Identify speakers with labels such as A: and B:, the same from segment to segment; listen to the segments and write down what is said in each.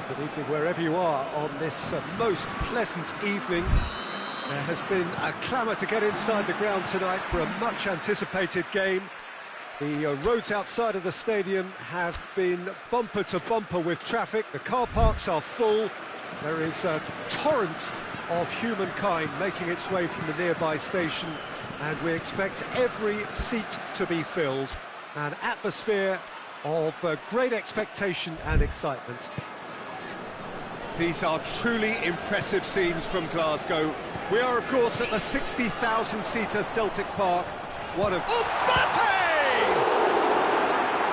A: Good evening wherever you are on this most pleasant evening. There has been a clamour to get inside the ground tonight for a much-anticipated game. The roads outside of the stadium have been bumper to bumper with traffic. The car parks are full. There is a torrent of humankind making its way from the nearby station, and we expect every seat to be filled. An atmosphere of great expectation and excitement. These are truly impressive scenes from Glasgow. We are, of course, at the 60,000-seater Celtic Park. One of... Mbappe!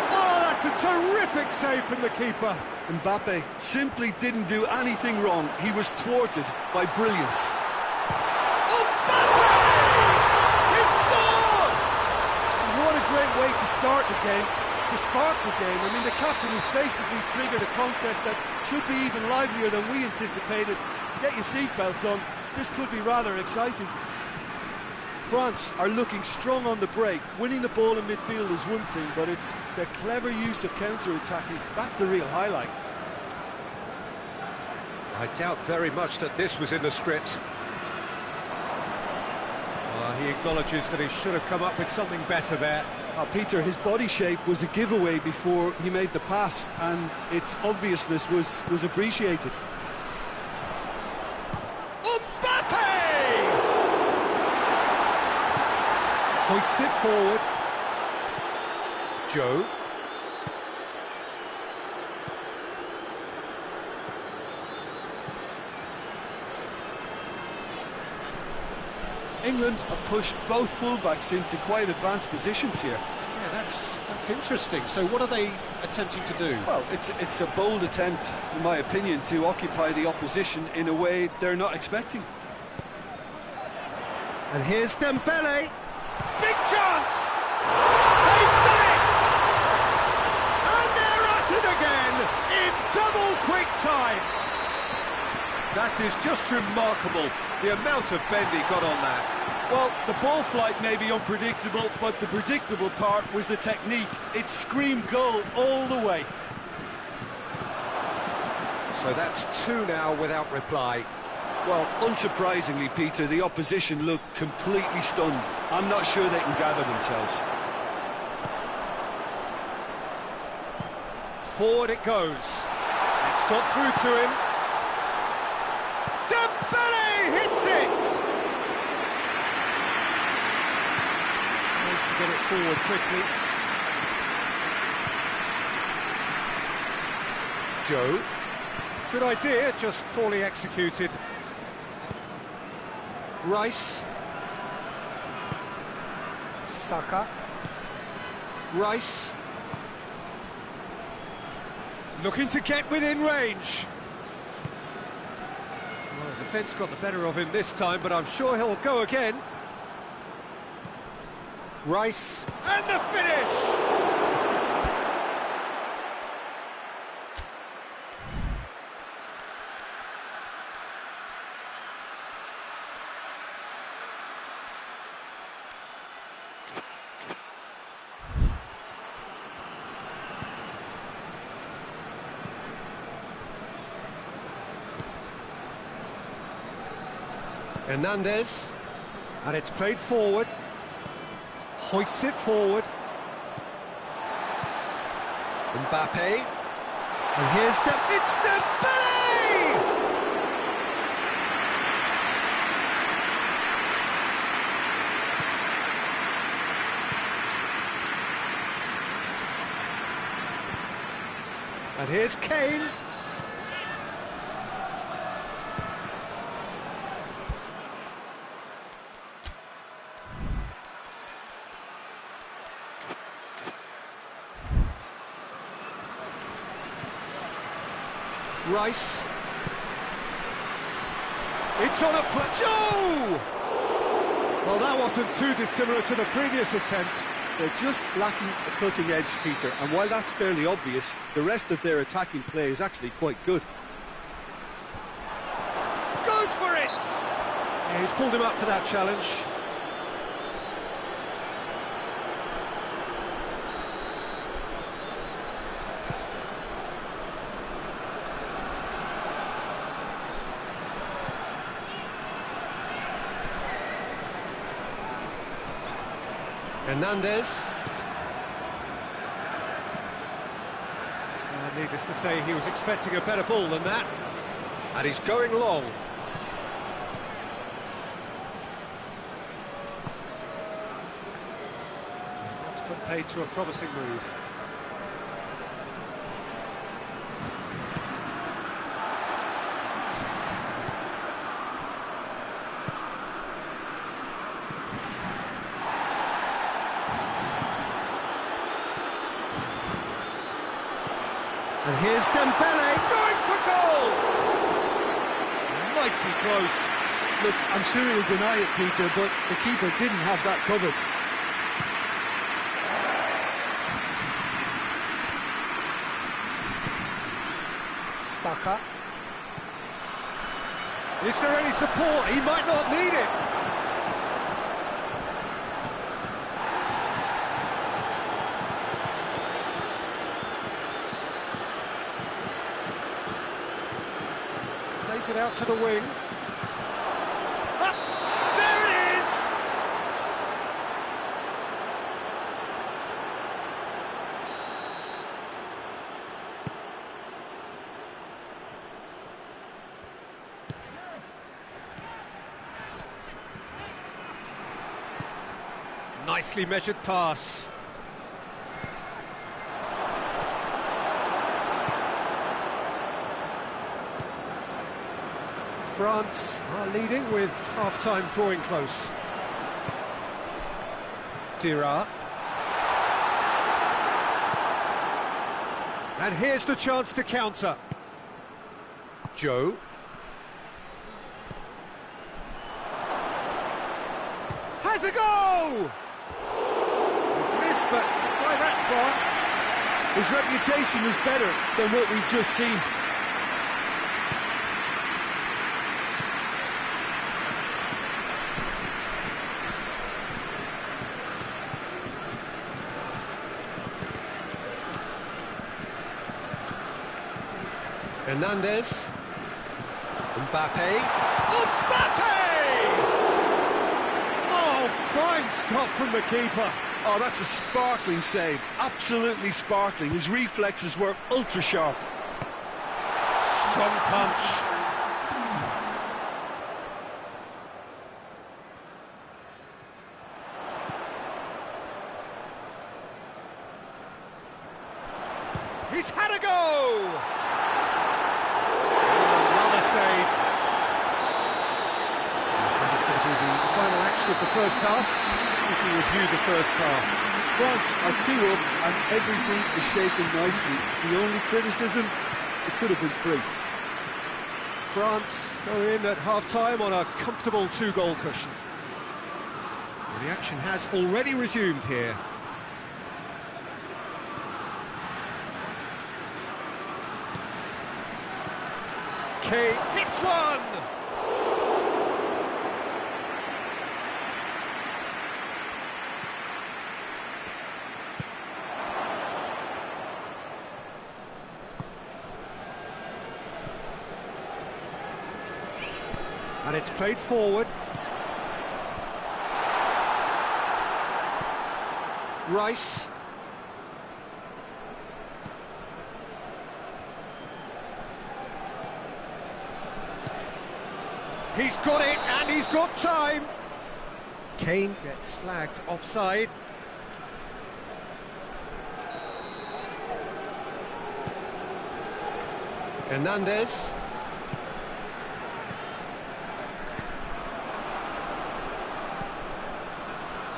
A: Oh, that's a terrific save from the keeper.
B: Mbappe simply didn't do anything wrong. He was thwarted by brilliance.
A: Mbappe! He scored!
B: And what a great way to start the game, to spark the game. I mean, the captain has basically triggered a contest that should be even livelier than we anticipated. Get your seatbelts on. This could be rather exciting. France are looking strong on the break. Winning the ball in midfield is one thing, but it's their clever use of counter-attacking. That's the real highlight.
A: I doubt very much that this was in the script. He acknowledges that he should have come up with something better there.
B: Peter, his body shape was a giveaway before he made the pass, and its obviousness was appreciated.
A: Hoists it forward. Gioi.
B: England have pushed both fullbacks into quite advanced positions here.
A: Yeah, that's interesting. So what are they attempting to do?
B: Well, it's a bold attempt, in my opinion, to occupy the opposition in a way they're not expecting.
A: And here's Dembele. Big chance! They've done it! And they're at it again in double quick time. That is just remarkable, the amount of bend he got on that.
B: Well, the ball flight may be unpredictable, but the predictable part was the technique. It screamed goal all the way.
A: So that's two now without reply.
B: Well, unsurprisingly, Peter, the opposition looked completely stunned. I'm not sure they can gather themselves.
A: Forward it goes. It's got through to him. Dembele hits it! Nice to get it forward quickly. Gioi. Good idea, just poorly executed. Rice. Saka. Rice. Looking to get within range. Well, the defence got the better of him this time, but I'm sure he'll go again. Rice. And the finish! Hernandez, and it's played forward, hoists it forward, Mbappe, and here's it's Dembele! And here's Kane. Rice. It's on a Gioi! Well, that wasn't too dissimilar to the previous attempt.
B: They're just lacking a cutting edge, Peter, and while that's fairly obvious, the rest of their attacking play is actually quite good.
A: Goes for it! Yeah, he's pulled him up for that challenge. Hernandez. Needless to say, he was expecting a better ball than that. And he's going long. That's put paid to a promising move. And here's Dembele going for goal! Mighty close.
B: Look, I'm sure he'll deny it, Peter, but the keeper didn't have that covered.
A: Saka. Is there any support? He might not need it. Plays it out to the wing. Up! There it is! Nicely measured pass. France are leading with half-time drawing close. Dira. And here's the chance to counter. Gioi. Has a go! He's missed, but not by that far.
B: His reputation is better than what we've just seen.
A: Hernandez. Mbappe. Mbappe! Oh, fine stop from the keeper.
B: Oh, that's a sparkling save. Absolutely sparkling. His reflexes were ultra sharp.
A: Strong punch. He's had a go! Another save. That is going to be the final action of the first half. We can review the first half.
B: France are 2 up and everything is shaping nicely. The only criticism, it could have been 3.
A: France go in at half-time on a comfortable 2-goal cushion. Well, the action has already resumed here. Kane hits one! And it's played forward. Rice. He's got it, and he's got time. Kane gets flagged offside. Hernandez.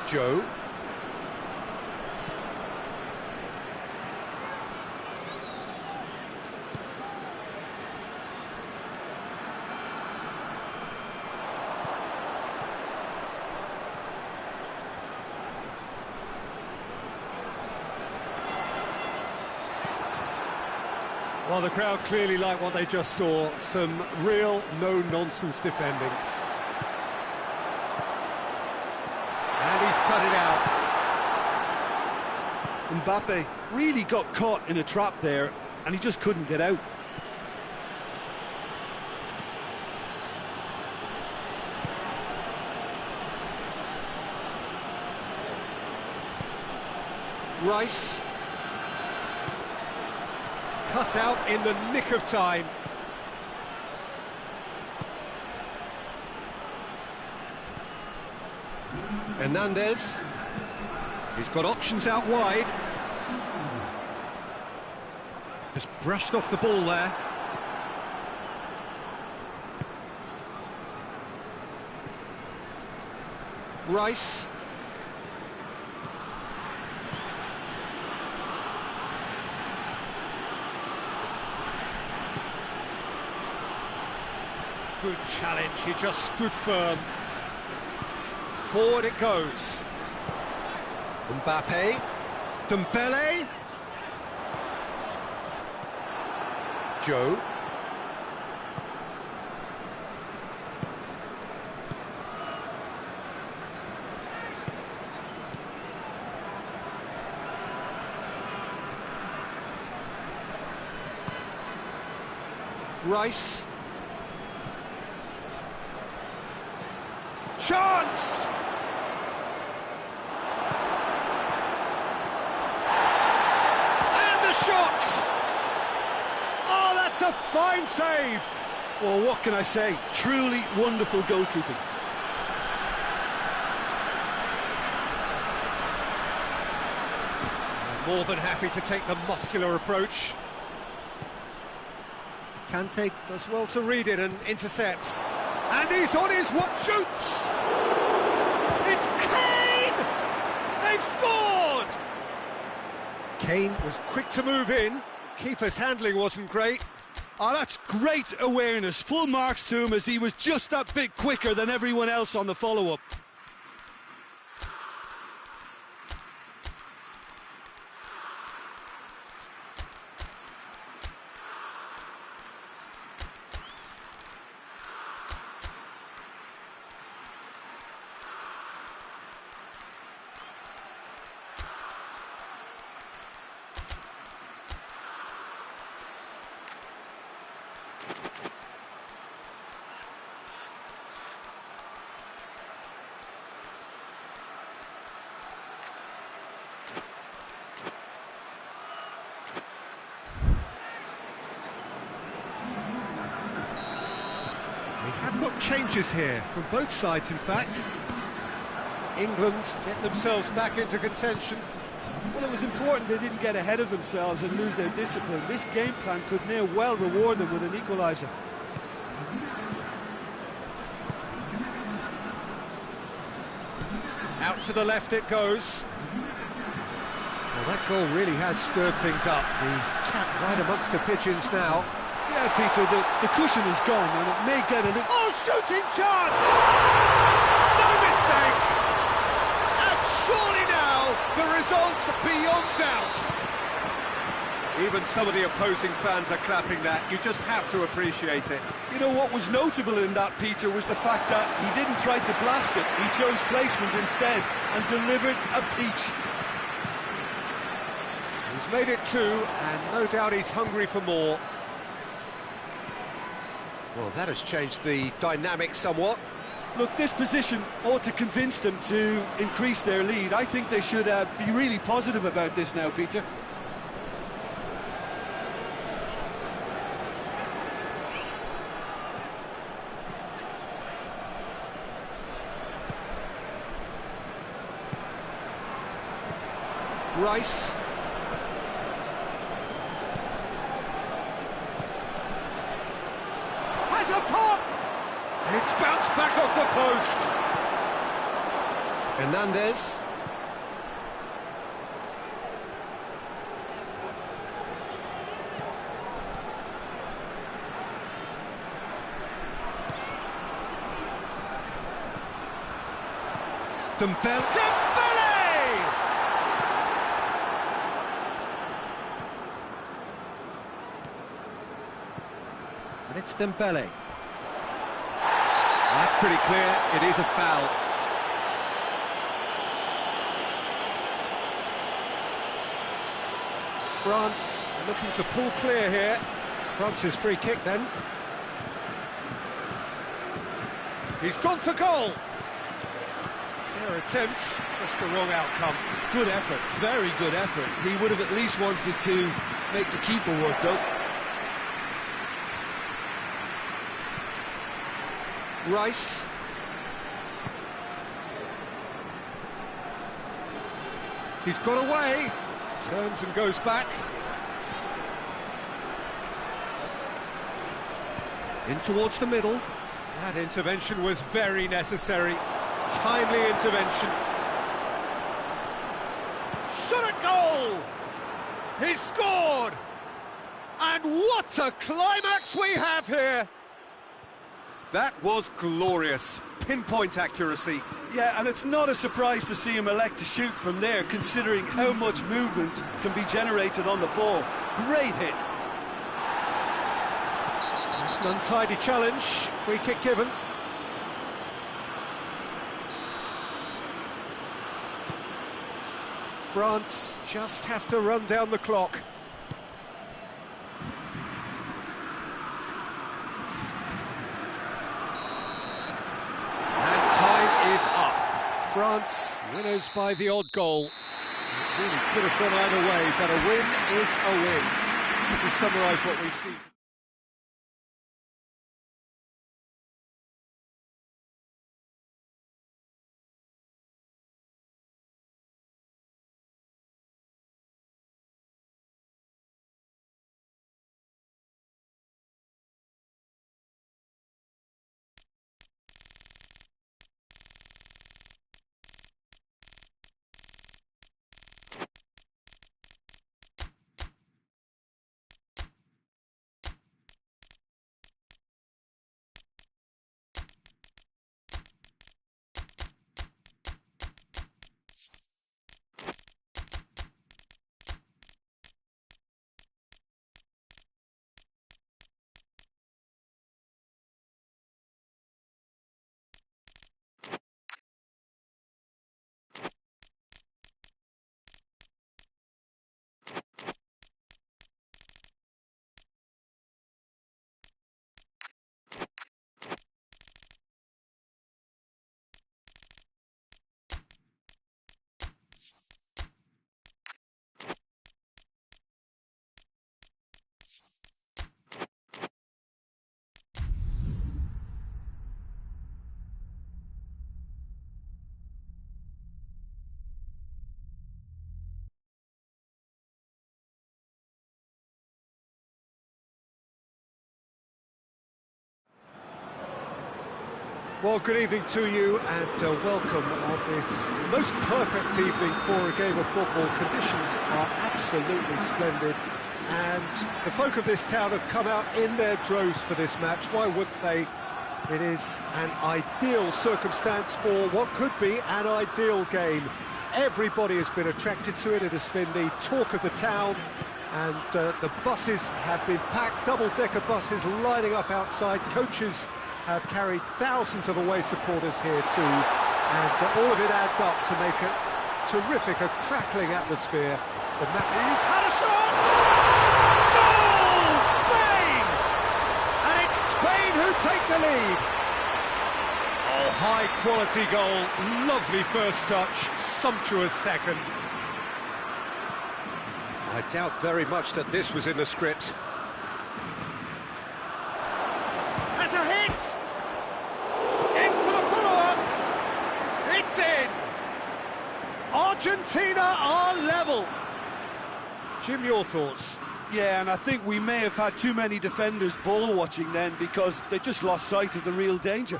A: Gioi. Well, the crowd clearly like what they just saw. Some real no-nonsense defending. And he's cut it out.
B: Mbappe really got caught in a trap there, and he just couldn't get out.
A: Rice. Cut out in the nick of time. Hernandez. He's got options out wide. Just brushed off the ball there. Rice. Good challenge, he just stood firm. Forward it goes. Mbappe. Dembele. Gioi. Rice. Chance! And the shot! Oh, that's a fine save!
B: Well, what can I say? Truly wonderful goalkeeping.
A: More than happy to take the muscular approach. Kante does well to read it and intercepts. And he's on his what shoots! It's Kane! They've scored! Kane was quick to move in. Keeper's handling wasn't great.
B: Oh, that's great awareness. Full marks to him as he was just that bit quicker than everyone else on the follow-up.
A: We have got changes here, from both sides in fact. England get themselves back into contention.
B: Well, it was important they didn't get ahead of themselves and lose their discipline. This game plan could near well reward them with an equaliser.
A: Out to the left it goes. Well, that goal really has stirred things up. The cat right amongst the pigeons now.
B: Yeah, Peter, the cushion is gone and it may get a little...
A: Oh, shooting chance! No mistake! And surely now, the result's beyond doubt. Even some of the opposing fans are clapping that. You just have to appreciate it.
B: You know, what was notable in that, Peter, was the fact that he didn't try to blast it. He chose placement instead and delivered a peach.
A: He's made it two, and no doubt he's hungry for more. Well, that has changed the dynamic somewhat.
B: Look, this position ought to convince them to increase their lead. I think they should be really positive about this now, Peter.
A: Rice. Has a pop! It's bounced back off the post. Hernandez. Dembele! And it's Dembele. That's pretty clear, it is a foul. France looking to pull clear here. France's free kick then. He's gone for goal. Fair attempt, Just the wrong outcome.
B: Good effort, very good effort. He would have at least wanted to make the keeper work, though.
A: Rice. He's got away. Turns and goes back. In towards the middle. That intervention was very necessary. Timely intervention. Shot at goal! He's scored! And what a climax we have here! That was glorious. Pinpoint accuracy.
B: Yeah, and it's not a surprise to see him elect to shoot from there, considering how much movement can be generated on the ball. Great hit.
A: It's an untidy challenge. Free kick given. France just have to run down the clock. And time is up. France winners by the odd goal. It really could have gone either way, but a win is a win. To summarise what we've seen. Well, good evening to you and welcome on this most perfect evening for a game of football. Conditions are absolutely splendid and the folk of this town have come out in their droves for this match. Why wouldn't they? It is an ideal circumstance for what could be an ideal game. Everybody has been attracted to it. It has been the talk of the town and the buses have been packed, double-decker buses lining up outside. Coaches have carried thousands of away supporters here too, and all of it adds up to make a terrific, a crackling atmosphere. He's had a shot! Goal! Spain! And it's Spain who take the lead. Oh, high-quality goal, lovely first touch, sumptuous second. I doubt very much that this was in the script. Has a hit! In. Argentina are level. Jim, your thoughts?
B: Yeah, and I think we may have had too many defenders ball watching then because they just lost sight of the real danger.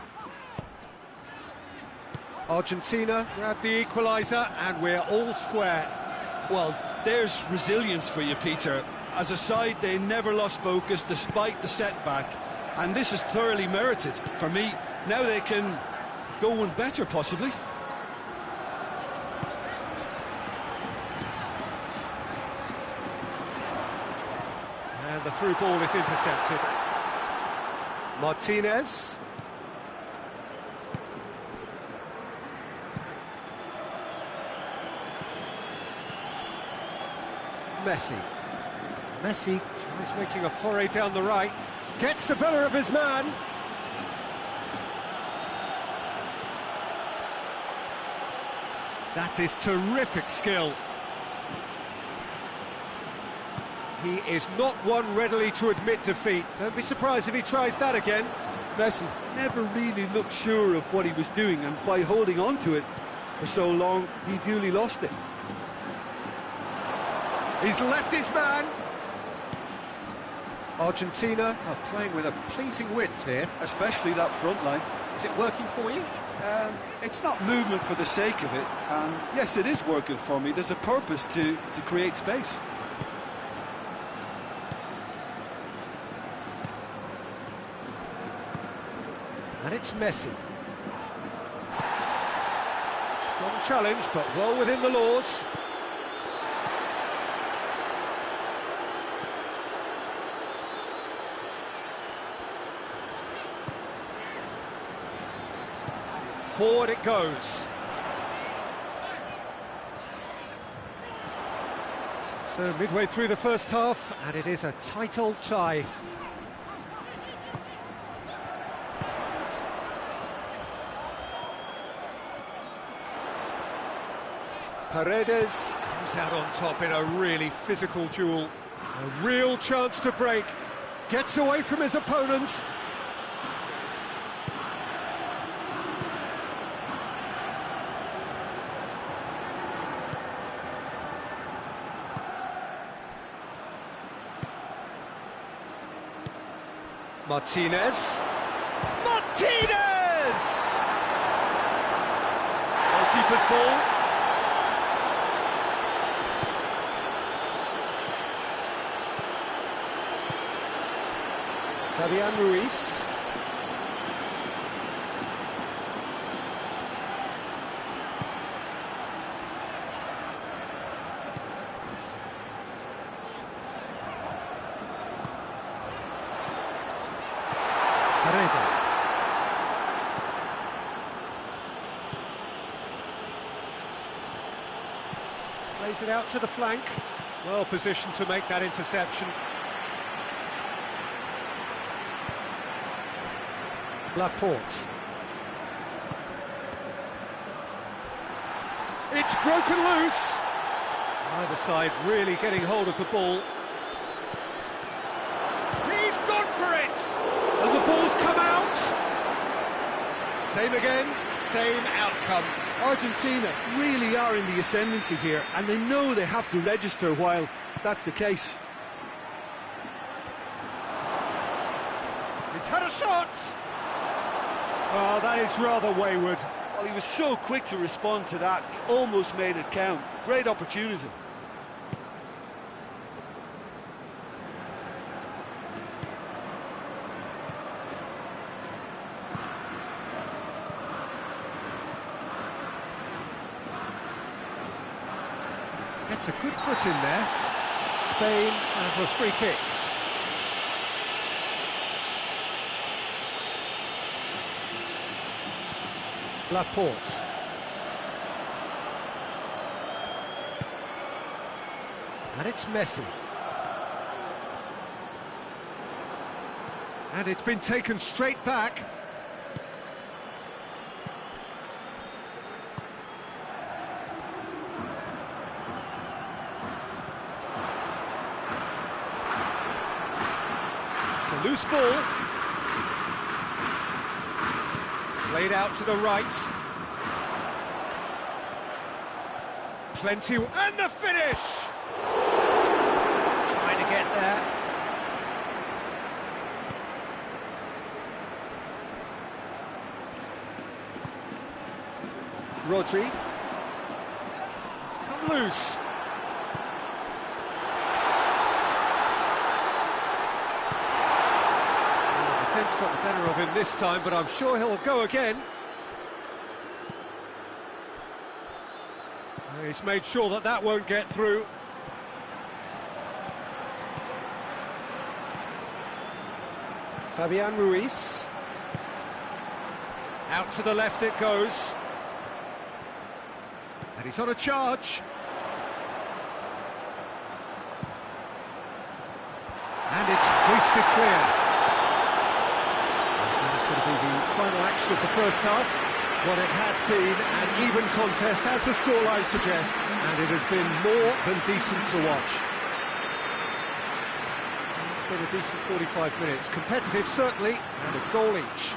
A: Argentina grab the equaliser and we're all square.
B: Well, there's resilience for you, Peter. As a side, they never lost focus despite the setback, and this is thoroughly merited. For me, now they can go one better, possibly.
A: And the through ball is intercepted. Martinez. Messi tries making a foray down the right. Gets the better of his man. That is terrific skill. He is not one readily to admit defeat. Don't be surprised if he tries that again.
B: Messi never really looked sure of what he was doing, and by holding on to it for so long, he duly lost it.
A: He's left his man. Argentina are playing with a pleasing width here.
B: Especially that front line.
A: Is it working for you?
B: It's not movement for the sake of it, and yes, it is working for me. There's a purpose to create space.
A: And it's Messi. Strong challenge, but well within the laws. Forward it goes. So midway through the first half, and it is a tight old tie. Paredes comes out on top in a really physical duel. A real chance to break. Gets away from his opponent. Martinez! Goalkeeper's ball. Fabian Ruiz. Paredes. Plays it out to the flank. Well positioned to make that interception. Laporte. It's broken loose. Either side really getting hold of the ball. He's gone for it! And the ball's come out. Same again, same outcome.
B: Argentina really are in the ascendancy here, and they know they have to register while that's the case.
A: He's had a shot! Oh, that is rather wayward.
B: Well, he was so quick to respond to that, he almost made it count. Great opportunity.
A: Gets a good foot in there. Spain have a free kick. Laporte. And it's Messi. And it's been taken straight back. It's a loose ball. Played out to the right. Plenty, and the finish! Trying to get there. Rodri. It's come loose. Defence got the better of him this time, but I'm sure he'll go again. He's made sure that that won't get through. Fabian Ruiz. Out to the left it goes. And he's on a charge. And it's hoisted clear. That's going to be the final action of the first half. Well, it has been an even contest, as the scoreline suggests, and it has been more than decent to watch. It's been a decent 45 minutes. Competitive, certainly, and a goal each.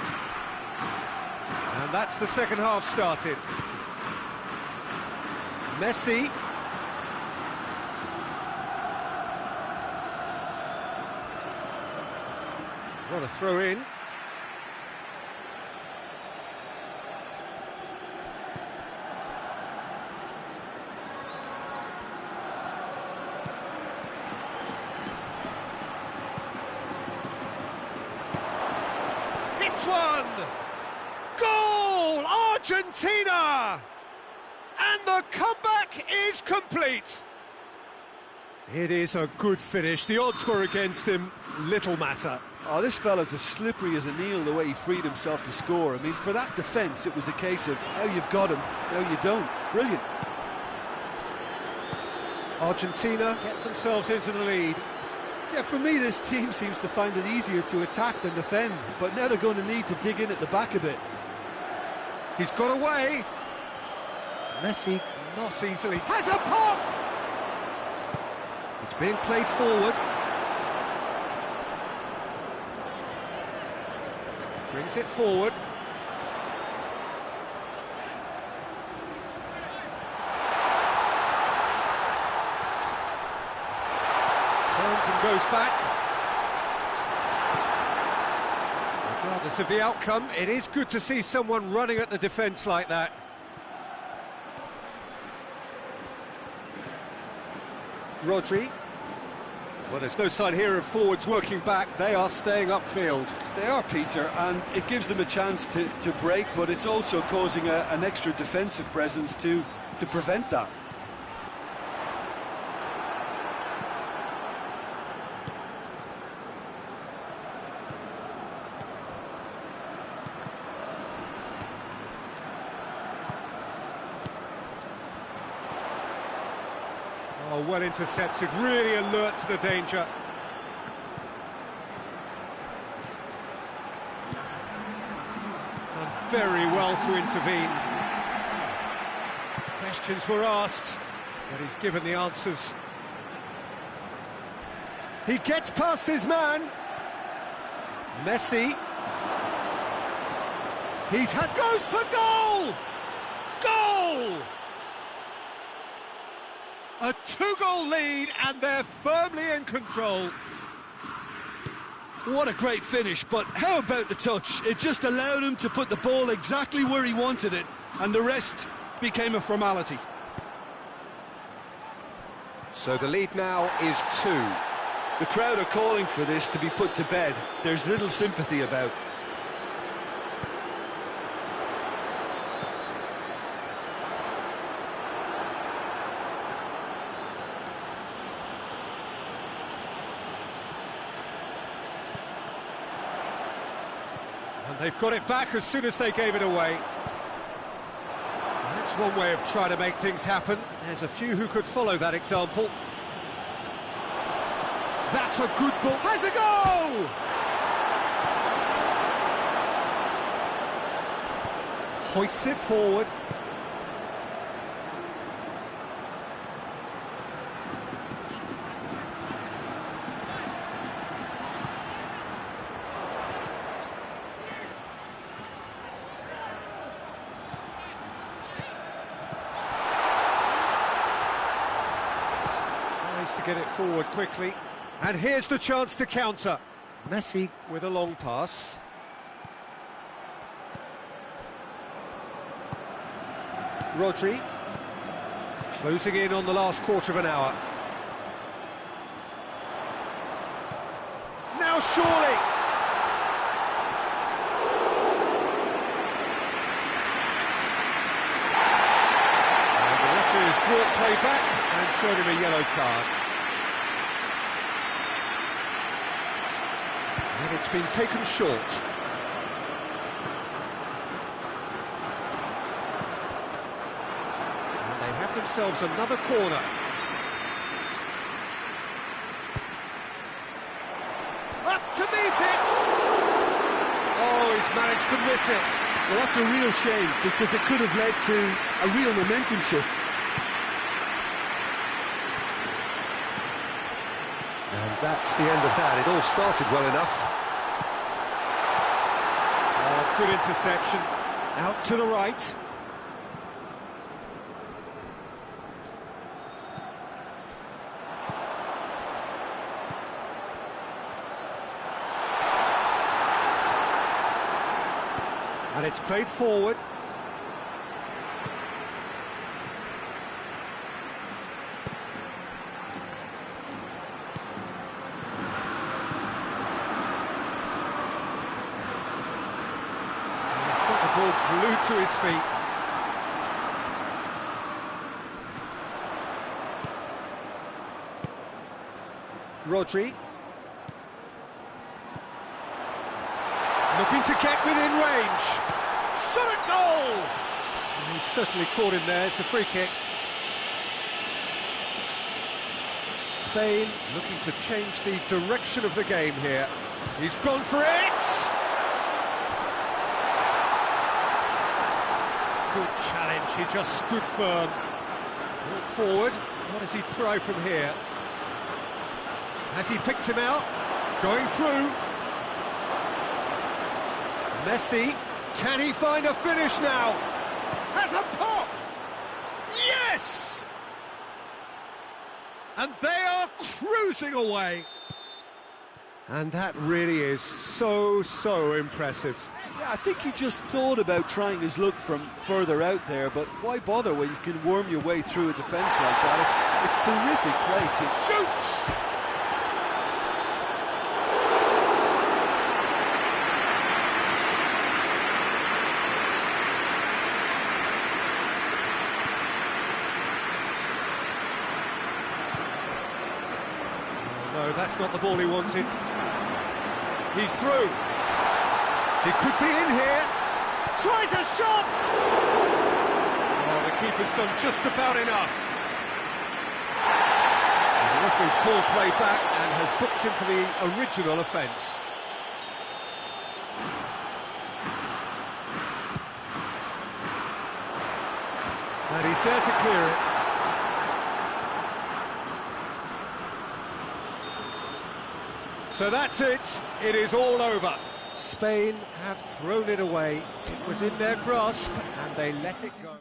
A: And that's the second half started. Messi. What a throw in. Hits one! Goal! Argentina! And the comeback is complete. It is a good finish. The odds were against him. Little matter.
B: Oh, this fella's as slippery as an eel the way he freed himself to score. I mean, for that defence, it was a case of now you've got him, now you don't. Brilliant.
A: Argentina get themselves into the lead.
B: Yeah, for me, this team seems to find it easier to attack than defend, but now they're going to need to dig in at the back a bit.
A: He's got away. Messi, not easily, has a pop! It's being played forward. Brings it forward. Turns and goes back. Regardless of the outcome, it is good to see someone running at the defence like that. Rodri. Well, there's no sign here of forwards working back. They are staying upfield.
B: They are, Peter, and it gives them a chance to break, but it's also causing an extra defensive presence to prevent that.
A: Oh, well intercepted, really alert to the danger. Done very well to intervene. Questions were asked, but he's given the answers. He gets past his man. Messi. Goes for goal! Goal! A two-goal lead, and they're firmly in control.
B: What a great finish, but how about the touch? It just allowed him to put the ball exactly where he wanted it, and the rest became a formality.
A: So the lead now is 2.
B: The crowd are calling for this to be put to bed. There's little sympathy about.
A: And they've got it back as soon as they gave it away. That's one way of trying to make things happen. There's a few who could follow that example. That's a good ball. Has a go! Hoists it forward. To get it forward quickly, and here's the chance to counter. Messi with a long pass. Rodri closing in on the last quarter of an hour. Now surely. And the referee has brought play back and showed him a yellow card. And it's been taken short. And they have themselves another corner. Up to meet it! Oh, he's managed to miss it.
B: Well, that's a real shame, because it could have led to a real momentum shift.
A: And that's the end of that. It all started well enough. Oh, good interception. Out to the right. And it's played forward. He's got the ball glued to his feet. Rodri. Looking to get within range. Shot at goal! And he's certainly caught him there. It's a free kick. Spain looking to change the direction of the game here. He's gone for it! Good challenge. He just stood firm. Brought forward. What does he try from here? Has he picked him out? Going through. Messi, can he find a finish now? Has a pop! Yes! And they are cruising away. And that really is so impressive.
B: Yeah, I think he just thought about trying his luck from further out there, but why bother when you can worm your way through a defence like that? It's terrific play to...
A: Shoots! No, that's not the ball he wanted. He's through. He could be in here. Tries a shot! Oh, the keeper's done just about enough. And the referee's ball play back and has booked him for the original offence. And he's there to clear it. So that's it, it is all over. Spain have thrown it away. It was in their grasp and they let it go.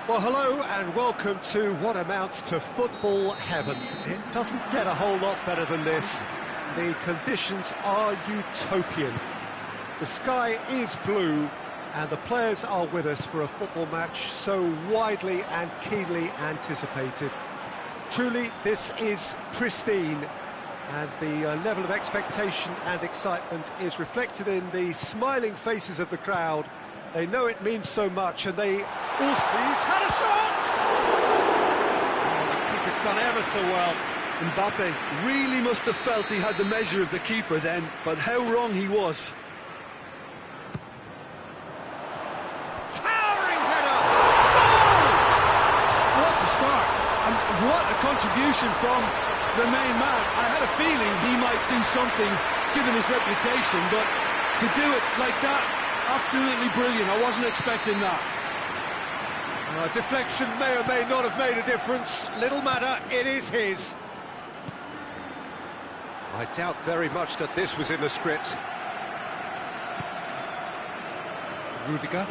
A: Well, hello and welcome to what amounts to football heaven. It doesn't get a whole lot better than this. The conditions are utopian. The sky is blue and the players are with us for a football match so widely and keenly anticipated. Truly, this is pristine, and the level of expectation and excitement is reflected in the smiling faces of the crowd. They know it means so much, and they also... He's had a shot! Oh, the keeper's done ever so well.
B: Mbappe really must have felt he had the measure of the keeper then, but how wrong he was.
A: Towering header!
B: Goal! What a start, and what a contribution from the main man. I had a feeling he might do something, given his reputation, but to do it like that, absolutely brilliant. I wasn't expecting that.
A: Deflection may or may not have made a difference. Little matter, it is his. I doubt very much that this was in the script. Rudiger.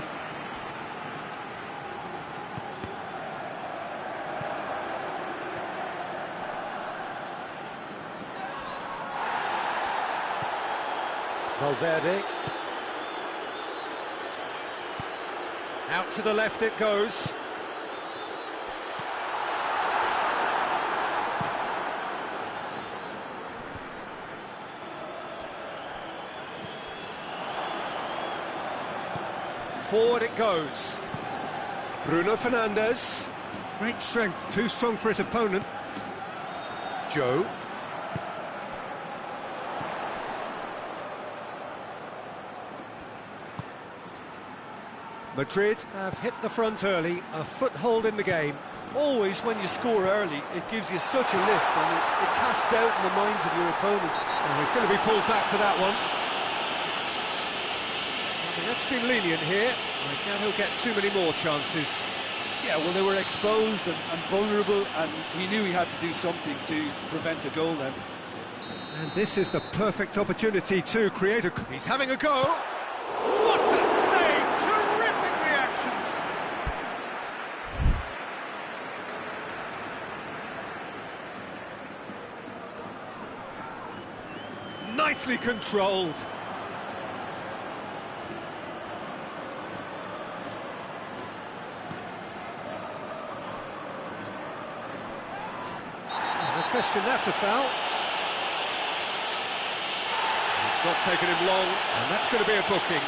A: Valverde. Out to the left it goes. Forward it goes. Bruno Fernandes. Great strength, too strong for his opponent. Gioi. Madrid have hit the front early, a foothold in the game.
B: Always when you score early, it gives you such a lift, and it casts doubt in the minds of your opponents.
A: Oh, he's going to be pulled back for that one. I mean, that's been lenient here. I doubt he'll get too many more chances.
B: Yeah, well, they were exposed and vulnerable, and he knew he had to do something to prevent a goal then.
A: And this is the perfect opportunity to create a... He's having a go! What a save! Terrific reactions! Nicely controlled. Question, that's a foul. It's not taken him long, and that's going to be a booking.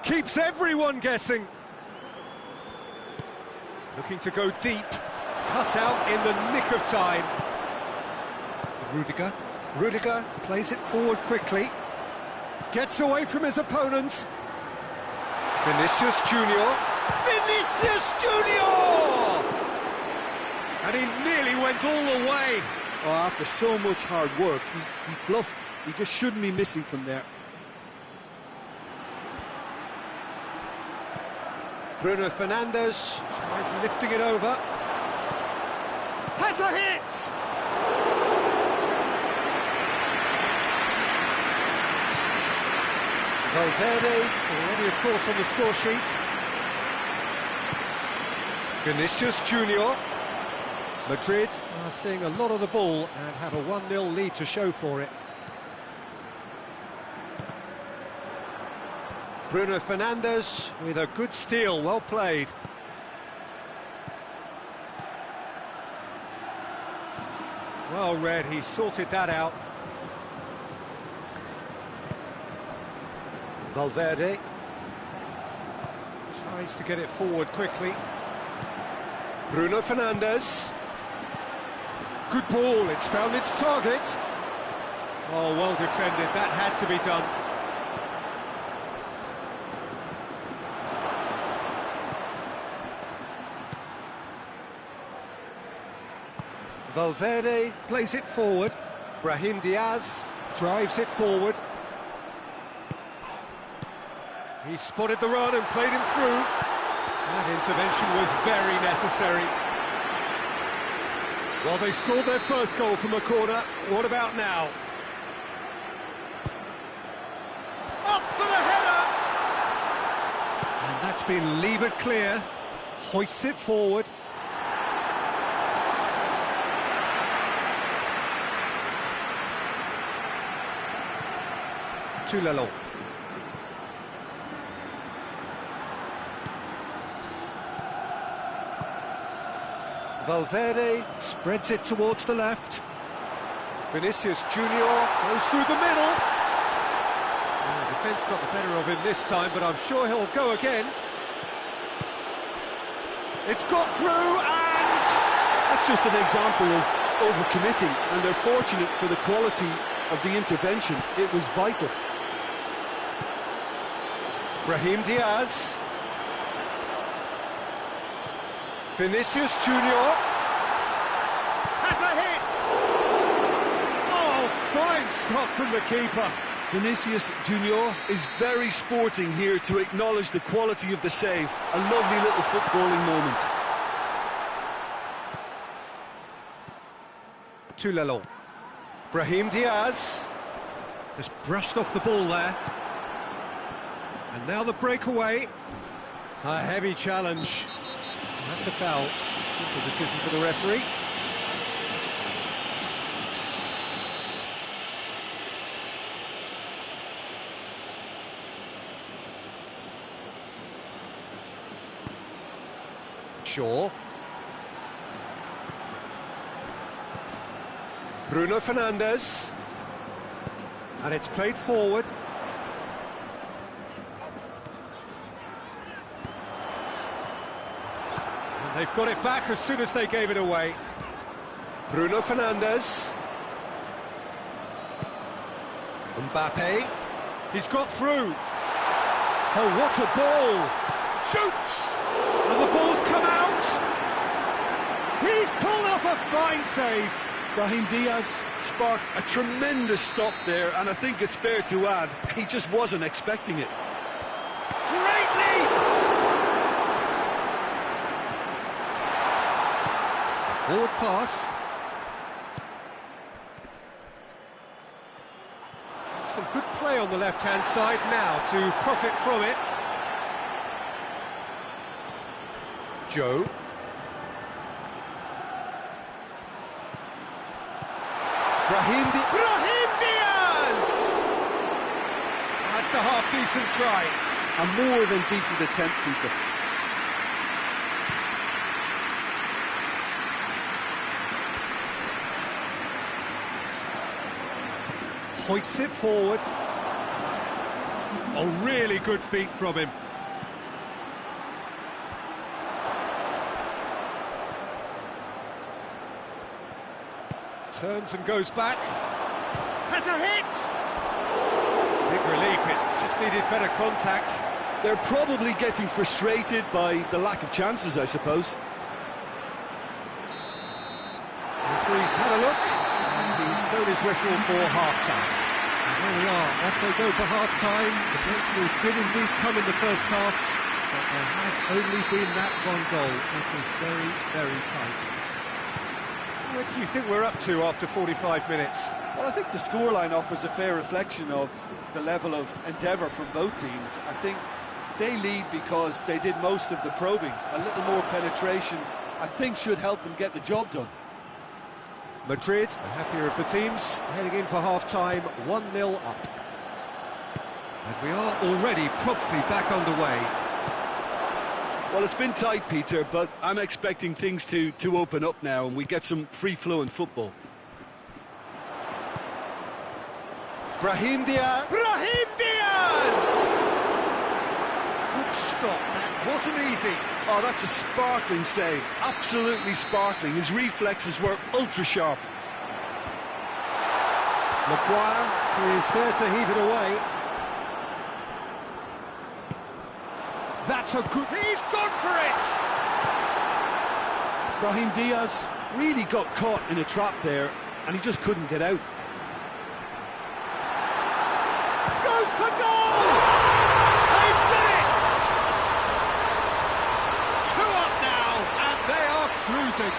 A: Keeps everyone guessing. Looking to go deep. Cut out in the nick of time. Rudiger plays it forward quickly. Gets away from his opponent. Vinicius Junior. Vinicius Junior! And he nearly went all the way.
B: Oh, after so much hard work, he bluffed. He just shouldn't be missing from there.
A: Bruno Fernandes tries lifting it over. Has a hit! Valverde already, of course, on the score sheet. Vinicius Junior. Madrid are seeing a lot of the ball and have a 1-0 lead to show for it. Bruno Fernandes with a good steal, well played. Well read, he sorted that out. Valverde tries to get it forward quickly. Bruno Fernandes. Good ball, it's found its target. Oh, well defended, that had to be done. Valverde plays it forward. Brahim Diaz drives it forward. He spotted the run and played him through. That intervention was very necessary. Well, they scored their first goal from a corner. What about now? Up for the header! And that's been levered clear. Hoists it forward. Tulalo. Valverde spreads it towards the left. Vinicius Junior goes through the middle. The defence got the better of him this time, but I'm sure he'll go again. It's got through, and
B: that's just an example of overcommitting, and they're fortunate for the quality of the intervention. It was vital.
A: Brahim Diaz. Vinicius Junior has a hit. Oh, fine stop from the keeper.
B: Vinicius Junior is very sporting here to acknowledge the quality of the save. A lovely little footballing moment.
A: Tulalo. Brahim Diaz just brushed off the ball there. And now the breakaway. A heavy challenge. That's a foul. Simple decision for the referee. Shaw. Bruno Fernandes. And it's played forward. They've got it back as soon as they gave it away. Bruno Fernandes. Mbappe. He's got through. Oh, what a ball! Shoots! And the ball's come out! He's pulled off a fine save!
B: Brahim Diaz sparked a tremendous stop there, and I think it's fair to add, he just wasn't expecting it.
A: Great leap! Forward pass. Some good play on the left-hand side now to profit from it. Gioi. Brahim Diaz! That's a half-decent try.
B: A more than decent attempt, Peter.
A: Hoists it forward. Oh, really good feet from him. Turns and goes back. Has a hit! Big relief, it just needed better contact.
B: They're probably getting frustrated by the lack of chances, I suppose.
A: Referee's had a look, and he's blown his whistle for half-time. And there we are, off they go for half-time. The breakthrough did indeed come in the first half, but there has only been that one goal. It was very, very tight. What do you think we're up to after 45 minutes?
B: Well, I think the scoreline offers a fair reflection of the level of endeavour from both teams. I think they lead because they did most of the probing. A little more penetration, I think, should help them get the job done.
A: Madrid, the happier of the teams, heading in for half-time, 1-0 up. And we are already promptly back underway.
B: Well, it's been tight, Peter, but I'm expecting things to open up now and we get some free-flowing football.
A: Brahim Diaz! Brahim Diaz! Good stop, that wasn't easy.
B: Oh, that's a sparkling save, absolutely sparkling. His reflexes were ultra-sharp.
A: Maguire is there to heave it away. That's a good... He's gone for it!
B: Brahim Diaz really got caught in a trap there, and he just couldn't get out.
A: Goes for goal! They've done it! 2 up now, and they are cruising.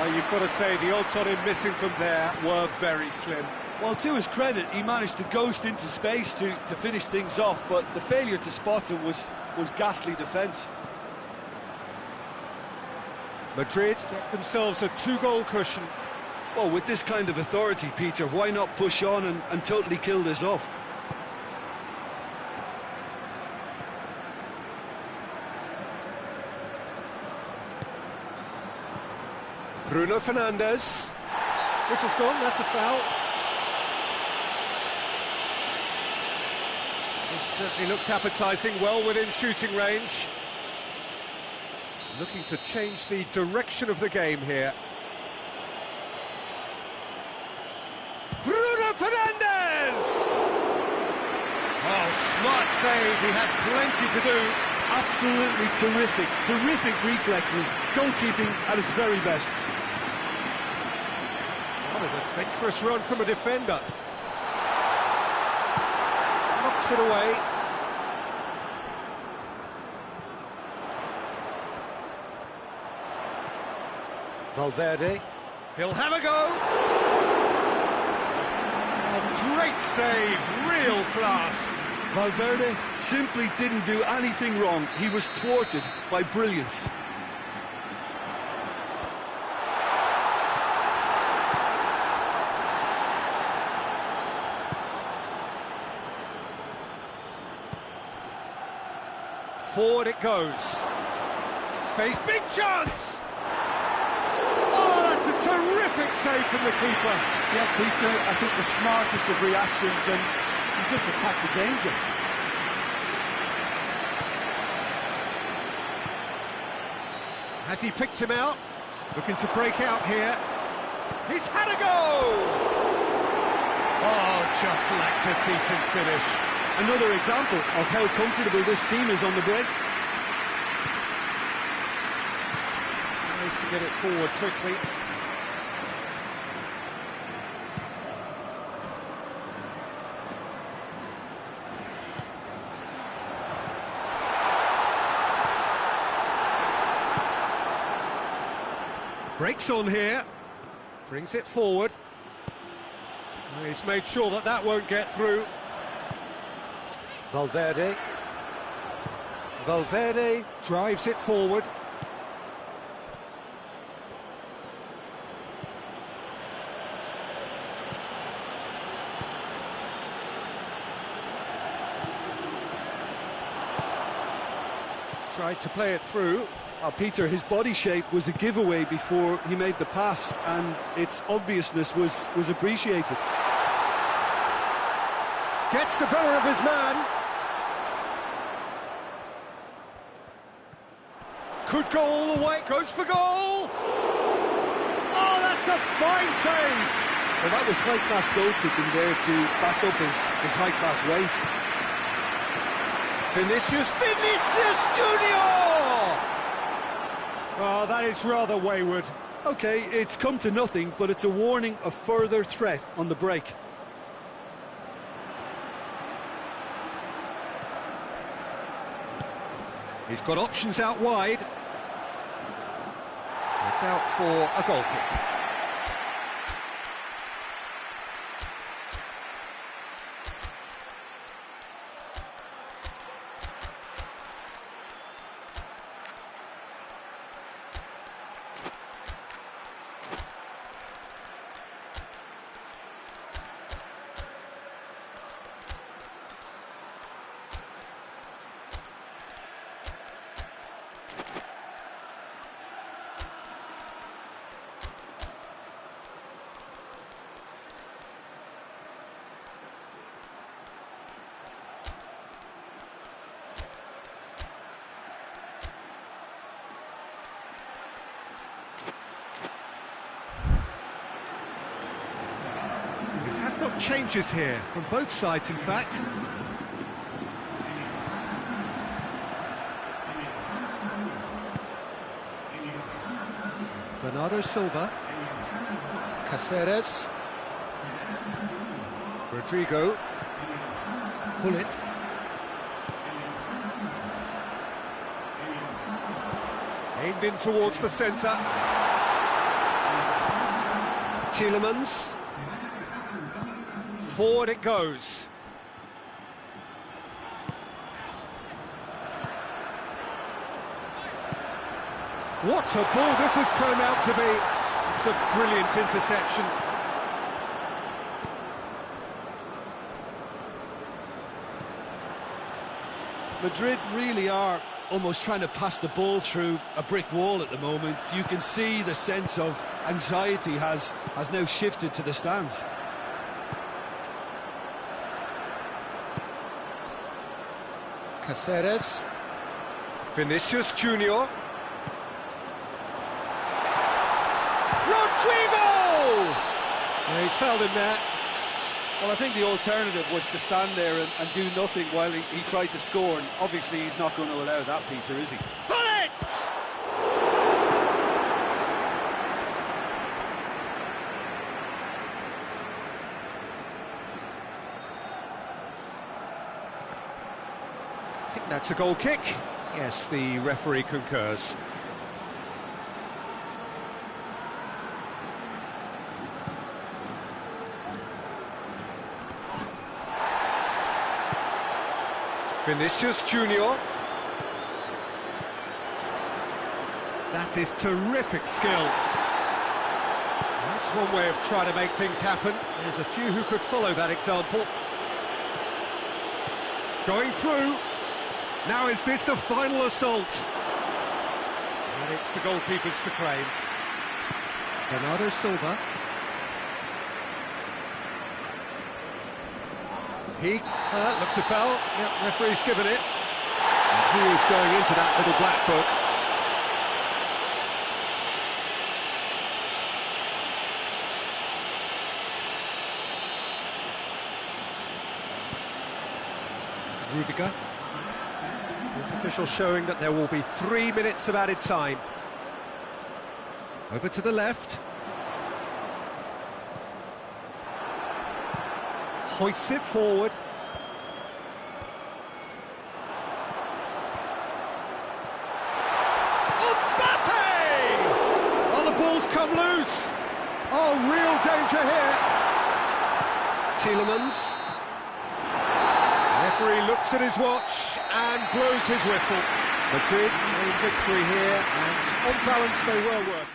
A: You've got to say the odds on him missing from there were very slim.
B: Well, to his credit, he managed to ghost into space to finish things off, but the failure to spot him was ghastly defence.
A: Madrid get themselves a 2-goal cushion.
B: Well, with this kind of authority, Peter, why not push on and totally kill this off?
A: Bruno Fernandes. Whistle's gone, that's a foul. This certainly looks appetising, well within shooting range. Looking to change the direction of the game here. Bruno Fernandes! Oh, smart save, he had plenty to do.
B: Absolutely terrific, terrific reflexes, goalkeeping at its very best.
A: What an adventurous run from a defender. Knocks it away. Valverde, he'll have a go. A great save, real class.
B: Valverde simply didn't do anything wrong. He was thwarted by brilliance.
A: Forward it goes. Face big chance! Oh, that's a terrific save from the keeper.
B: Yeah, Peter, I think the smartest of reactions, and he just attacked the danger.
A: Has he picked him out? Looking to break out here. He's had a go! Oh, just lacked a decent finish.
B: Another example of how comfortable this team is on the break.
A: Tries to get it forward quickly. Breaks on here, brings it forward. He's made sure that that won't get through. Valverde. Valverde drives it forward. Tried to play it through.
B: Peter, his body shape was a giveaway before he made the pass, and its obviousness was appreciated.
A: Gets the better of his man. Could go all the way, goes for goal! Oh, that's a fine save!
B: Well, that was high-class goalkeeping there to back up his high-class rage.
A: Vinicius Junior! Oh, that is rather wayward.
B: OK, it's come to nothing, but it's a warning of further threat on the break.
A: He's got options out wide. It's out for a goal kick. Changes here from both sides, in fact. Bernardo Silva, Cáceres, Rodrigo, Hullet, aimed in towards the centre. Tielemans. Forward it goes. What a ball this has turned out to be. It's a brilliant interception.
B: Madrid really are almost trying to pass the ball through a brick wall at the moment. You can see the sense of anxiety has now shifted to the stands.
A: Caceres. Vinicius Junior. Rodrigo! Yeah, he's fouled him there.
B: Well, I think the alternative was to stand there and do nothing while he tried to score, and obviously he's not going to allow that, Peter, is he?
A: Pull it! I think that's a goal kick. Yes, the referee concurs. Vinicius Junior. That is terrific skill. That's one way of trying to make things happen. There's a few who could follow that example. Going through. Now is this the final assault? And it's the goalkeepers to claim. Bernardo Silva. He looks a foul. Yep, referee's given it. And he is going into that little black book. Rudiger. Fourth official showing that there will be 3 minutes of added time. Over to the left. Hoists it forward. Mbappe! Oh, the ball's come loose. Oh, real danger here. Tielemans. Referee looks at his watch and blows his whistle. Madrid in victory here, and on balance they were worth it.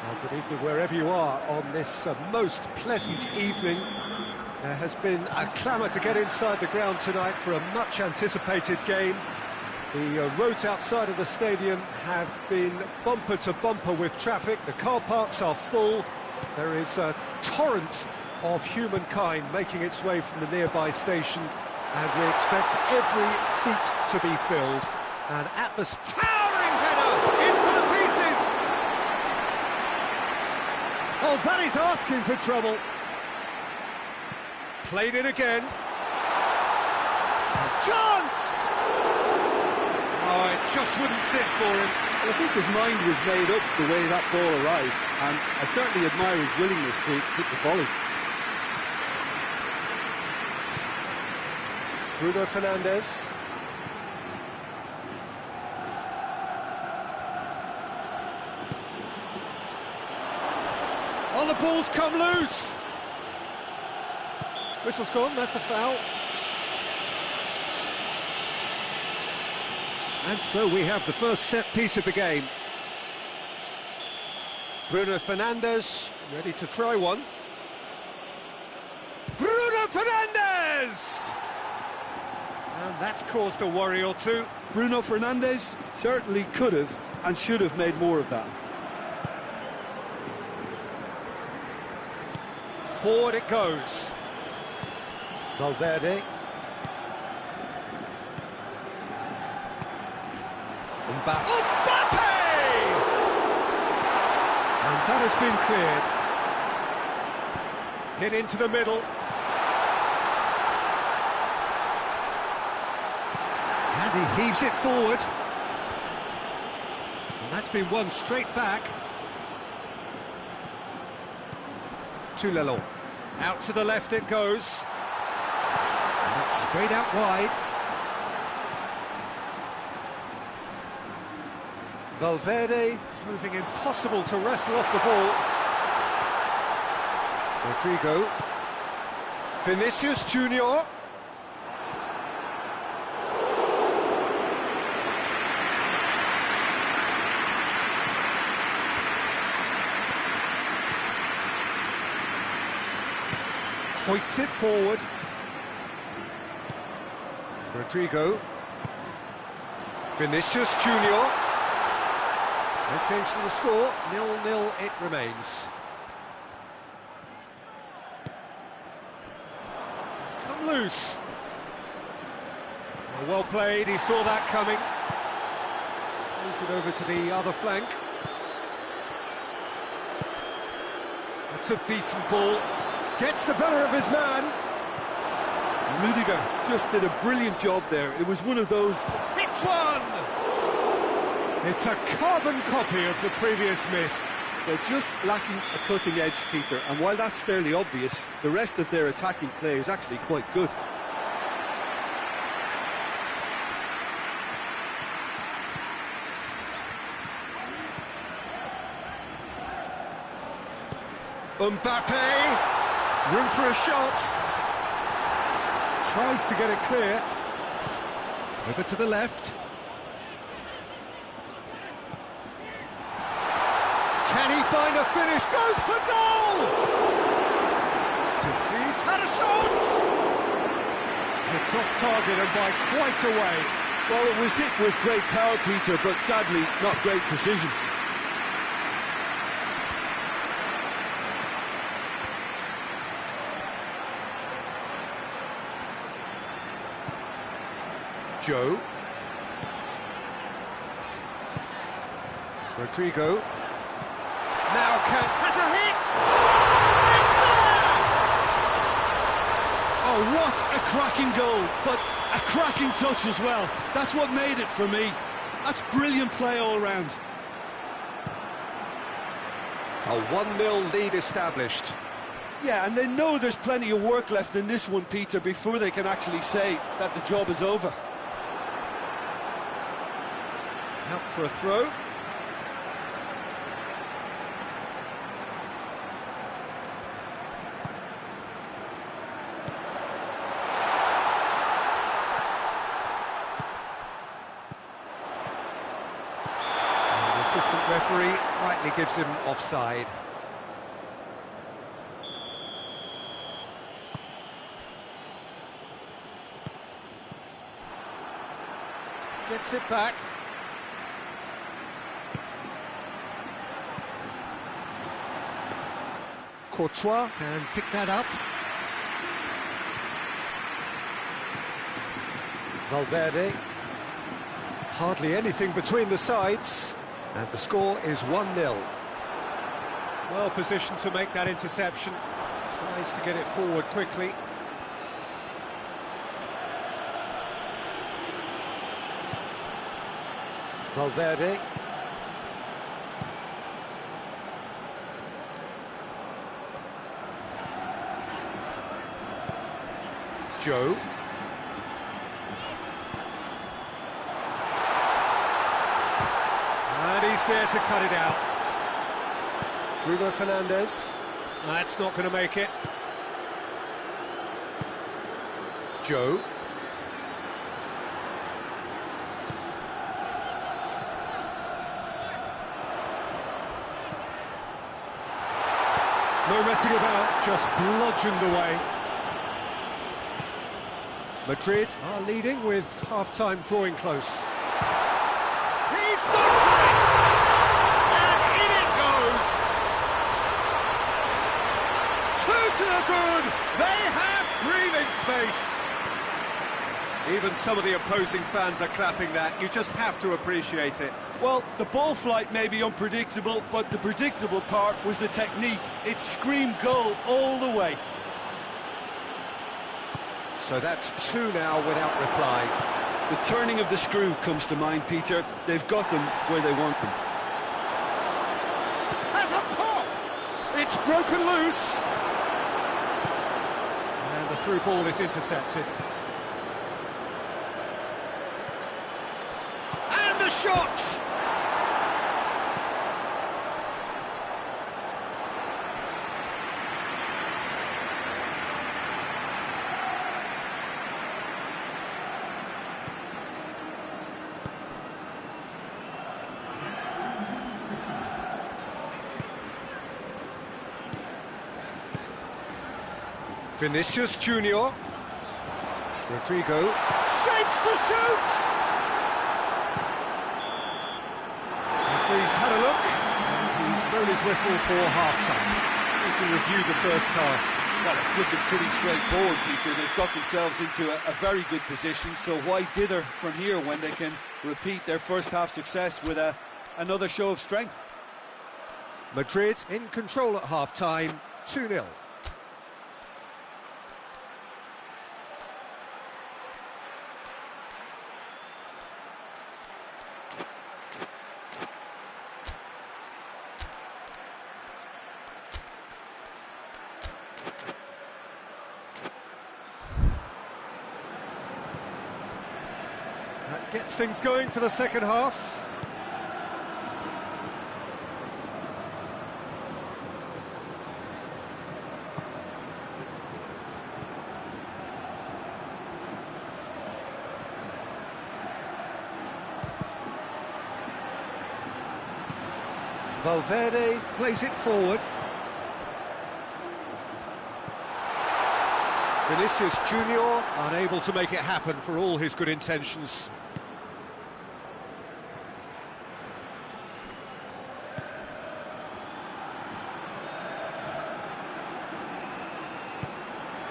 A: Well, good evening wherever you are on this most pleasant evening. There has been a clamour to get inside the ground tonight for a much anticipated game. The roads outside of the stadium have been bumper to bumper with traffic. The car parks are full. There is a torrent of humankind making its way from the nearby station, and we expect every seat to be filled. An towering header in for the pieces! Oh, that is asking for trouble. Played it again. Chance! Oh, it just wouldn't sit for him.
B: Well, I think his mind was made up the way that ball arrived, and I certainly admire his willingness to hit the volley.
A: Bruno Fernandes. Oh, the ball's come loose! Whistle's gone, that's a foul. And so we have the first set piece of the game. Bruno Fernandes, ready to try one. Bruno Fernandes! And that's caused a worry or two.
B: Bruno Fernandes certainly could have and should have made more of that.
A: Forward it goes. Valverde. Mbappe! And that has been cleared. Hit into the middle. And he heaves it forward. And that's been won straight back. To Lelon. Out to the left it goes. And that's sprayed out wide. Valverde proving impossible to wrestle off the ball. Rodrigo. Vinicius Junior. Hoists it forward. Rodrigo. Vinicius Junior. No change to the score, 0-0 it remains. It's come loose. Well played, he saw that coming. Plays it over to the other flank. That's a decent ball. Gets the better of his man.
B: Rudiger just did a brilliant job there. It was one of those...
A: Hits one! It's a carbon copy of the previous miss.
B: They're just lacking a cutting edge, Peter, and while that's fairly obvious, the rest of their attacking play is actually quite good.
A: Mbappe, room for a shot. Tries to get it clear. Over to the left. Can he find a finish? Goes for goal! He's had a shot! It's off target and by quite a way.
B: Well, it was hit with great power, Peter, but sadly not great precision.
A: Gioi. Rodrigo. Now has a hit! It's there!
B: Oh, what a cracking goal, but a cracking touch as well. That's what made it for me. That's brilliant play all round.
A: A 1-0 lead established.
B: Yeah, and they know there's plenty of work left in this one, Peter, before they can actually say that the job is over.
A: Out for a throw. Referee rightly gives him offside. Gets it back. Courtois can pick that up. Valverde. Hardly anything between the sides, and the score is 1-0. Well positioned to make that interception. Tries to get it forward quickly. Valverde. Gioi. And he's there to cut it out. Bruno Fernandes. That's not going to make it. Gioi. No messing about, just bludgeoned away. Madrid are leading with half-time drawing close. He's gone for it! And in it goes! 2 to the good! They have breathing space! Even some of the opposing fans are clapping that. You just have to appreciate it.
B: Well, the ball flight may be unpredictable, but the predictable part was the technique. It screamed goal all the way.
A: So that's 2 now without reply.
B: The turning of the screw comes to mind, Peter. They've got them where they want them.
A: Has a pop! It's broken loose! And the through ball is intercepted. And the shot! Vinicius Junior. Rodrigo shapes to shoot! Referee's had a look, and he's blown his whistle for half-time. We can review the first half.
B: Well, it's looking pretty straightforward, Peter. They've got themselves into a very good position, so why dither from here when they can repeat their first half success with another show of strength?
A: Madrid in control at half-time, 2-0. That gets things going for the second half. Valverde plays it forward. Vinicius Junior unable to make it happen for all his good intentions.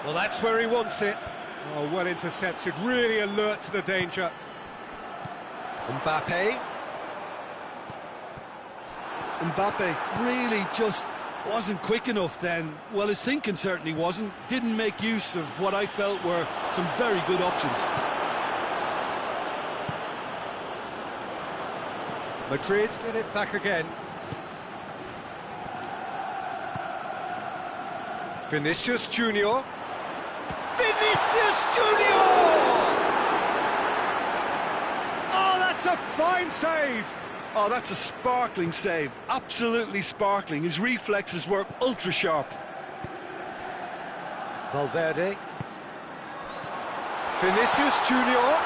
A: Well, that's where he wants it. Oh, well intercepted, really alert to the danger. Mbappe.
B: Mbappe really just wasn't quick enough then. Well, his thinking certainly wasn't. Didn't make use of what I felt were some very good options.
A: Madrid get it back again. Vinicius Junior. Vinicius Junior! Oh, that's a fine save!
B: Oh, that's a sparkling save. Absolutely sparkling. His reflexes work ultra sharp.
A: Valverde. Vinicius Junior.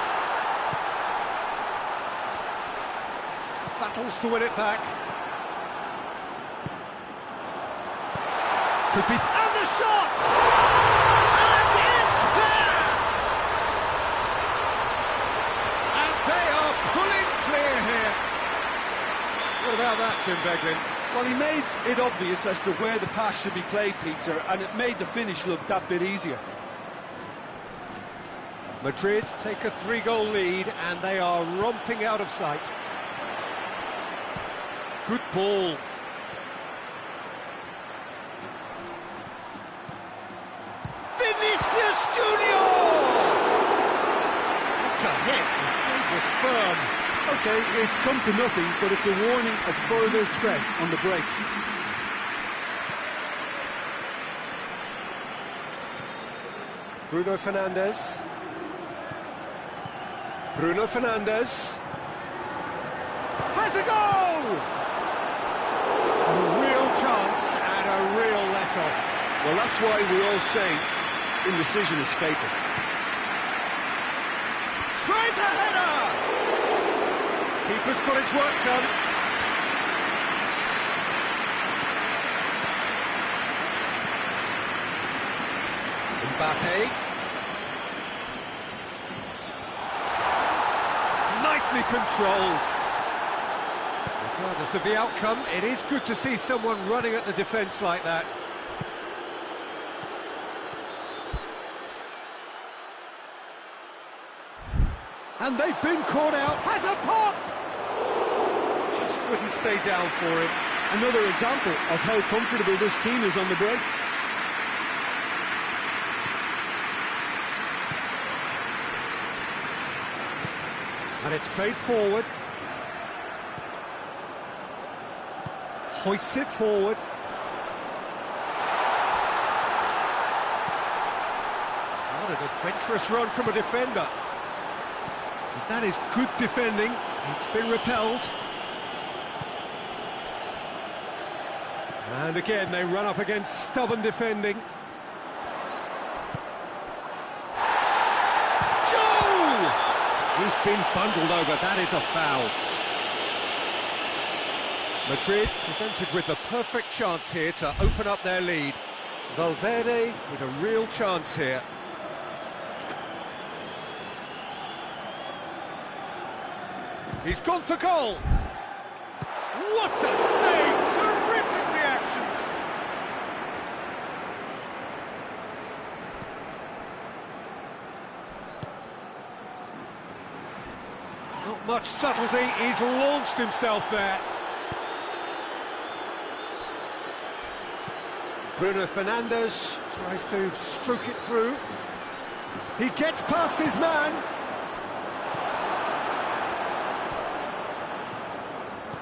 A: Battles to win it back. Could be... And the shot! And it's there! And they are pulling clear here. What about that, Jim Beglin?
B: Well, he made it obvious as to where the pass should be played, Peter, and it made the finish look that bit easier.
A: Madrid take a 3-goal lead, and they are romping out of sight. Good ball. Vinicius Junior! What a hit, the save was firm.
B: Okay, it's come to nothing, but it's a warning of further threat on the break.
A: Bruno Fernandes. Bruno Fernandes. Has a goal! A real chance and a real let-off.
B: Well, that's why we all say indecision is fatal.
A: Tries a header! Keeper's got his work done. Mbappe. Nicely controlled. Regardless of the outcome, it is good to see someone running at the defence like that. And they've been caught out. Has a pop! Just wouldn't stay down for it.
B: Another example of how comfortable this team is on the break.
A: And it's played forward. Hoists it forward. What an adventurous run from a defender. But that is good defending. It's been repelled. And again, they run up against stubborn defending. Gioi! He's been bundled over. That is a foul. Madrid presented with the perfect chance here to open up their lead. Valverde with a real chance here. He's gone for goal. What a save! Terrific reactions. Not much subtlety. He's launched himself there. Bruno Fernandes tries to stroke it through. He gets past his man.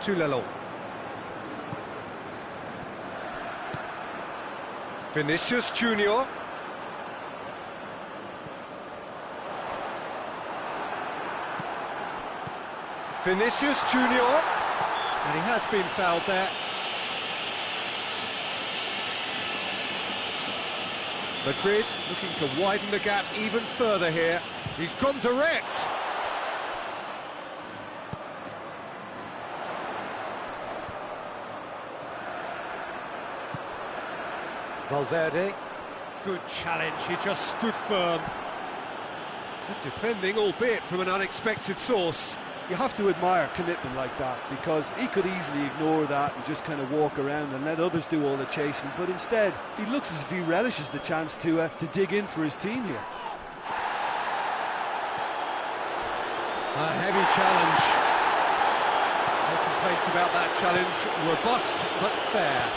A: Tulelo. Vinicius Junior. Vinicius Junior. And he has been fouled there. Madrid looking to widen the gap even further here. He's gone direct. Valverde, good challenge, he just stood firm. Good defending, albeit from an unexpected source.
B: You have to admire commitment like that, because he could easily ignore that and just kind of walk around and let others do all the chasing, but instead he looks as if he relishes the chance to dig in for his team here.
A: A heavy challenge. No complaints about that challenge. Robust but fair.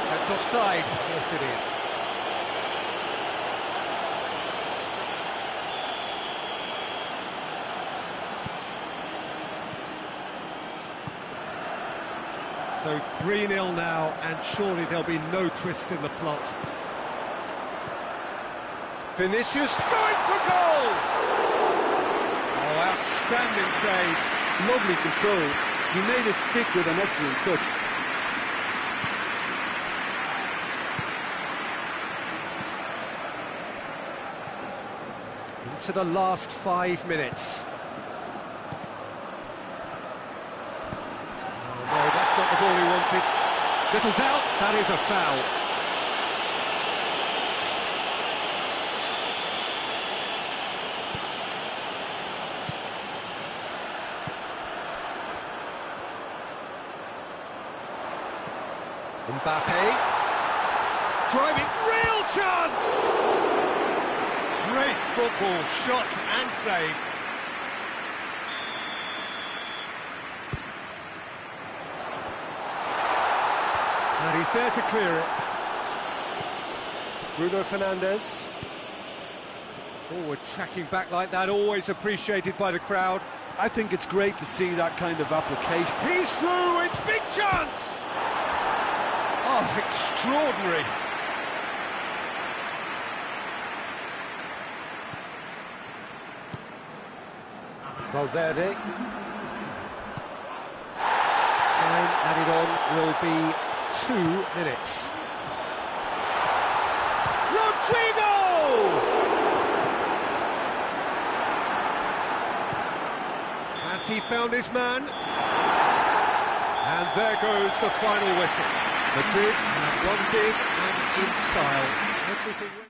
A: That's offside. Yes, it is. So 3-0 now, and surely there'll be no twists in the plot. Vinicius going for goal! Oh, outstanding save.
B: Lovely control. He made it stick with an excellent touch.
A: Into the last 5 minutes. Not the ball he wanted. Little doubt, that is a foul. Mbappe. Driving, real chance!
C: Great football, shot and save.
A: And he's there to clear it. Bruno Fernandes. Forward tracking back like that, always appreciated by the crowd.
B: I think it's great to see that kind of application.
A: He's through, it's big chance!
C: Oh, extraordinary.
A: Valverde. Time added on will be 2 minutes. Rodrigo! Has he found his man? And there goes the final whistle. Madrid have won big and in style. Everything.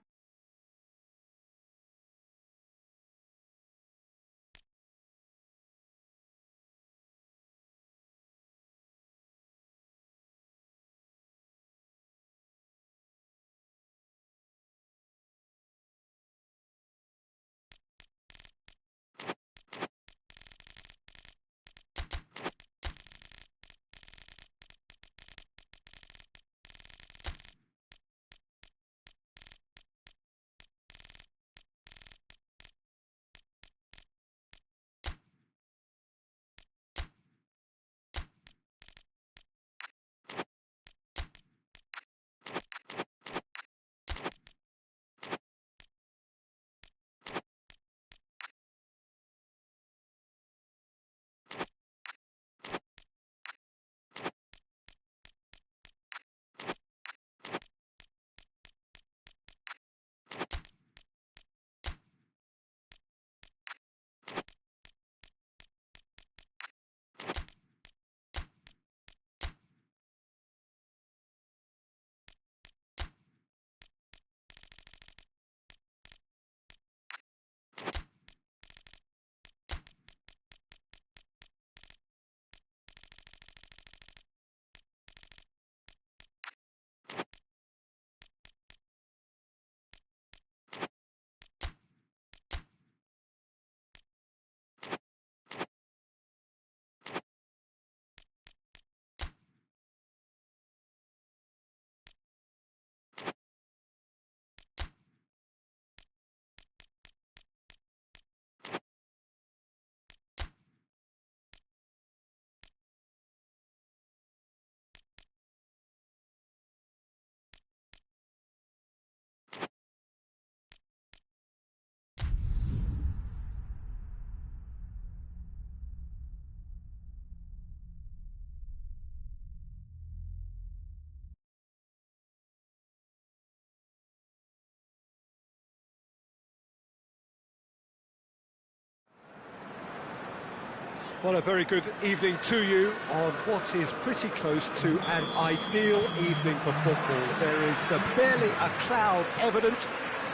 A: Well, a very good evening to you on what is pretty close to an ideal evening for football. There is barely a cloud evident.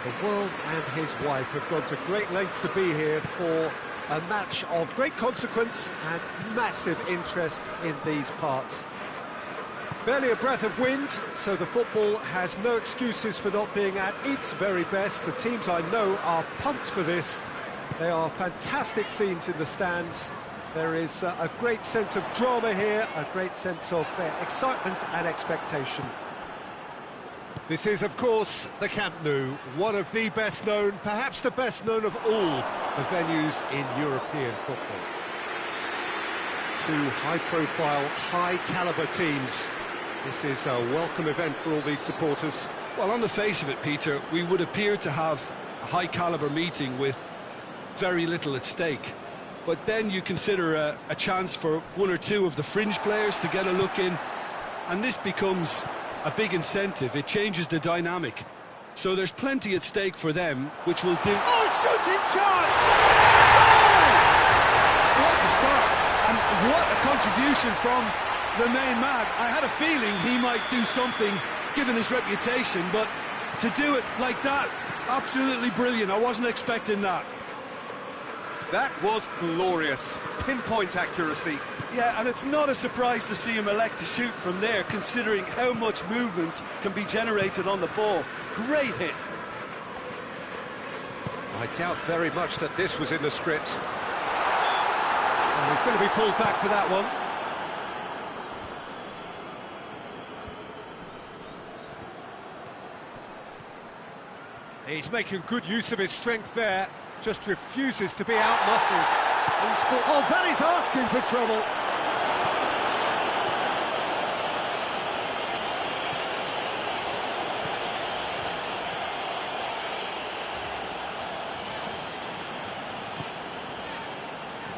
A: The world and his wife have gone to great lengths to be here for a match of great consequence and massive interest in these parts. Barely a breath of wind, so the football has no excuses for not being at its very best. The teams I know are pumped for this. They are fantastic scenes in the stands. There is a great sense of drama here, a great sense of excitement and expectation. This is, of course, the Camp Nou, one of the best known, perhaps the best known of all the venues in European football. Two high-profile, high-caliber teams. This is a welcome event for all these supporters.
D: Well, on the face of it, Peter, we would appear to have a high-caliber meeting with very little at stake. But then you consider a chance for one or two of the fringe players to get a look in, and this becomes a big incentive. It changes the dynamic. So there's plenty at stake for them, which will do...
A: Oh, shooting chance!
B: Oh! What a start, and what a contribution from the main man. I had a feeling he might do something, given his reputation, but to do it like that, absolutely brilliant. I wasn't expecting that.
A: That was glorious. Pinpoint accuracy.
B: Yeah, and it's not a surprise to see him elect to shoot from there, considering how much movement can be generated on the ball. Great hit.
A: I doubt very much that this was in the script. And he's going to be pulled back for that one. He's making good use of his strength there, just refuses to be out-muscled. Oh, that is asking for trouble.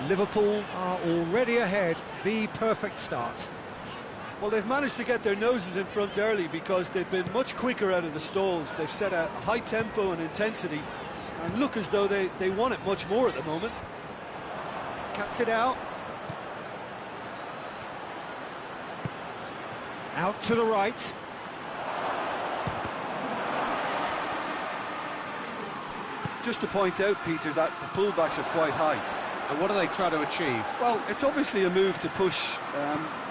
A: Liverpool are already ahead, the perfect start.
B: Well, they've managed to get their noses in front early because they've been much quicker out of the stalls. They've set a high tempo and intensity and look as though they want it much more at the moment.
A: Cuts it out. Out to the right.
B: Just to point out, Peter, that the fullbacks are quite high.
C: And what do they try to achieve?
B: Well, it's obviously a move to push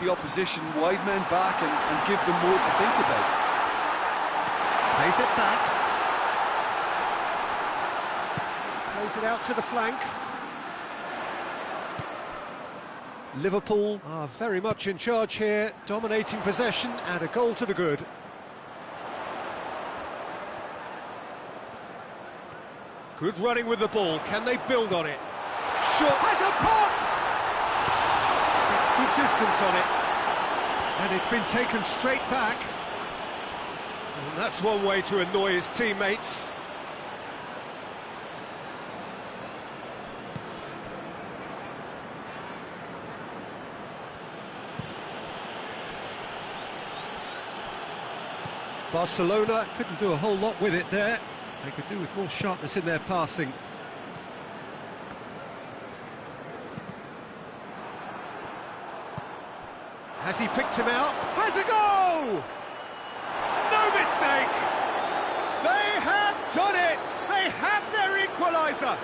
B: the opposition wide men back and give them more to think about.
A: Plays it back. Plays it out to the flank. Liverpool are very much in charge here, dominating possession and a goal to the good. Good running with the ball, can they build on it? Shot has a pop! It's good distance on it. And it's been taken straight back. And that's one way to annoy his teammates. Barcelona couldn't do a whole lot with it there. They could do with more sharpness in their passing. Has he picked him out? Has a go! No mistake! They have done it! They have their equaliser!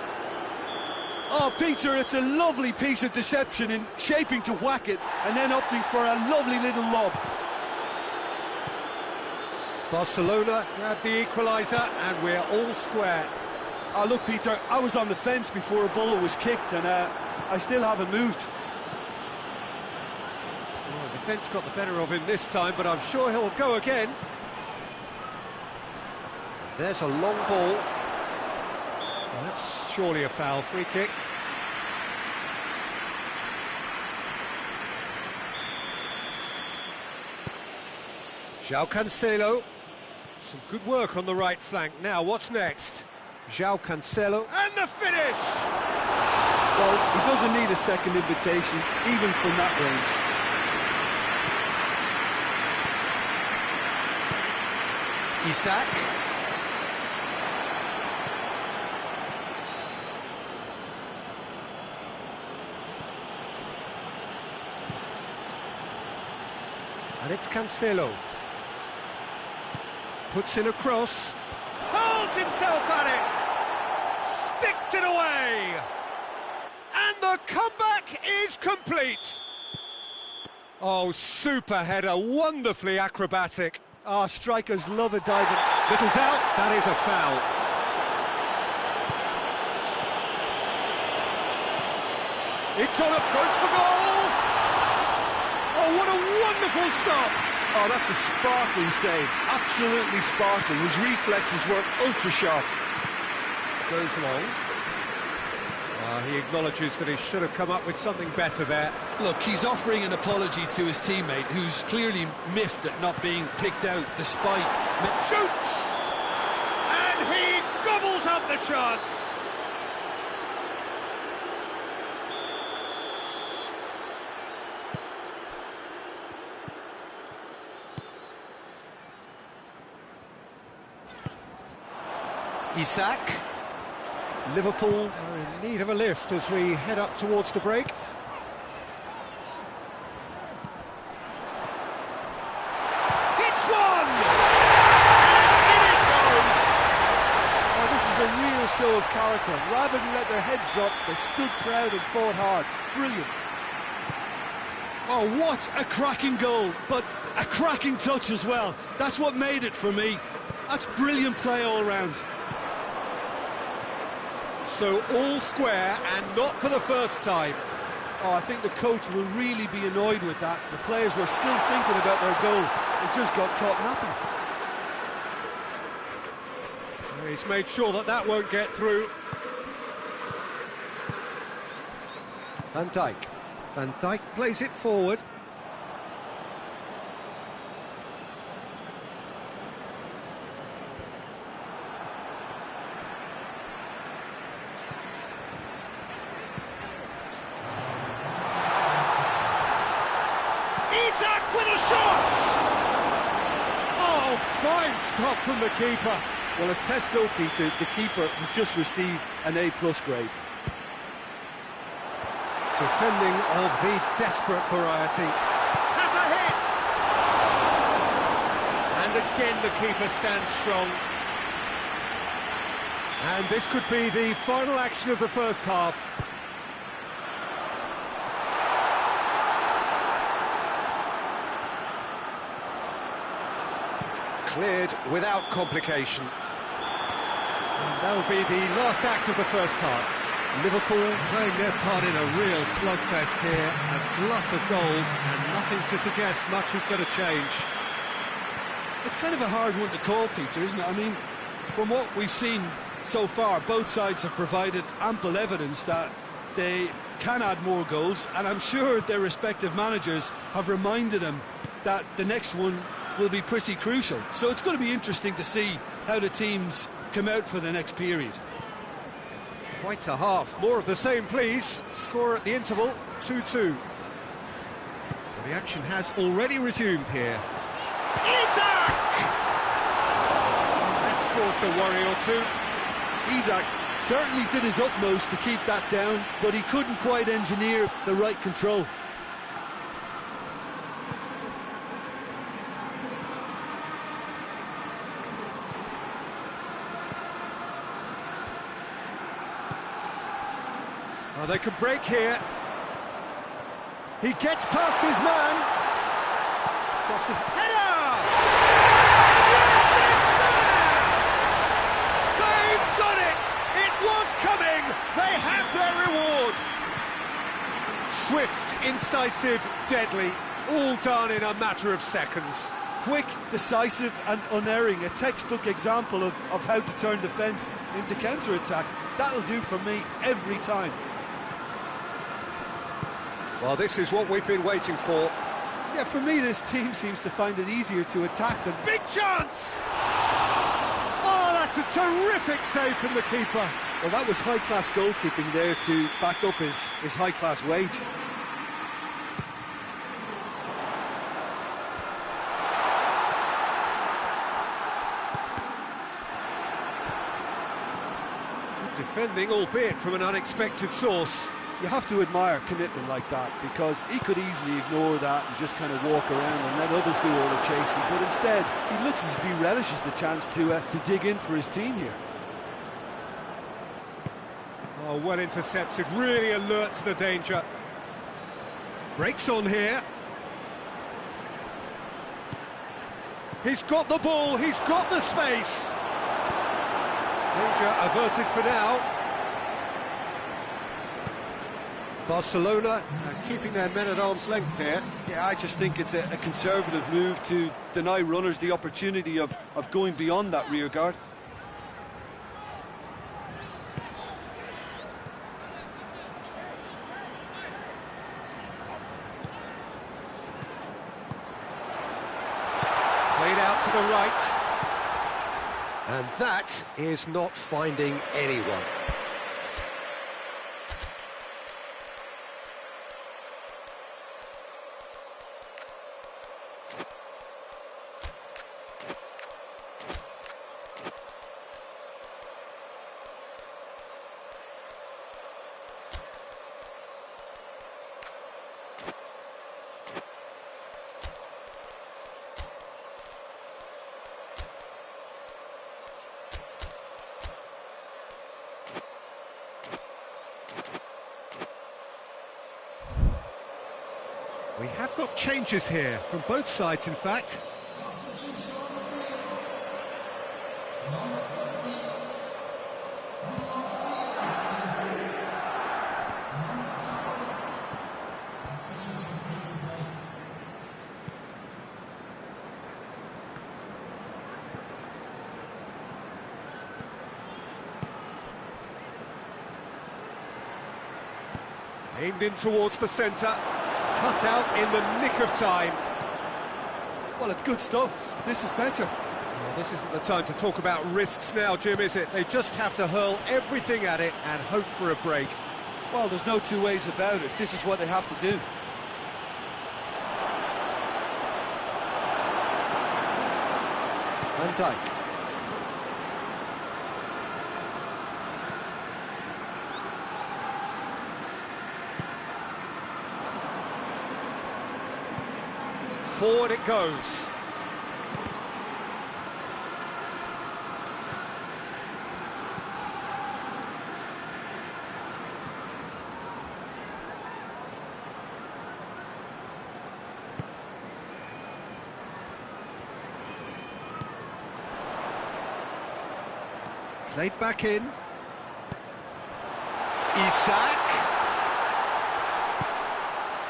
B: Oh, Peter, it's a lovely piece of deception in shaping to whack it and then opting for a lovely little lob.
A: Barcelona grab the equaliser and we're all square.
B: Oh, look, Peter, I was on the fence before a ball was kicked and I still haven't moved.
A: Well, the defence got the better of him this time, but I'm sure he'll go again. There's a long ball. Well, that's surely a foul, free kick. João Cancelo. Some good work on the right flank. Now, what's next? João Cancelo, and the finish!
B: Well, he doesn't need a second invitation, even from that range.
A: Isak. And it's Cancelo. Puts in a cross. Hurls himself at it. Sticks it away. And the comeback is complete. Oh, super header. Wonderfully acrobatic.
B: Ah, strikers love a diving.
A: Little doubt, that is a foul. It's on up, goes for goal. Oh, what a wonderful stop.
B: Oh, that's a sparkling save. Absolutely sparkling. His reflexes were ultra sharp.
A: Goes long. He acknowledges that he should have come up with something better there.
D: Look, he's offering an apology to his teammate, who's clearly miffed at not being picked out despite...
A: Shoots! And he gobbles up the chance! Isak. Liverpool are in need of a lift as we head up towards the break. Hits one! And in it goes!
B: Oh, this is a real show of character. Rather than let their heads drop, they've stood proud and fought hard. Brilliant.
D: Oh, what a cracking goal, but a cracking touch as well. That's what made it for me. That's brilliant play all round.
A: So all square, and not for the first time.
B: Oh, I think the coach will really be annoyed with that. The players were still thinking about their goal. They just got caught napping.
A: He's made sure that that won't get through. Van Dijk. Van Dijk plays it forward.
B: Isak with a shot!
A: Oh, fine stop from the keeper.
B: Well, as test goal, Peter, the keeper has just received an A+ grade.
A: Defending of the desperate variety. Has a hit! And again the keeper stands strong. And this could be the final action of the first half. Cleared without complication. And that'll be the last act of the first half. Liverpool playing their part in a real slugfest here, a glut of goals, and nothing to suggest much is going to change.
D: It's kind of a hard one to call, Peter, isn't it? I mean, from what we've seen so far, both sides have provided ample evidence that they can add more goals, and I'm sure their respective managers have reminded them that the next one will be pretty crucial. So it's going to be interesting to see how the teams come out for the next period.
A: Quite a half. More of the same, please. Score at the interval, 2-2. Well, the action has already resumed here.
B: Isak!
A: That's caused a worry or two.
D: Isak certainly did his utmost to keep that down, but he couldn't quite engineer the right control.
A: Oh, they could break here. He gets past his man. Crosses. Header! Yes, it's there! They've done it! It was coming! They have their reward! Swift, incisive, deadly. All done in a matter of seconds.
B: Quick, decisive and unerring. A textbook example of how to turn defence into counter-attack. That'll do for me every time.
A: Well, this is what we've been waiting for.
B: Yeah, for me, this team seems to find it easier to attack than...
A: Big chance! Oh, that's a terrific save from the keeper.
B: Well, that was high-class goalkeeping there to back up his high-class wage.
A: Good defending, albeit from an unexpected source.
B: You have to admire commitment like that, because he could easily ignore that and just kind of walk around and let others do all the chasing, but instead he looks as if he relishes the chance to dig in for his team here.
A: Oh, well intercepted, really alert to the danger. Breaks on here. He's got the ball, he's got the space. Danger averted for now. Barcelona keeping their men at arm's length here.
B: Yeah, I just think it's a conservative move to deny runners the opportunity of going beyond that rear guard.
A: Played out to the right. And that is not finding anyone. We have got changes here from both sides, in fact. Aimed in towards the centre, cut out in the nick of time.
B: Well, it's good stuff. This is better.
A: Well, this isn't the time to talk about risks now, Jim, is it? They just have to hurl everything at it and hope for a break.
B: Well, there's no two ways about it. This is what they have to do.
A: Van Dijk. Forward it goes. Played back in. Isak.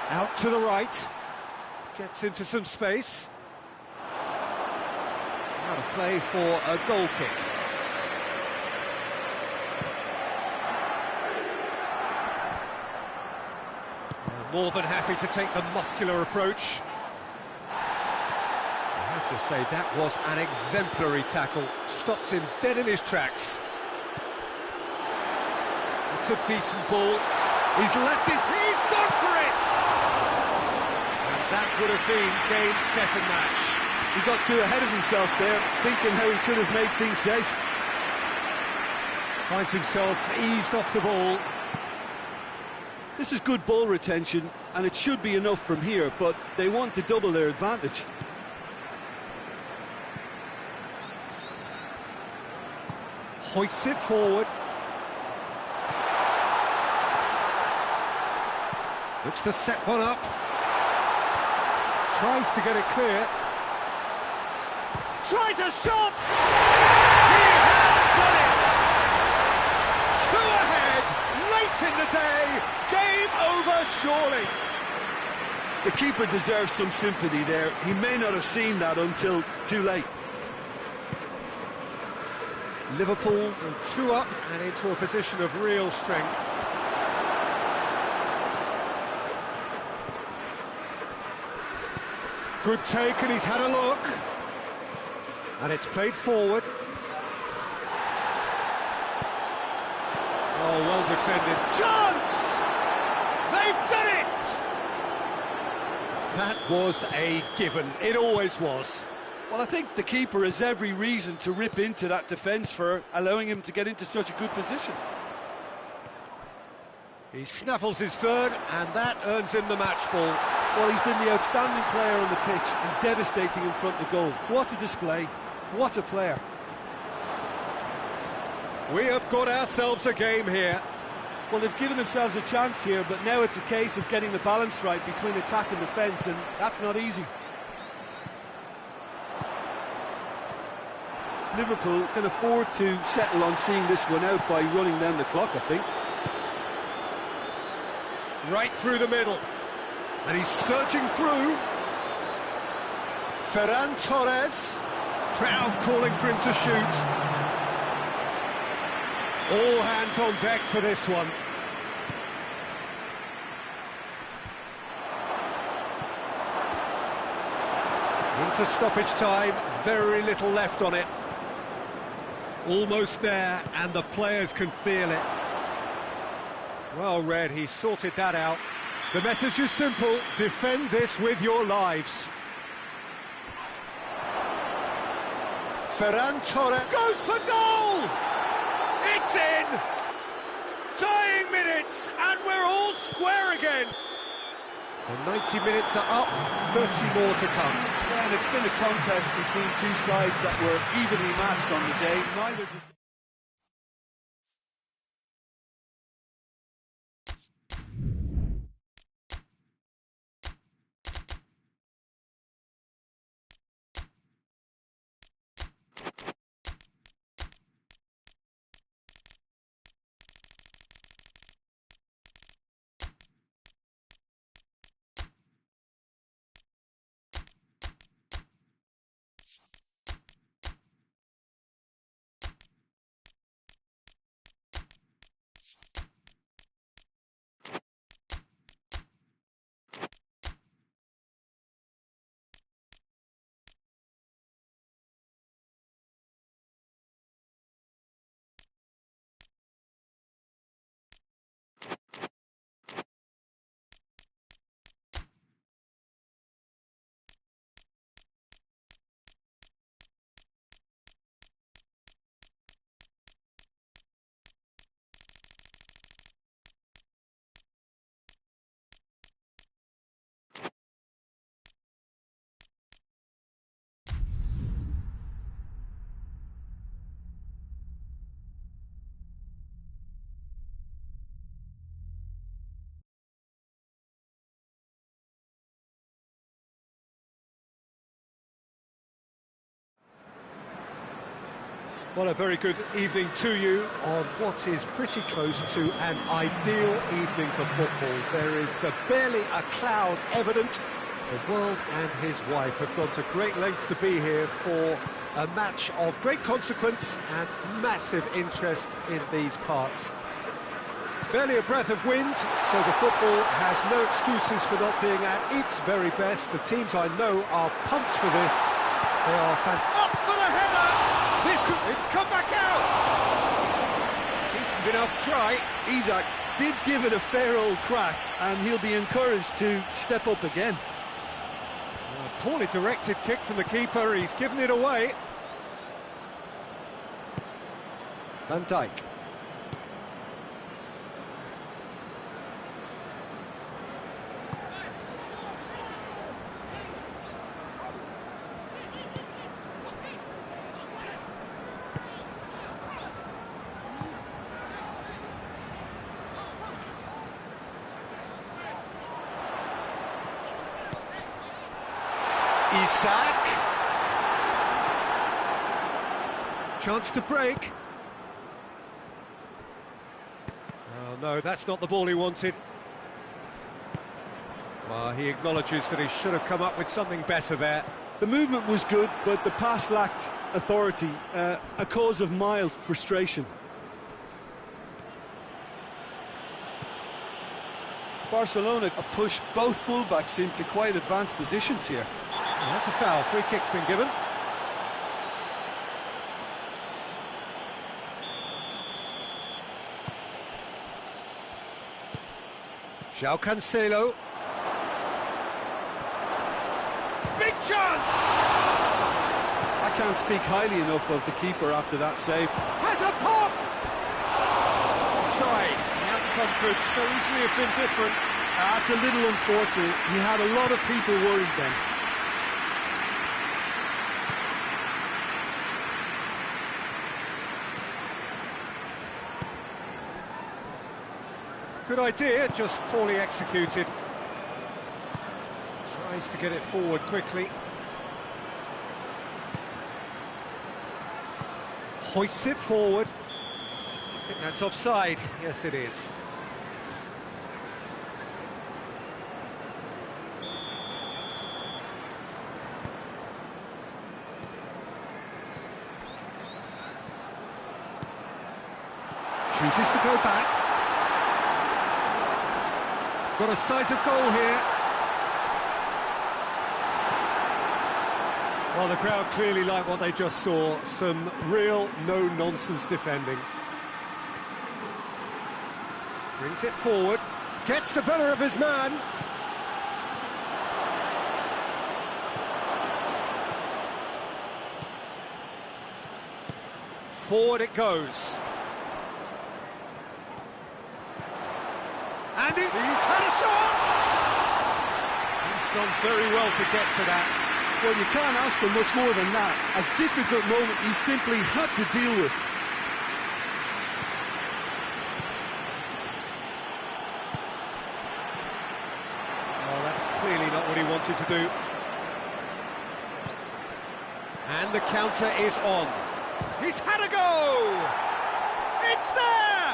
A: Out to the right. Gets into some space. Out of play for a goal kick. More than happy to take the muscular approach. I have to say, that was an exemplary tackle. Stopped him dead in his tracks. It's a decent ball. He's left it. He's gone for it! That would have been game, set and match.
B: He got too ahead of himself there, thinking how he could have made things safe.
A: Finds himself eased off the ball.
B: This is good ball retention, and it should be enough from here, but they want to double their advantage.
A: Hoists it forward. Looks to set one up. Tries to get it clear. Tries a shot! He has done it! Two ahead, late in the day, game over surely.
B: The keeper deserves some sympathy there. He may not have seen that until too late.
A: Liverpool two up and into a position of real strength. Good take, and he's had a look. And it's played forward. Oh, well defended. Chance! They've done it! That was a given. It always was.
B: Well, I think the keeper has every reason to rip into that defence for allowing him to get into such a good position.
A: He snaffles his third, and that earns him the match ball.
B: Well, he's been the outstanding player on the pitch and devastating in front of the goal. What a display. What a player.
A: We have got ourselves a game here.
B: Well, they've given themselves a chance here, but now it's a case of getting the balance right between attack and defence, and that's not easy. Liverpool can afford to settle on seeing this one out by running down the clock, I think.
A: Right through the middle. And he's surging through. Ferran Torres. Crowd calling for him to shoot. All hands on deck for this one. Into stoppage time, very little left on it. Almost there, and the players can feel it. Well read, he sorted that out. The message is simple: defend this with your lives. Ferran Torres goes for goal! It's in! Dying minutes, and we're all square again. The 90 minutes are up, 30 more to come.
B: Yeah, and it's been a contest between two sides that were evenly matched on the day. Neither
A: Well, a very good evening to you on what is pretty close to an ideal evening for football. There is barely a cloud evident. The world and his wife have gone to great lengths to be here for a match of great consequence and massive interest in these parts. Barely a breath of wind, so the football has no excuses for not being at its very best. The teams I know are pumped for this. They are up for the header! It's come back out!
C: Decent enough try.
B: Isak did give it a fair old crack, and he'll be encouraged to step up again.
A: A poorly directed kick from the keeper, he's given it away. Van Dijk. Isak. Chance to break. Oh no, that's not the ball he wanted. Well, he acknowledges that he should have come up with something better there.
B: The movement was good, but the pass lacked authority, a cause of mild frustration. Barcelona have pushed both fullbacks into quite advanced positions here.
A: Oh, that's a foul. Free kick's been given. João Cancelo. Big chance!
B: I can't speak highly enough of the keeper after that save.
A: Has a pop! Gioi. The outcome could so easily have been different.
B: That's a little unfortunate. He had a lot of people worried then.
A: Good idea, just poorly executed. Tries to get it forward quickly. Hoists it forward. I think that's offside. Yes, it is. Chooses to go back. Got a sight of goal here. Well, the crowd clearly like what they just saw. Some real no-nonsense defending. Brings it forward. Gets the better of his man. Forward it goes. And he's had a shot! He's done very well to get to that.
B: Well, you can't ask for much more than that. A difficult moment he simply had to deal with.
A: Well, that's clearly not what he wanted to do. And the counter is on. He's had a go! It's there!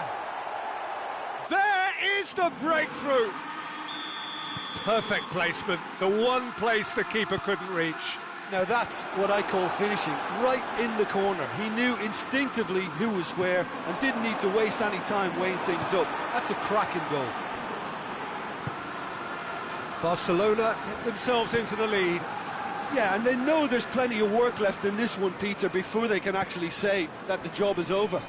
A: There is the breakthrough! Perfect placement, the one place the keeper couldn't reach.
B: Now that's what I call finishing, right in the corner. He knew instinctively who was where and didn't need to waste any time weighing things up. That's a cracking goal.
A: Barcelona get themselves into the lead.
B: Yeah, and they know there's plenty of work left in this one, Peter, before they can actually say that the job is over.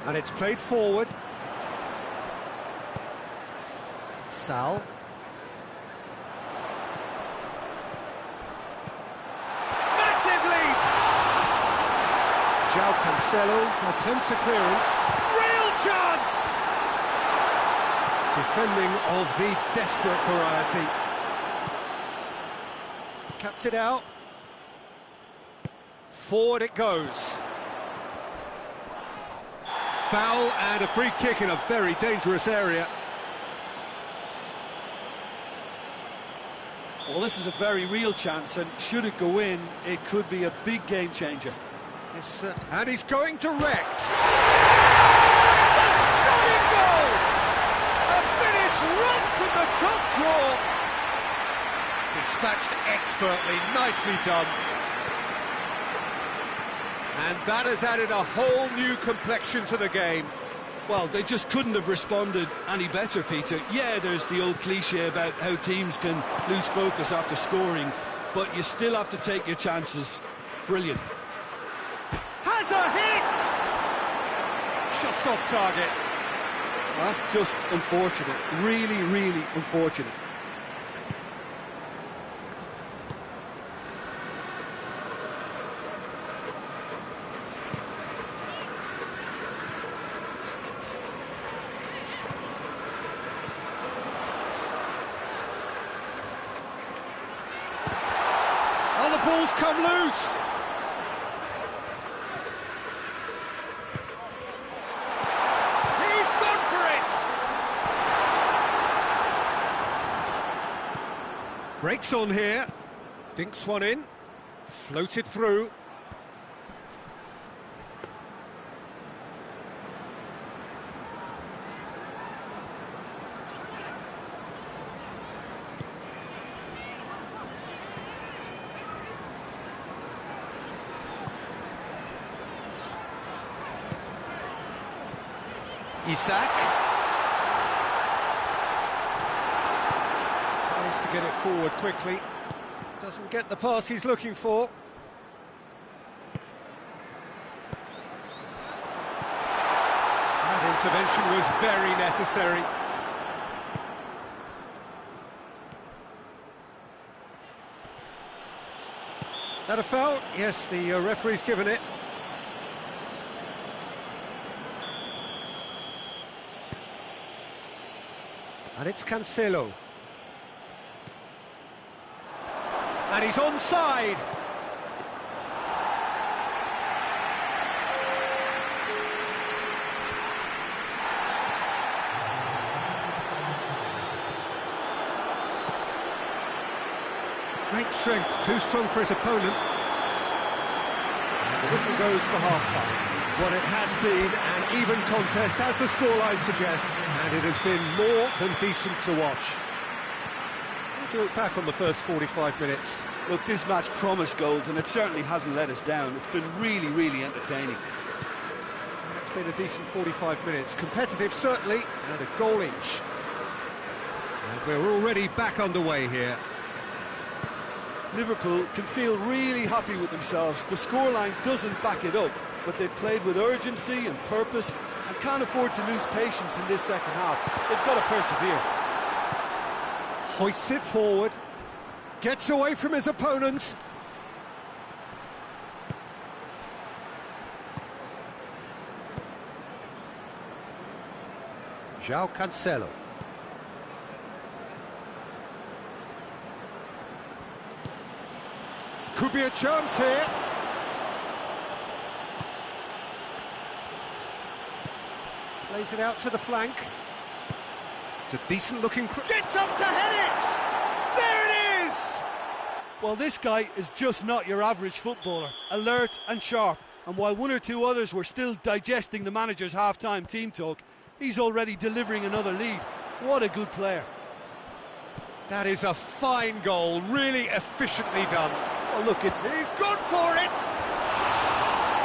A: And it's played forward. Sal. Massive leap! João Cancelo attempts a clearance. Real chance! Defending of the desperate variety. Cuts it out. Forward it goes. Foul and a free kick in a very dangerous area.
B: Well, this is a very real chance, and should it go in, it could be a big game changer.
A: Yes, and he's going to Rex.
C: It's a stunning goal! A finish right from the top draw.
A: Dispatched expertly, nicely done. And that has added a whole new complexion to the game.
D: Well, they just couldn't have responded any better, Peter. Yeah, there's the old cliche about how teams can lose focus after scoring, but you still have to take your chances. Brilliant.
A: Has a hit! Just off target.
B: That's just unfortunate. Really, really unfortunate.
A: Oh, the ball's come loose. He's gone for it. Breaks on here. Dinks one in. Floated through. Isak tries to get it forward quickly. Doesn't get the pass he's looking for. That intervention was very necessary. That a foul? Yes, the referee's given it. And it's Cancelo. And he's onside. Great strength, too strong for his opponent. The whistle goes for half-time. Well, it has been an even contest, as the scoreline suggests, and it has been more than decent to watch. How do you look back on the first 45 minutes?
B: Look, this match promised goals, and it certainly hasn't let us down. It's been really, really entertaining.
A: It's been a decent 45 minutes. Competitive, certainly, and a goal each. And we're already back underway here.
B: Liverpool can feel really happy with themselves. The scoreline doesn't back it up, but they've played with urgency and purpose and can't afford to lose patience in this second half. They've got to persevere.
A: Hoists it forward, gets away from his opponents. João Cancelo. Could be a chance here. Plays it out to the flank. It's a decent-looking... Gets up to head it! There it is!
B: Well, this guy is just not your average footballer. Alert and sharp. And while one or two others were still digesting the manager's half-time team talk, he's already delivering another lead. What a good player.
A: That is a fine goal, really efficiently done.
B: Oh, look,
A: he's gone for it!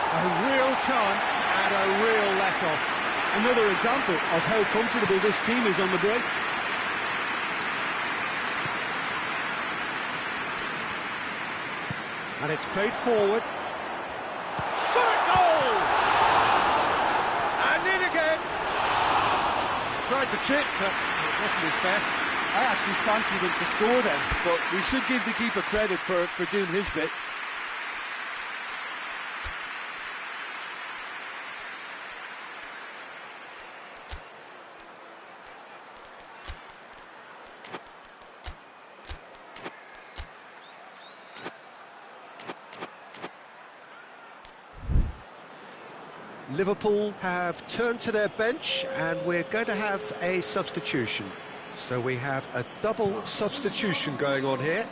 A: A real chance and a real let-off.
B: Another example of how comfortable this team is on the break.
A: And it's played forward. Shot a goal! And in again! Tried the chip, but it wasn't his best.
B: I actually fancied him to score then, but we should give the keeper credit for doing his bit.
A: Liverpool have turned to their bench and we're going to have a substitution. So we have a double substitution going on here.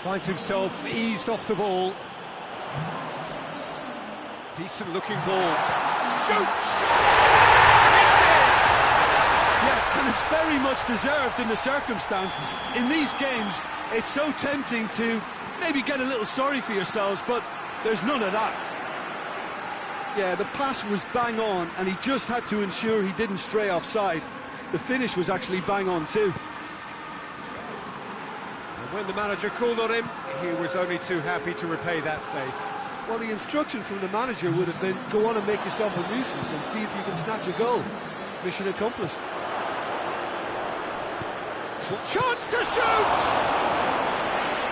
A: Finds himself eased off the ball. Decent looking ball. Shoots!
B: Yeah, and it's very much deserved in the circumstances. In these games, it's so tempting to maybe get a little sorry for yourselves, but there's none of that. Yeah, the pass was bang on, and he just had to ensure he didn't stray offside. The finish was actually bang on too.
A: And when the manager called on him, he was only too happy to repay that faith.
B: Well, the instruction from the manager would have been, go on and make yourself a nuisance and see if you can snatch a goal. Mission accomplished.
A: Chance to shoot!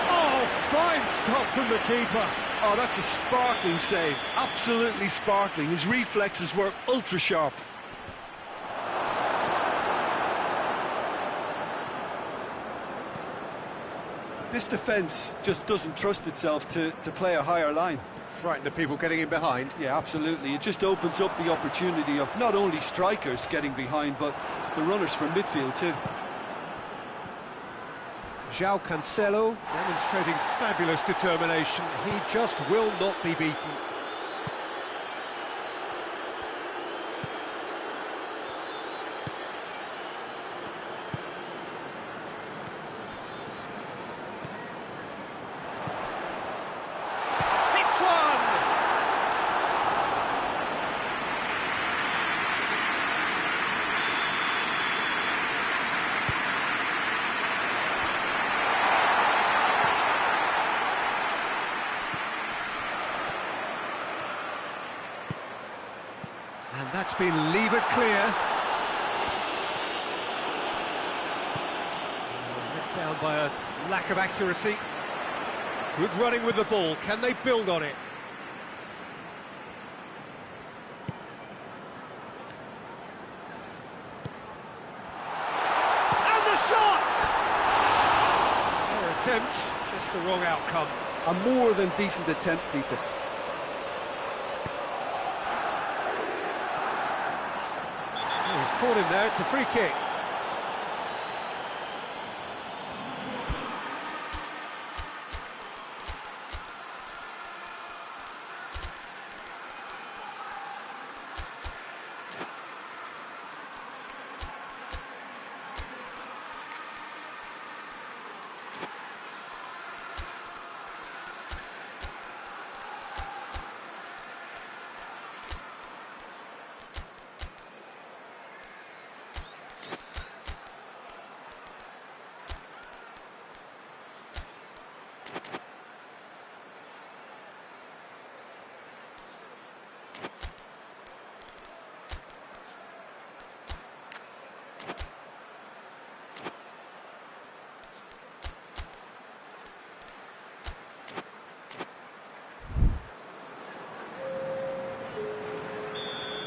A: Oh, fine stop from the keeper.
B: Oh, that's a sparkling save. Absolutely sparkling. His reflexes were ultra sharp. This defence just doesn't trust itself to play a higher line.
A: Frightened of people getting in behind.
B: Yeah, absolutely. It just opens up the opportunity of not only strikers getting behind, but the runners from midfield too.
A: João Cancelo demonstrating fabulous determination. He just will not be beaten. Hits one! And that's been levered clear. Let down by a lack of accuracy. Good running with the ball. Can they build on it? And the shot! Fair attempt, just the wrong outcome.
B: A more than decent attempt, Peter.
A: He's caught him there, it's a free kick.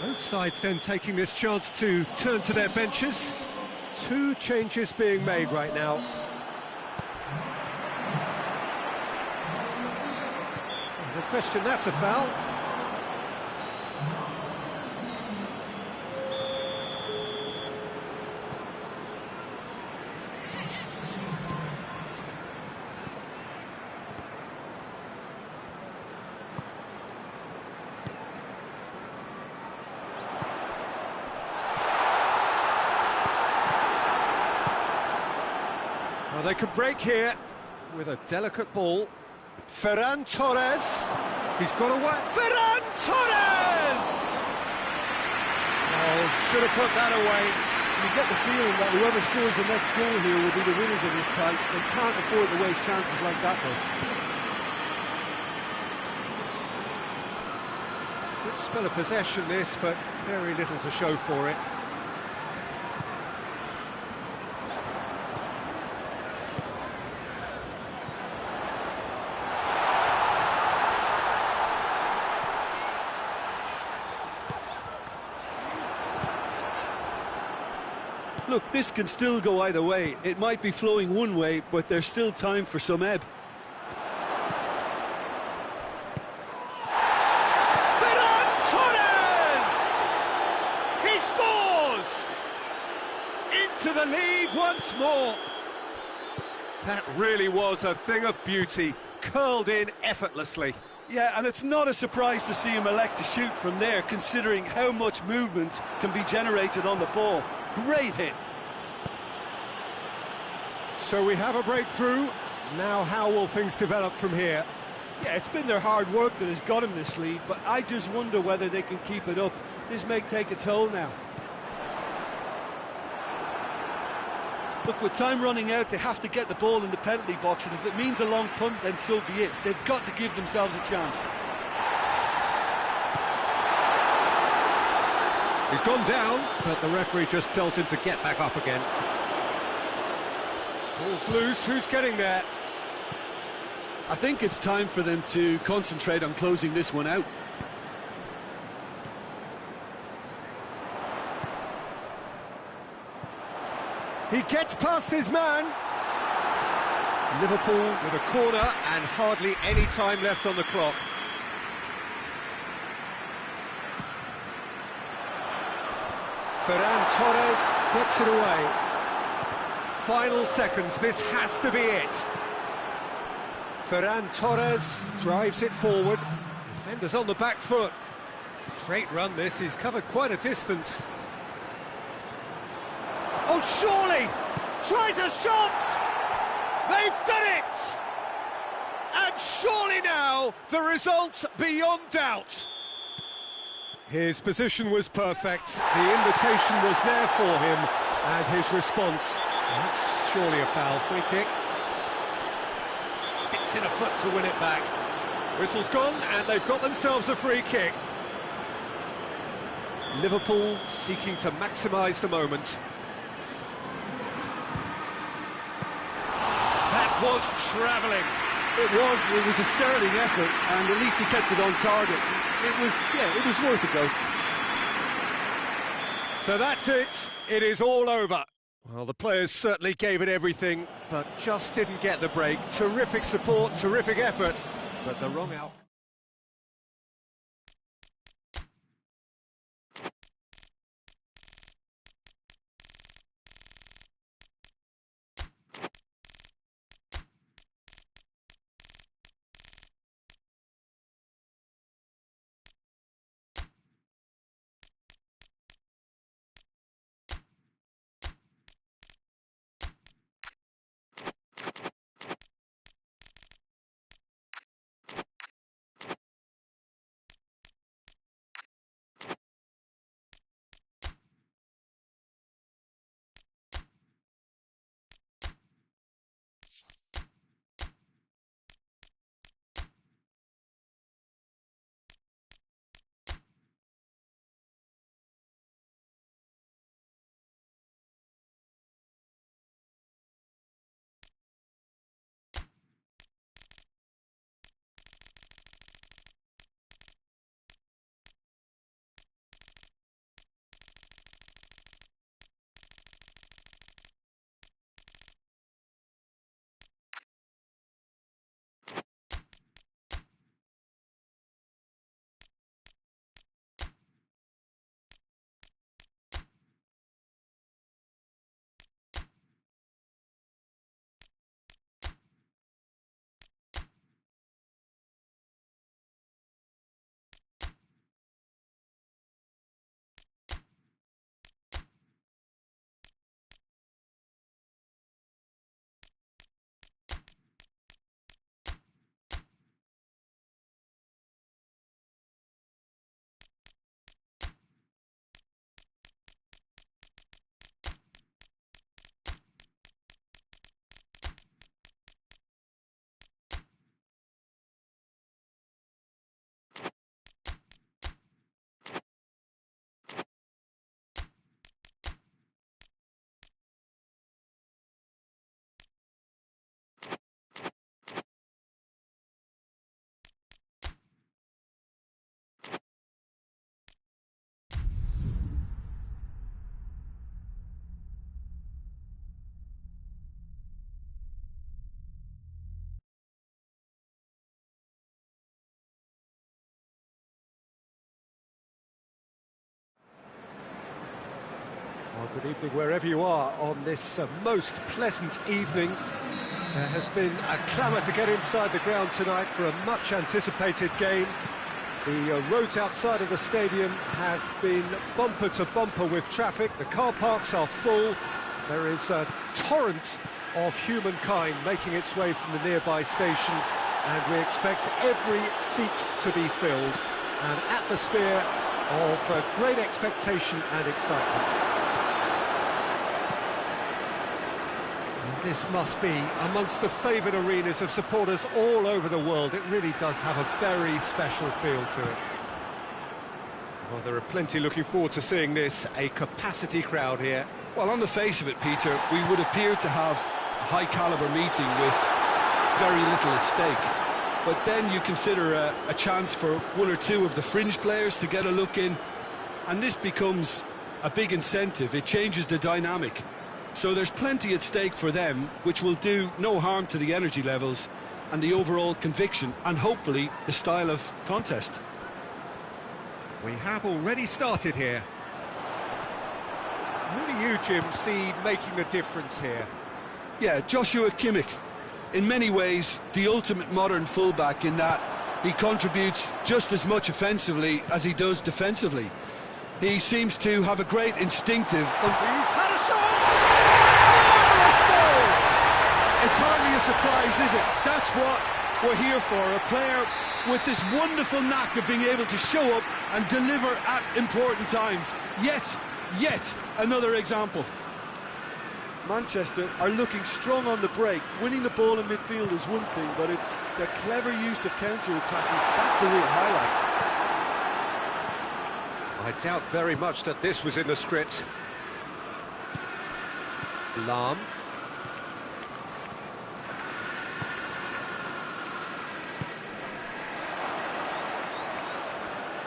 A: Both sides then taking this chance to turn to their benches. Two changes being made right now. No question, that's a foul. Well, they could break here with a delicate ball. Ferran Torres. He's got away. Ferran Torres! Oh, should have put that away.
B: You get the feeling that whoever scores the next goal here will be the winners of this tie. They can't afford to waste chances like that, though.
A: Good spell of possession, this, but very little to show for it.
B: Look, this can still go either way. It might be flowing one way, but there's still time for some ebb.
C: the lead once more.
A: That really was a thing of beauty, curled in effortlessly.
B: Yeah, and it's not a surprise to see him elect to shoot from there, considering how much movement can be generated on the ball. Great hit.
A: So we have a breakthrough. Now how will things develop from here?
B: Yeah, it's been their hard work that has got him this lead, but I just wonder whether they can keep it up. This may take a toll now. Look, with time running out, they have to get the ball in the penalty box, and if it means a long punt, then so be it. They've got to give themselves a chance.
A: He's gone down, but the referee just tells him to get back up again. Ball's loose, who's getting there?
B: I think it's time for them to concentrate on closing this one out.
A: He gets past his man. Liverpool with a corner and hardly any time left on the clock. Ferran Torres gets it away. Final seconds, this has to be it. Ferran Torres drives it forward. Defenders on the back foot. Great run this, he's covered quite a distance. Oh, surely! Tries a shot! They've done it! And surely now, the result beyond doubt. His position was perfect, the invitation was there for him, and his response, that's surely a foul. Free kick. Sticks in a foot to win it back. Whistle's gone, and they've got themselves a free kick. Liverpool seeking to maximise the moment.
C: That was travelling.
B: It was a sterling effort, and at least he kept it on target. It was worth a go.
A: So that's it, it is all over. Well, the players certainly gave it everything, but just didn't get the break. Terrific support, terrific effort, but the wrong out. Good evening wherever you are on this most pleasant evening. There has been a clamour to get inside the ground tonight for a much anticipated game. The roads outside of the stadium have been bumper to bumper with traffic. The car parks are full. There is a torrent of humankind making its way from the nearby station, and we expect every seat to be filled. An atmosphere of great expectation and excitement. And this must be amongst the favoured arenas of supporters all over the world. It really does have a very special feel to it. Well, there are plenty looking forward to seeing this, a capacity crowd here.
D: Well, on the face of it, Peter, we would appear to have a high-caliber meeting with very little at stake. But then you consider a chance for one or two of the fringe players to get a look in, and this becomes a big incentive. It changes the dynamic. So there's plenty at stake for them, which will do no harm to the energy levels and the overall conviction, and hopefully the style of contest.
A: We have already started here. Who do you, Jim, see making the difference here?
D: Yeah, Joshua Kimmich. In many ways, the ultimate modern fullback in that he contributes just as much offensively as he does defensively. He seems to have a great instinctive...
C: He's had a shot! Marvellous goal!
B: It's hardly a surprise, is it? That's what we're here for, a player with this wonderful knack of being able to show up and deliver at important times. Yet another example. Manchester are looking strong on the break. Winning the ball in midfield is one thing, but it's their clever use of counter-attacking. That's the real highlight.
A: I doubt very much that this was in the script. Lahm.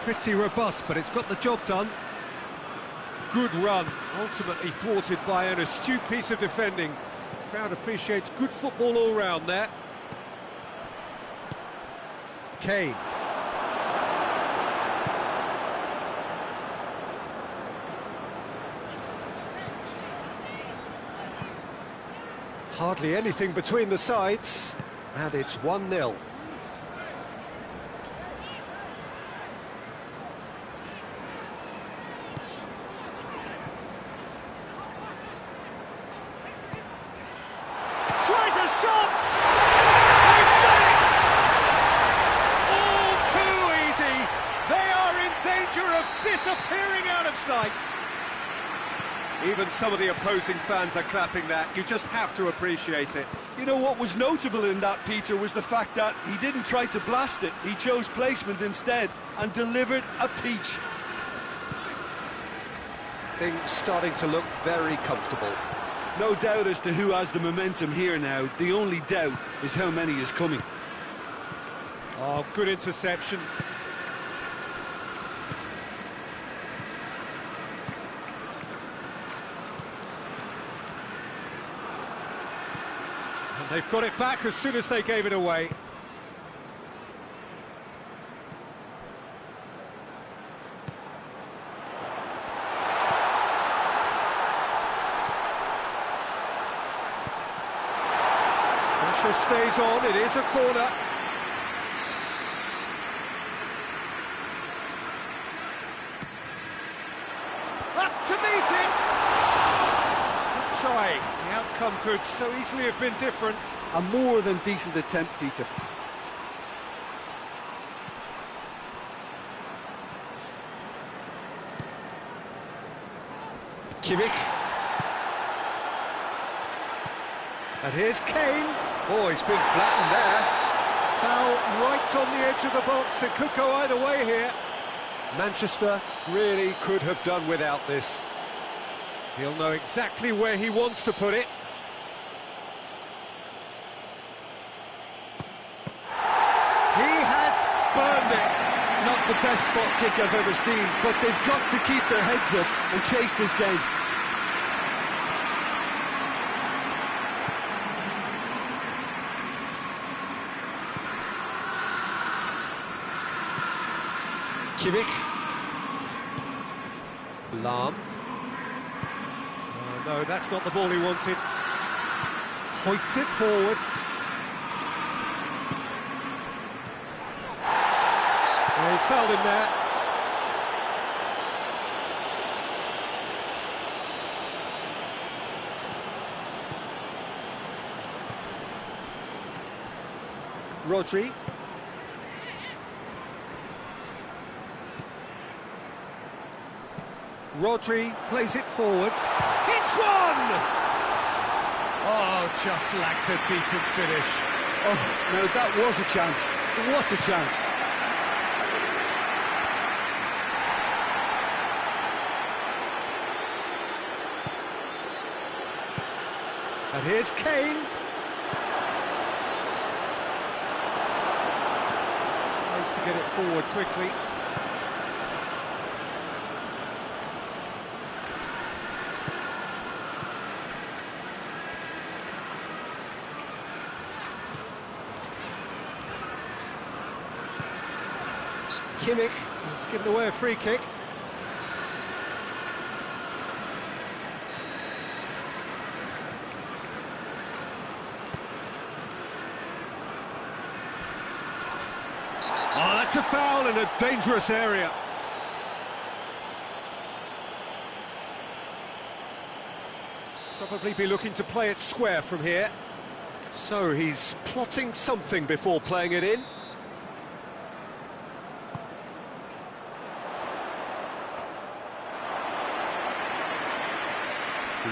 A: Pretty robust, but it's got the job done. Good run, ultimately thwarted by an astute piece of defending. Crowd appreciates good football all round there. Kane. Hardly anything between the sides, and it's 1-0.
C: Tries a shot! They've done it! All too easy! They are in danger of disappearing out of sight!
A: Even some of the opposing fans are clapping that. You just have to appreciate it.
B: You know what was notable in that, Peter, was the fact that he didn't try to blast it. He chose placement instead and delivered a peach.
A: Things starting to look very comfortable.
D: No doubt as to who has the momentum here now. The only doubt is how many is coming.
A: Oh, good interception. And they've got it back as soon as they gave it away. Pressure stays on, it is a corner.
C: Up to meet it! Good try. The outcome could so easily have been different.
B: A more than decent attempt, Peter.
A: Kimmich. And here's Kane. Oh, he's been flattened there. Foul right on the edge of the box. It could go either way here. Manchester really could have done without this. He'll know exactly where he wants to put it.
C: He has spurned it.
B: Not the best spot kick I've ever seen, but they've got to keep their heads up and chase this game.
A: Kimmich. Lahm. No, that's not the ball he wanted. Hoists it forward. Oh, he's fouled him there. Rodri. Rodri plays it forward. Hits one! Oh, just lacked a decent finish.
D: Oh, no, that was a chance. What a chance.
A: And here's Kane. Tries to get it forward quickly. Kimmich has given away a free kick. Oh, that's a foul in a dangerous area. Probably be looking to play it square from here. So he's plotting something before playing it in.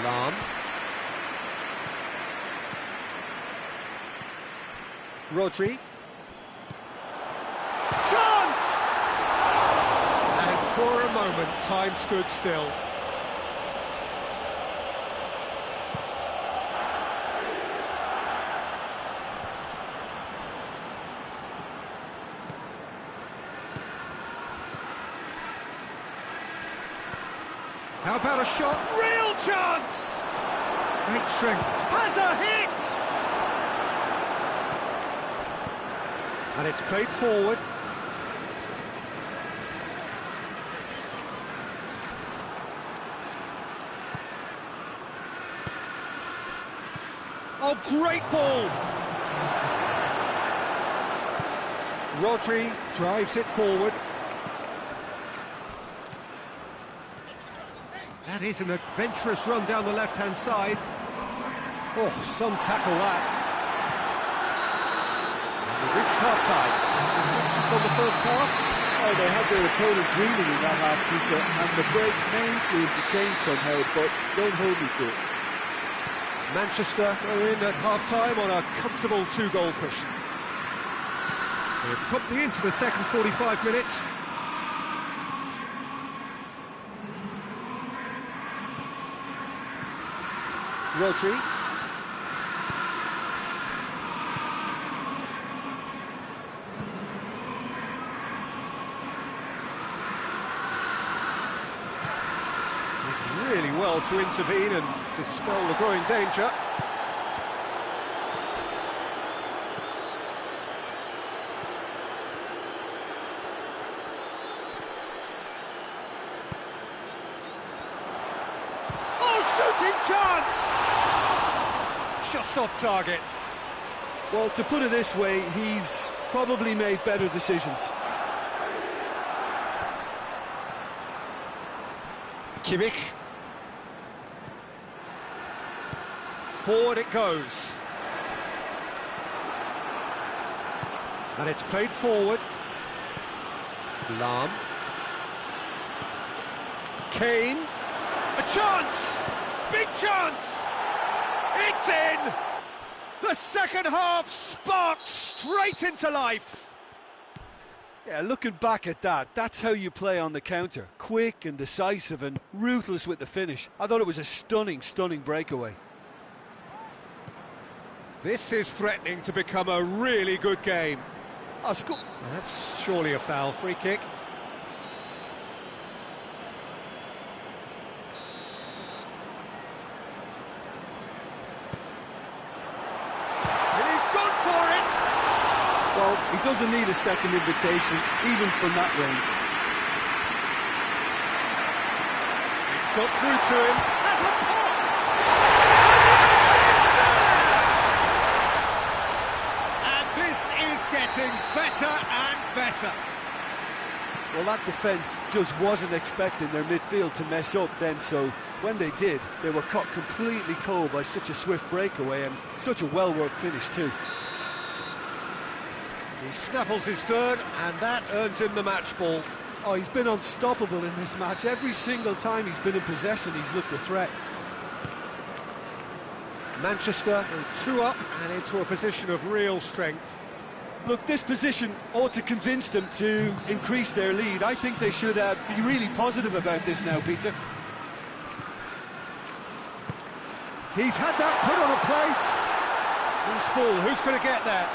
A: Lam. Rodri. Chance! And for a moment, time stood still. How about a shot? Real chance! Great strength. Has a hit! And it's played forward. Oh, great ball! Rodri drives it forward. That is an adventurous run down the left-hand side. Oh, some tackle that. And we've reached half-time. Reflections on the first half?
E: Oh, they had their opponents reeling in that half, Peter, and the break may influence a change somehow, but don't hold me to it.
A: Manchester are in at half-time on a comfortable 2-goal cushion. We're promptly into the second 45 minutes. Rodri. Did really well to intervene and dispel the growing danger. Shooting chance! Just off target.
E: Well, to put it this way, he's probably made better decisions.
A: Kimmich. Forward it goes. And it's played forward. Lam. Kane. A chance! Big chance! It's in! The second half sparks straight into life.
E: Yeah, looking back at that, that's how you play on the counter. Quick and decisive and ruthless with the finish. I thought it was a stunning, stunning breakaway.
A: This is threatening to become a really good game.
E: Oh,
A: that's surely a foul. Free kick.
E: Well, he doesn't need a second invitation, even from that range.
A: It's got through to him. As a pop!
C: getting better and better.
E: Well, that defence just wasn't expecting their midfield to mess up then, so when they did, they were caught completely cold by such a swift breakaway and such a well-worked finish too.
A: He snaffles his third, and that earns him the match ball.
E: Oh, he's been unstoppable in this match. Every single time he's been in possession, he's looked a threat.
A: Manchester go 2 up and into a position of real strength.
E: Look, this position ought to convince them to increase their lead. I think they should be really positive about this now, Peter.
A: He's had that put on a plate. Loose ball, who's going to get that?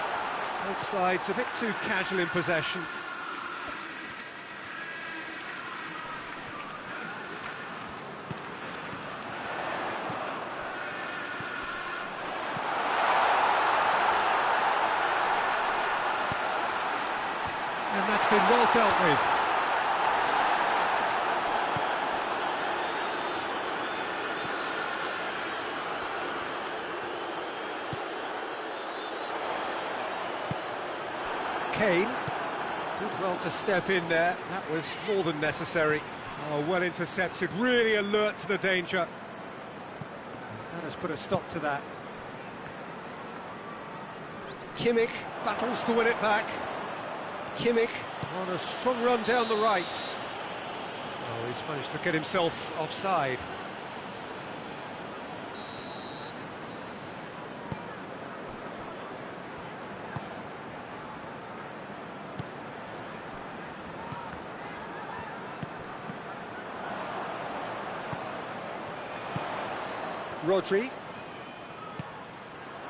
A: Both sides a bit too casual in possession. And that's been well dealt with. Kane did well to step in there. That was more than necessary. Oh, well intercepted, really alert to the danger. That has put a stop to that. Kimmich battles to win it back. Kimmich on a strong run down the right. Oh, he's managed to get himself offside. Rodri.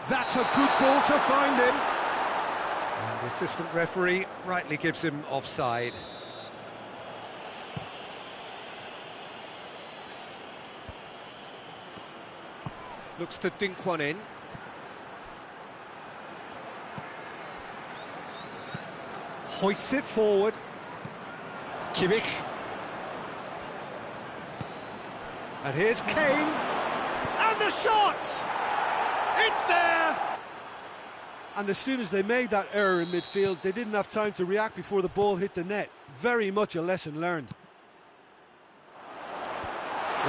A: That's a good ball to find him. And the assistant referee rightly gives him offside. Looks to dink one in. Hoists it forward. Kimmich. And here's Kane. And the shot! It's there!
E: And as soon as they made that error in midfield, they didn't have time to react before the ball hit the net. Very much a lesson learned.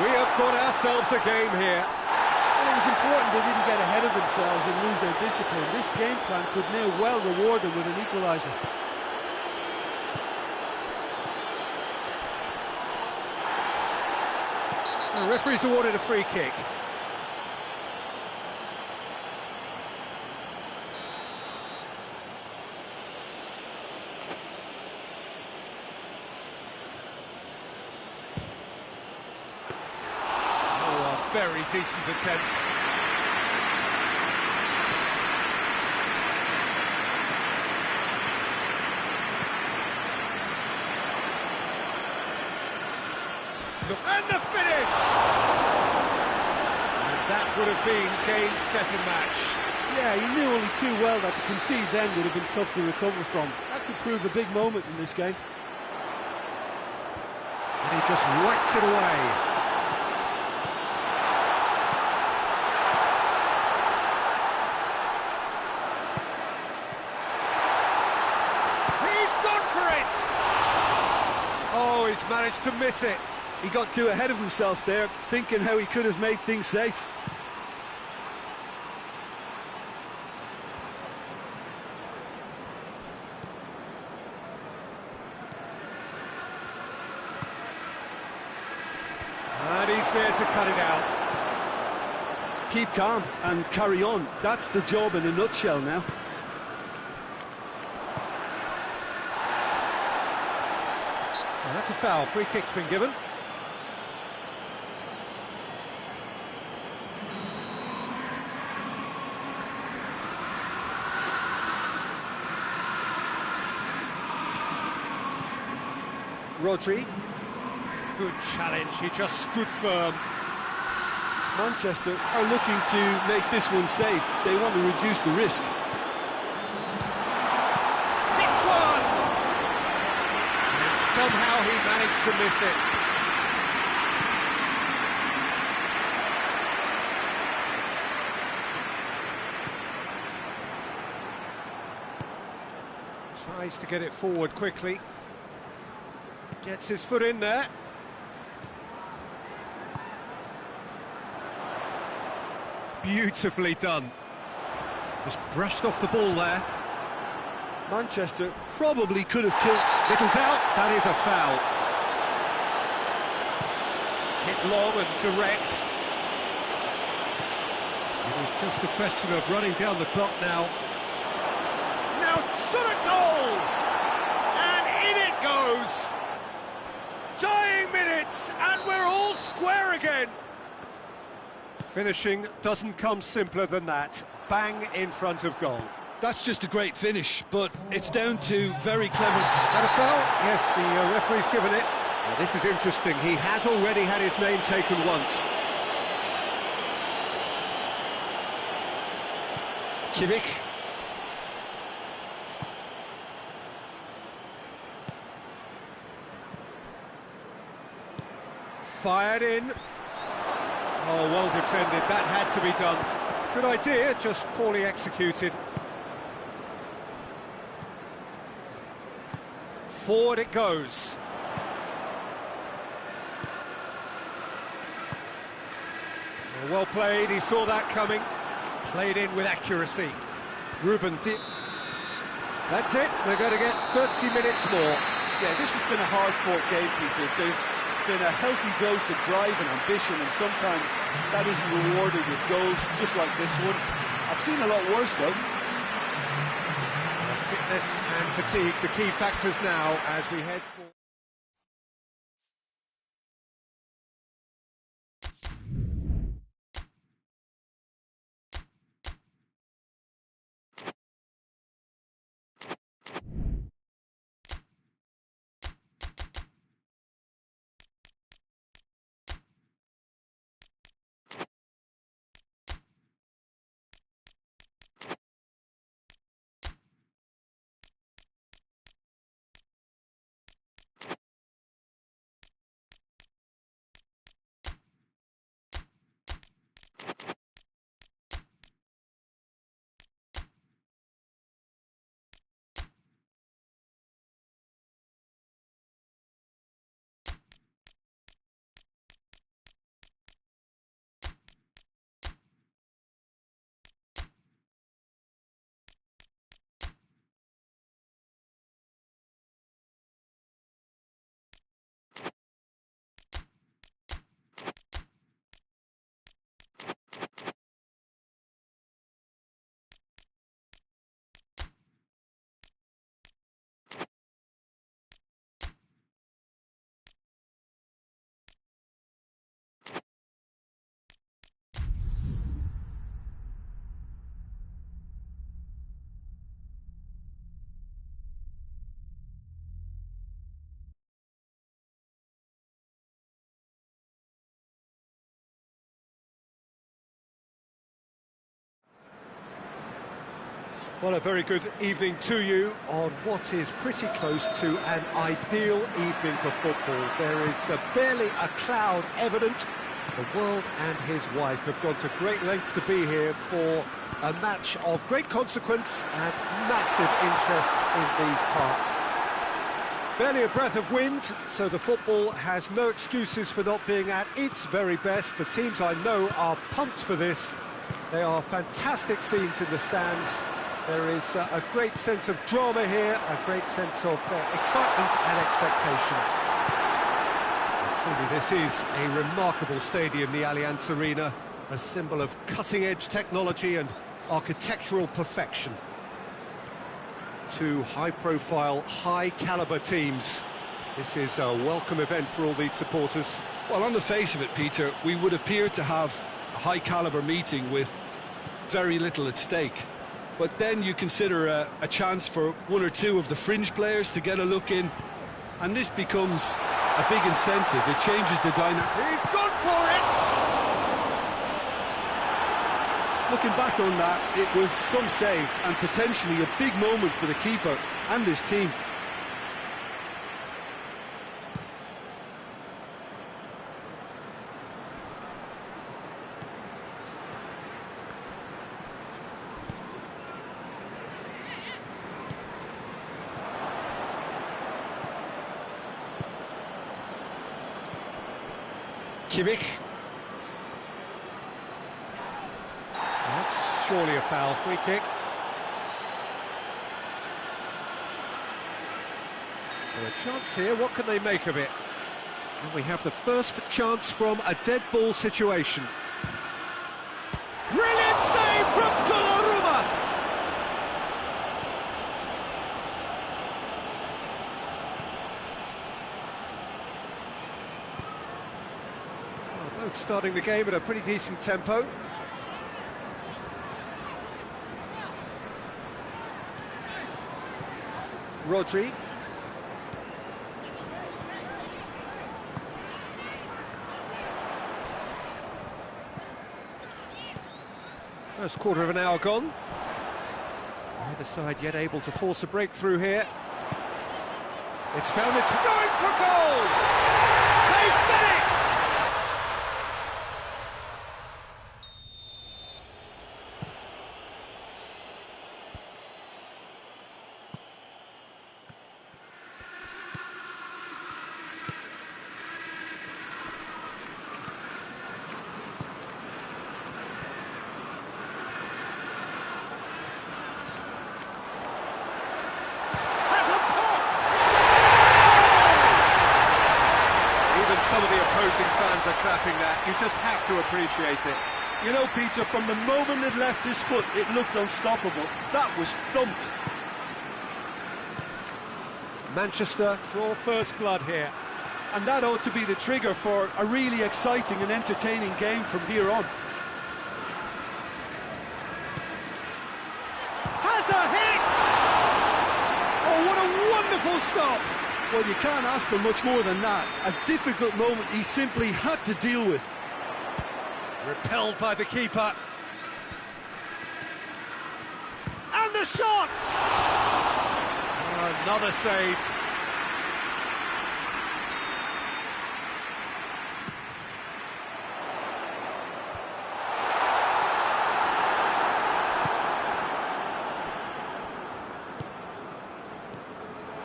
A: We have got ourselves a game here.
E: And it was important they didn't get ahead of themselves and lose their discipline. This game plan could now well reward them with an equaliser.
A: The referee's awarded a free kick.
C: Very decent attempt. And the finish! And that would have been game, set and match.
E: Yeah, he knew only too well that to concede then would have been tough to recover from. That could prove a big moment in this game.
A: And he just whacks it away.
C: Oh, he's managed to miss it.
E: He got too ahead of himself there, thinking how he could have made things safe.
A: And he's there to cut it out.
E: Keep calm and carry on. That's the job in a nutshell now.
A: That's a foul. Free kick's been given. Rodri. Good challenge. He just stood firm.
E: Manchester are looking to make this one safe. They want to reduce the risk.
C: Somehow he managed to miss it.
A: Tries to get it forward quickly. Gets his foot in there. Beautifully done. Just brushed off the ball there.
E: Manchester probably could have killed.
A: Little doubt, that is a foul. Hit long and direct. It was just a question of running down the clock now.
C: Now shot a goal! And in it goes! Dying minutes, and we're all square again!
A: Finishing doesn't come simpler than that. Bang in front of goal.
D: That's just a great finish, but it's down to very clever.
A: That a foul? Yes, the referee's given it. Now, this is interesting. He has already had his name taken once.
D: Kimmich.
A: Fired in. Oh, well defended. That had to be done. Good idea, just poorly executed. Forward it goes. Well played, he saw that coming. Played in with accuracy. Dien. That's it, we're going to get 30 minutes more.
E: Yeah, this has been a hard-fought game, Peter. There's been a healthy dose of drive and ambition, and sometimes that isn't rewarded with goals, just like this one. I've seen a lot worse, though.
A: Fitness and fatigue, the key factors now as we head for... Well, a very good evening to you on what is pretty close to an ideal evening for football. There is barely a cloud evident. The world and his wife have gone to great lengths to be here for a match of great consequence and massive interest in these parts. Barely a breath of wind, so the football has no excuses for not being at its very best. The teams I know are pumped for this. They are fantastic scenes in the stands. There is a great sense of drama here, a great sense of excitement and expectation. Truly, this is a remarkable stadium, the Allianz Arena, a symbol of cutting-edge technology and architectural perfection. Two high-profile, high-caliber teams. This is a welcome event for all these supporters.
D: Well, on the face of it, Peter, we would appear to have a high-caliber meeting with very little at stake. But then you consider a chance for one or two of the fringe players to get a look in, and this becomes a big incentive. It changes the dynamic.
C: He's gone for it!
E: Looking back on that, it was some save and potentially a big moment for the keeper and his team.
A: Kimmich. That's surely a foul, free kick. So a chance here, what can they make of it? And we have the first chance from a dead ball situation. Brilliant save from Donnarumma! Well, both starting the game at a pretty decent tempo. Rodri. First quarter of an hour gone. Neither side yet able to force a breakthrough here. It's found its going for goal! They've done it! Some of the opposing fans are clapping that. You just have to appreciate it.
E: You know, Peter, from the moment it left his foot, it looked unstoppable. That was thumped.
A: Manchester draw first blood here.
E: And that ought to be the trigger for a really exciting and entertaining game from here on.
A: Has a hit! Oh, what a wonderful stop!
E: Well, you can't ask for much more than that. A difficult moment he simply had to deal with.
A: Repelled by the keeper. And the shot! Oh, another save.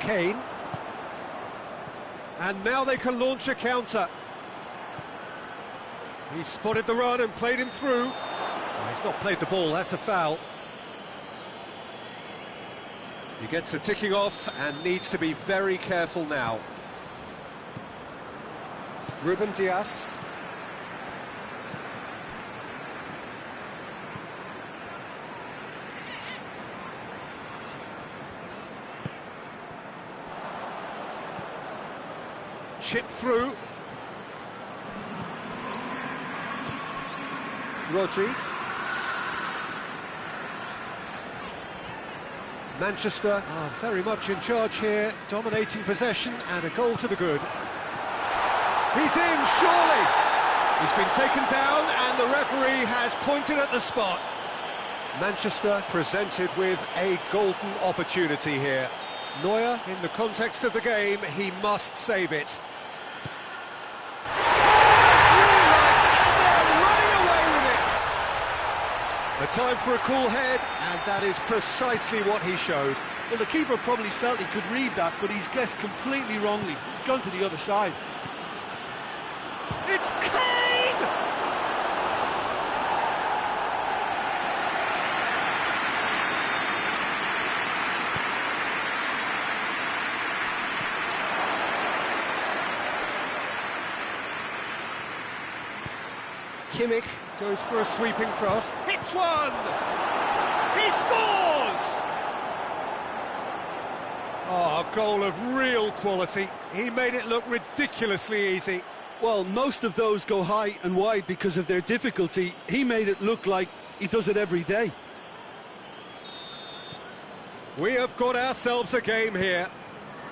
A: Kane. And now they can launch a counter. He spotted the run and played him through. Oh, he's not played the ball, that's a foul. He gets the ticking off and needs to be very careful now. Ruben Dias. Chip through. Rodri. Manchester are very much in charge here, dominating possession and a goal to the good. He's in, surely! He's been taken down and the referee has pointed at the spot. Manchester presented with a golden opportunity here. Neuer, in the context of the game, he must save it. A time for a cool head, and that is precisely what he showed.
E: Well, the keeper probably felt he could read that, but he's guessed completely wrongly. He's gone to the other side.
A: It's Kane! Kimmich goes for a sweeping cross. Hits one! He scores! Oh, a goal of real quality. He made it look ridiculously easy.
E: Well, most of those go high and wide because of their difficulty. He made it look like he does it every day.
A: We have got ourselves a game here.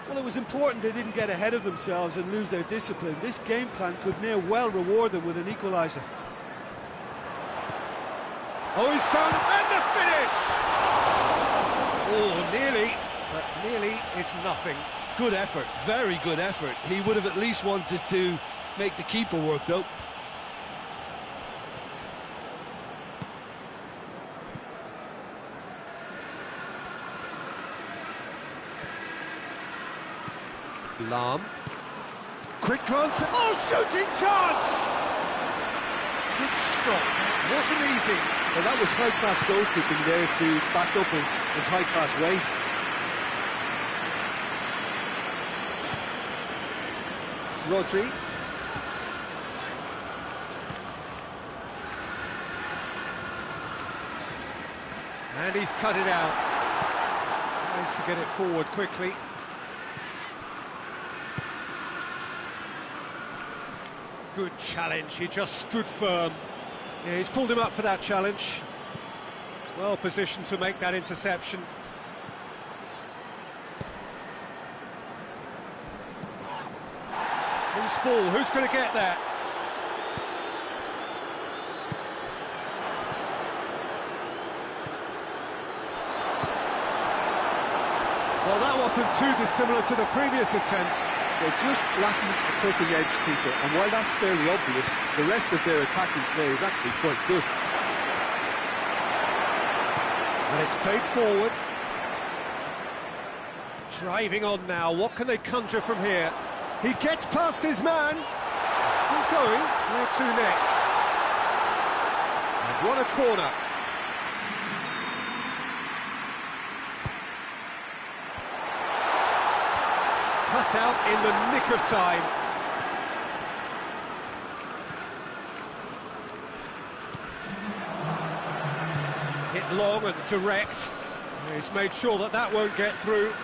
E: Well, it was important they didn't get ahead of themselves and lose their discipline. This game plan could near well reward them with an equaliser.
A: Oh, he's found and the finish! Oh, nearly, but nearly is nothing.
E: Good effort, very good effort. He would have at least wanted to make the keeper work, though.
A: Lahm. Quick glance. Oh, shooting chance! Good stop. Wasn't easy.
E: Well, that was high-class goalkeeping there to back up his high-class wage.
A: Rodri. And he's cut it out. Tries to get it forward quickly. Good challenge, he just stood firm. Yeah, he's pulled him up for that challenge. Well positioned to make that interception. Loose ball, who's going to get that? Well, that wasn't too dissimilar to the previous attempt.
E: They're just lacking a cutting edge, Peter, and while that's fairly obvious, the rest of their attacking play is actually quite good.
A: And it's played forward. Driving on now, what can they conjure from here? He gets past his man. Still going, where to next? They've won a corner. Cut out in the nick of time. Hit long and direct. He's made sure that that won't get through.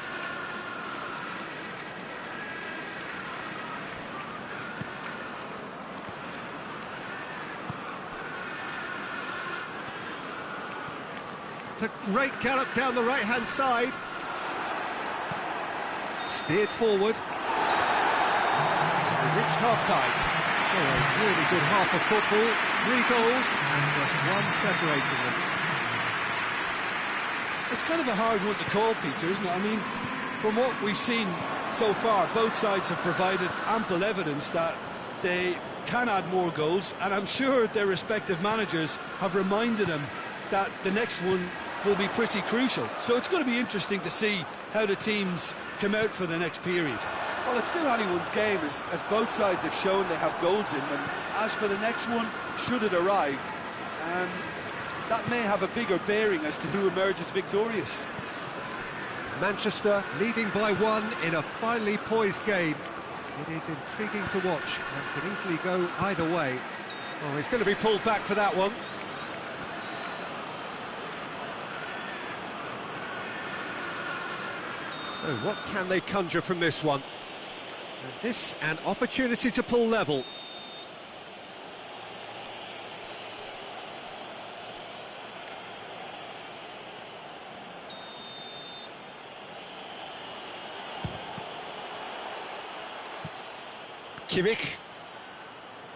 A: It's a great gallop down the right-hand side. Steered forward. We've reached half-time. So a really good half of football. 3 goals and just one separating them.
E: It's kind of a hard one to call, Peter, isn't it? I mean, from what we've seen so far, both sides have provided ample evidence that they can add more goals, and I'm sure their respective managers have reminded them that the next one will be pretty crucial. So it's going to be interesting to see how the teams come out for the next period.
B: Well, it's still anyone's game, as both sides have shown they have goals in them. As for the next one, should it arrive, that may have a bigger bearing as to who emerges victorious.
A: Manchester leading by 1 in a finely poised game. It is intriguing to watch and could easily go either way. Oh, he's going to be pulled back for that one. So what can they conjure from this one? And this an opportunity to pull level. Kimmich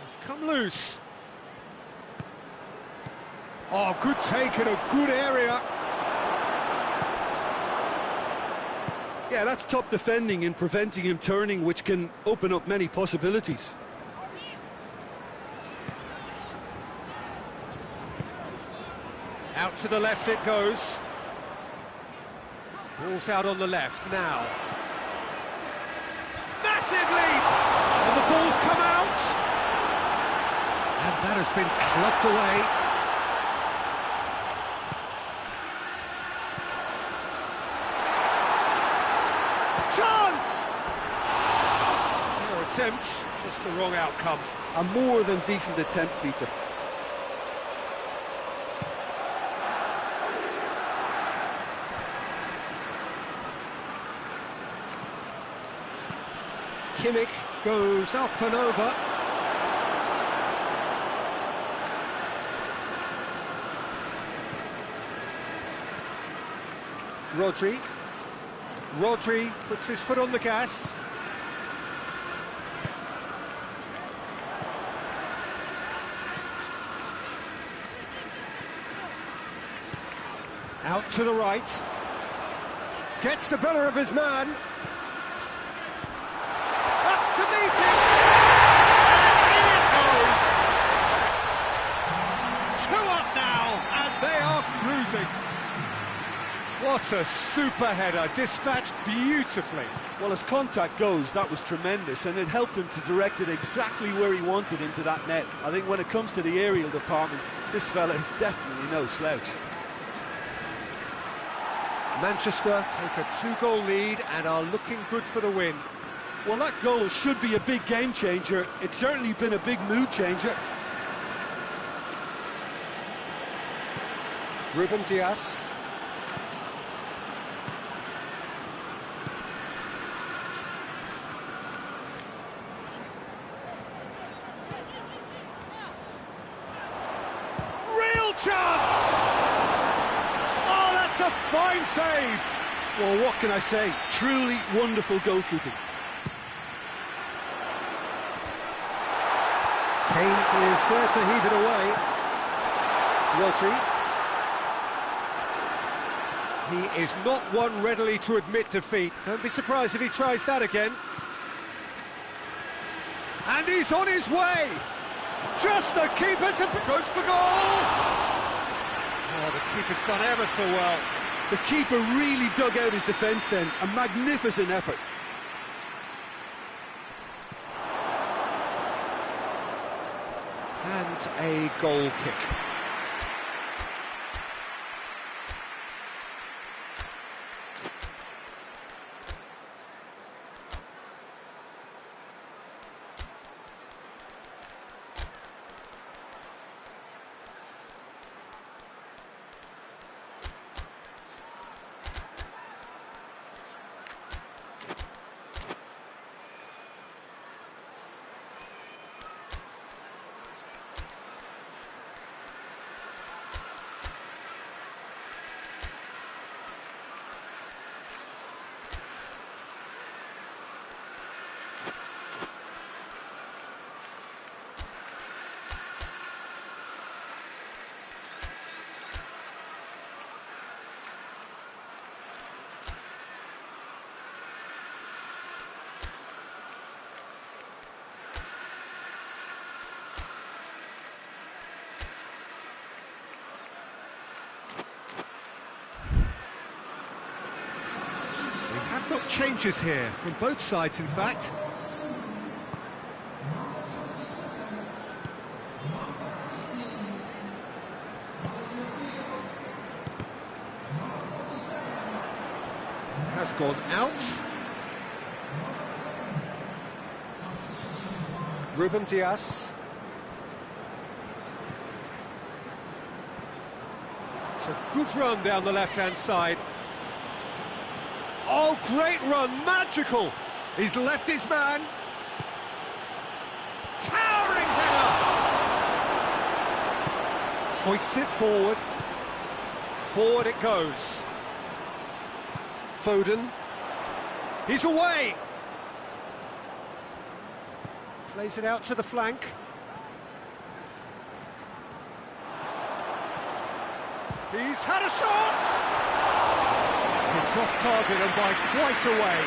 A: has come loose. Oh, good take in a good area.
E: Yeah, that's top defending and preventing him turning, which can open up many possibilities.
A: Out to the left it goes. Ball's out on the left now. Massive leap! And the ball's come out! And that has been clubbed away. Chance! Fair attempt, just the wrong outcome.
E: A more than decent attempt, Peter.
A: Kimmich goes up and over. Rodri puts his foot on the gas. Out to the right. Gets the better of his man. Up to meet it. And in it goes. 2 up now, and they are cruising. What a super header, dispatched beautifully.
E: Well, as contact goes, that was tremendous, and it helped him to direct it exactly where he wanted into that net. I think when it comes to the aerial department, this fella is definitely no slouch.
A: Manchester take a 2-goal lead and are looking good for the win.
E: Well, that goal should be a big game changer. It's certainly been a big mood changer.
A: Ruben Dias.
C: Real chance! Oh, that's a fine save!
E: Well, what can I say? Truly wonderful goalkeeping.
A: Kane is there to heave it away. Rodri. He is not one readily to admit defeat. Don't be surprised if he tries that again.
C: And he's on his way! Just the keeper to... goes for goal!
A: Oh, the keeper's done ever so well.
E: The keeper really dug out his defence then. A magnificent effort.
A: And a goal kick. Have got changes here from both sides, in fact. Has gone out. Ruben Dias. It's a good run down the left-hand side. Oh, great run, magical! He's left his man. Towering header! Hoists it forward. Forward it goes. Foden. He's away! Plays it out to the flank. He's had a shot! It's off target and by quite a way.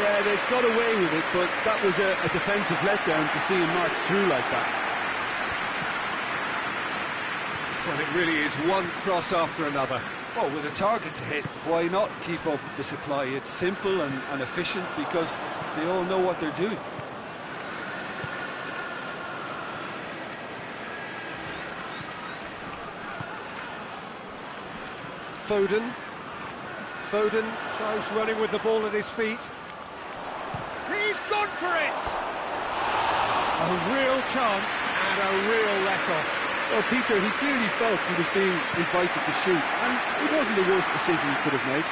E: Yeah, they got away with it, but that was a defensive letdown to see him march through like that.
A: Well, it really is one cross after another.
E: Well, with a target to hit, why not keep up the supply? It's simple and efficient because they all know what they're doing.
A: Foden. Foden tries running with the ball at his feet.
C: He's gone for it!
A: A real chance and a real let-off.
E: Well, Peter, he clearly felt he was being invited to shoot, and it wasn't the worst decision he could have made.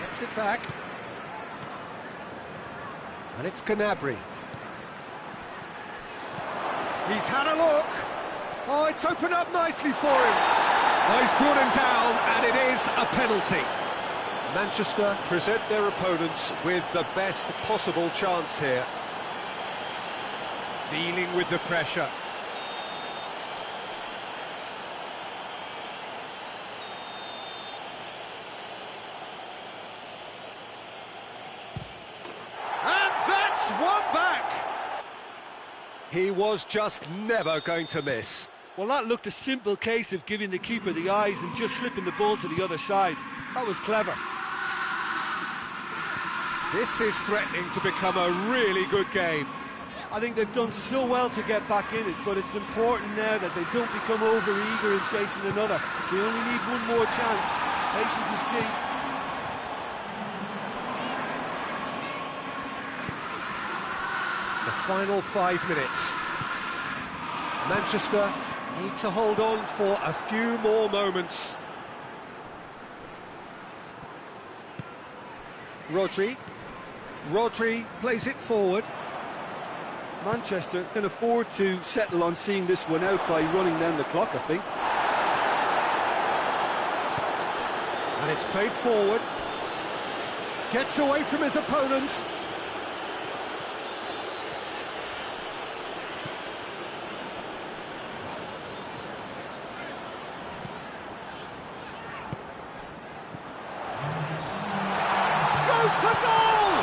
A: Gets it back. And it's Gnabry. He's had a look. Oh, it's opened up nicely for him. Oh, he's brought him down, and it is a penalty. Manchester present their opponents with the best possible chance here. Dealing with the pressure.
C: And that's one back!
A: He was just never going to miss.
B: Well, that looked a simple case of giving the keeper the eyes and just slipping the ball to the other side. That was clever.
A: This is threatening to become a really good game.
E: I think they've done so well to get back in it, but it's important now that they don't become over-eager in chasing another. They only need one more chance. Patience is key.
A: The final 5 minutes. Manchester need to hold on for a few more moments. Rodri plays it forward.
E: Manchester can afford to settle on seeing this one out by running down the clock, I think.
A: And it's played forward. Gets away from his opponents. Goes for goal!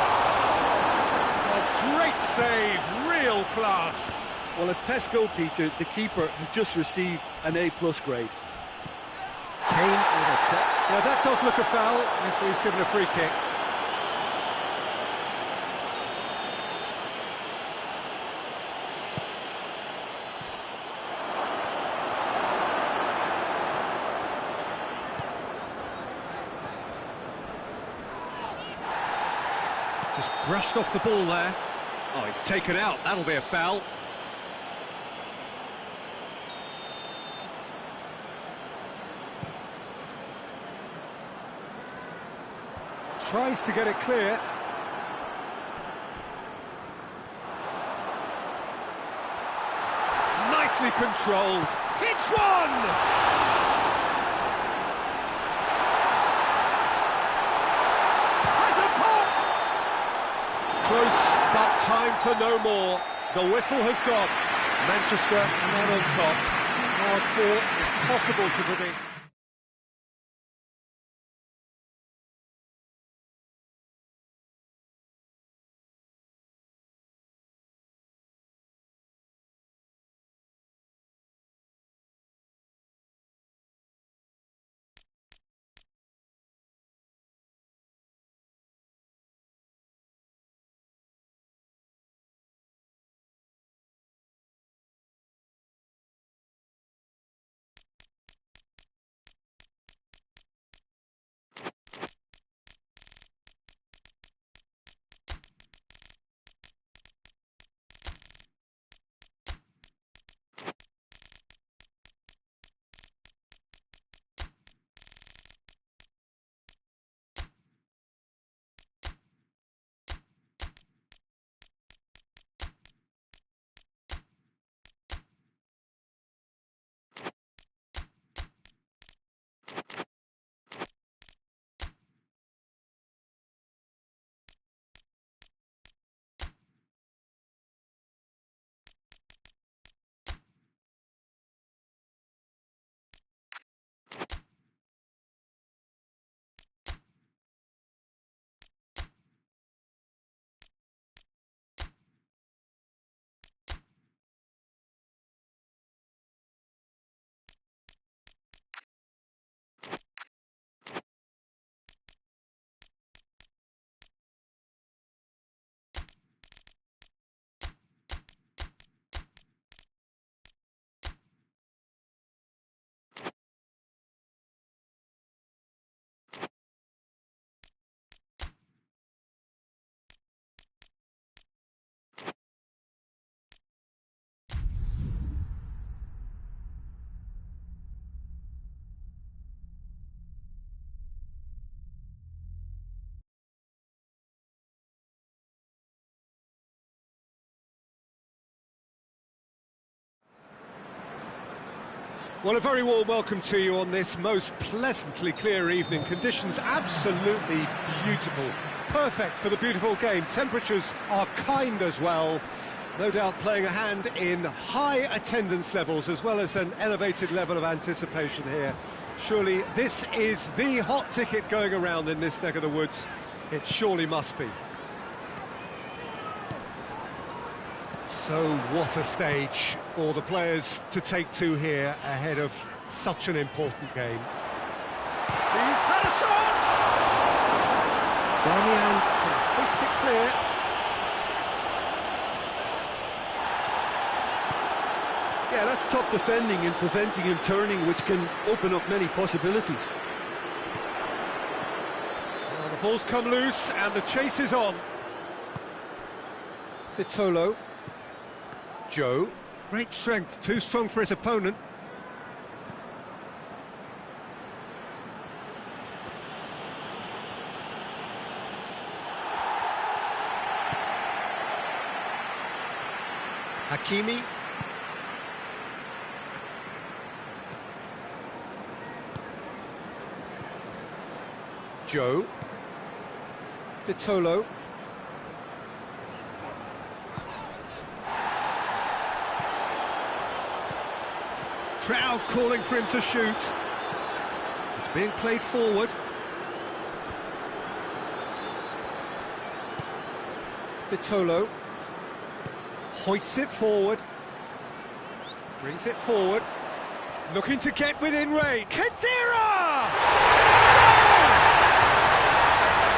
C: A great save, real class.
E: Well, as tests go, Peter, the keeper has just received an A+ grade.
A: Kane with a yeah, that does look a foul. Referee's given a free kick. Just brushed off the ball there. Oh, it's taken out. That'll be a foul. Tries to get it clear. Nicely controlled. Hits one! Has a pop! Close, but time for no more. The whistle has gone. Manchester are not on top. Hard fought, impossible to predict. Well, a very warm welcome to you on this most pleasantly clear evening. Conditions absolutely beautiful. Perfect for the beautiful game. Temperatures are kind as well. No doubt playing a hand in high attendance levels as well as an elevated level of anticipation here. Surely this is the hot ticket going around in this neck of the woods. It surely must be. So what a stage for the players to take to here ahead of such an important game.
C: He's had a shot!
A: Dien can hoist it clear.
E: Yeah, that's top defending and preventing him turning, which can open up many possibilities.
A: Well, the ball's come loose and the chase is on. Vitolo. Gioi. Great strength, too strong for his opponent. Hakimi. Gioi. Vitolo. Crowd calling for him to shoot. It's being played forward. Vitolo hoists it forward. Brings it forward. Looking to get within range. Khedira!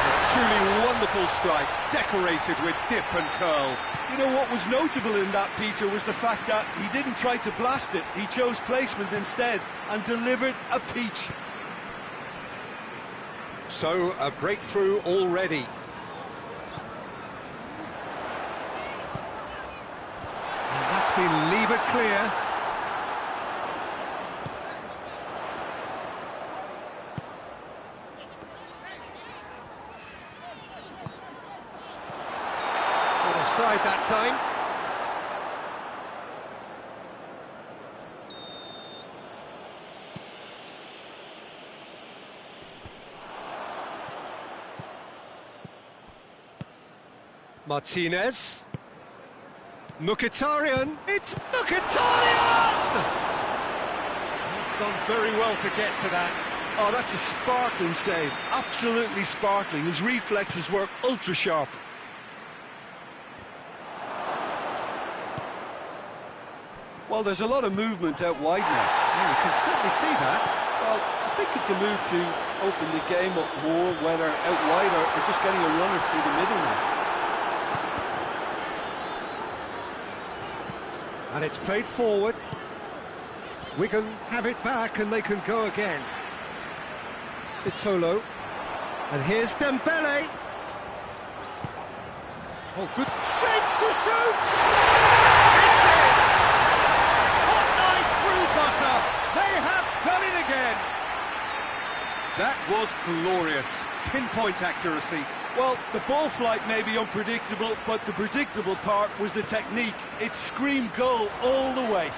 C: A truly wonderful strike, decorated with dip and curl.
E: You know what was notable in that, Peter, was the fact that he didn't try to blast it. He chose placement instead and delivered a peach.
A: So, a breakthrough already. And that's been levered clear. Offside that time. Martinez. Mkhitaryan. It's Mkhitaryan! He's done very well to get to that.
E: Oh, that's a sparkling save. Absolutely sparkling. His reflexes work ultra sharp. Well, there's a lot of movement out wide now.
A: Yeah, you can certainly see that.
E: Well, I think it's a move to open the game up more, whether out wide or just getting a runner through the middle now.
A: And it's played forward. Wigan have it back and they can go again. Vitolo. And here's Dembele. Oh, good shapes to shoot!
C: It's in! Hot knife through butter. They have done it again. That was glorious. Pinpoint accuracy.
E: Well, the ball flight may be unpredictable, but the predictable part was the technique. It screamed goal all the way.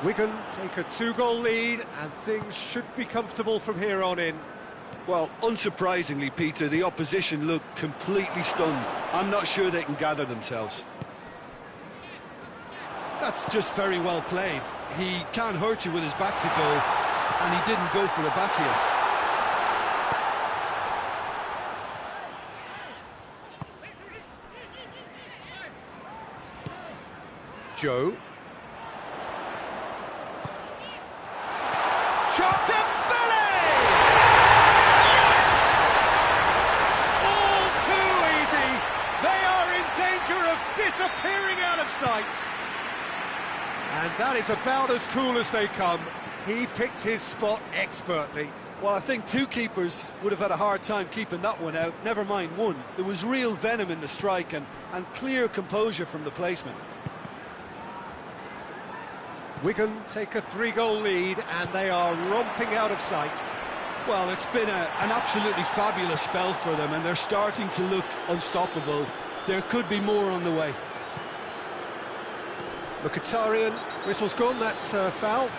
A: Wigan take a 2-goal lead and things should be comfortable from here on in.
E: Well, unsurprisingly, Peter, the opposition look completely stunned. I'm not sure they can gather themselves. That's just very well played. He can't hurt you with his back to goal, and he didn't go for the back heel.
A: Gioi.
C: Shot Dembele! Yes! All too easy. They are in danger of disappearing out of sight.
A: And that is about as cool as they come. He picked his spot expertly.
E: Well, I think two keepers would have had a hard time keeping that one out, never mind one. There was real venom in the strike and clear composure from the placement.
A: Wigan take a 3-goal lead and they are romping out of sight.
E: Well, it's been an absolutely fabulous spell for them and they're starting to look unstoppable. There could be more on the way.
A: Mkhitaryan, whistle's gone, that's foul.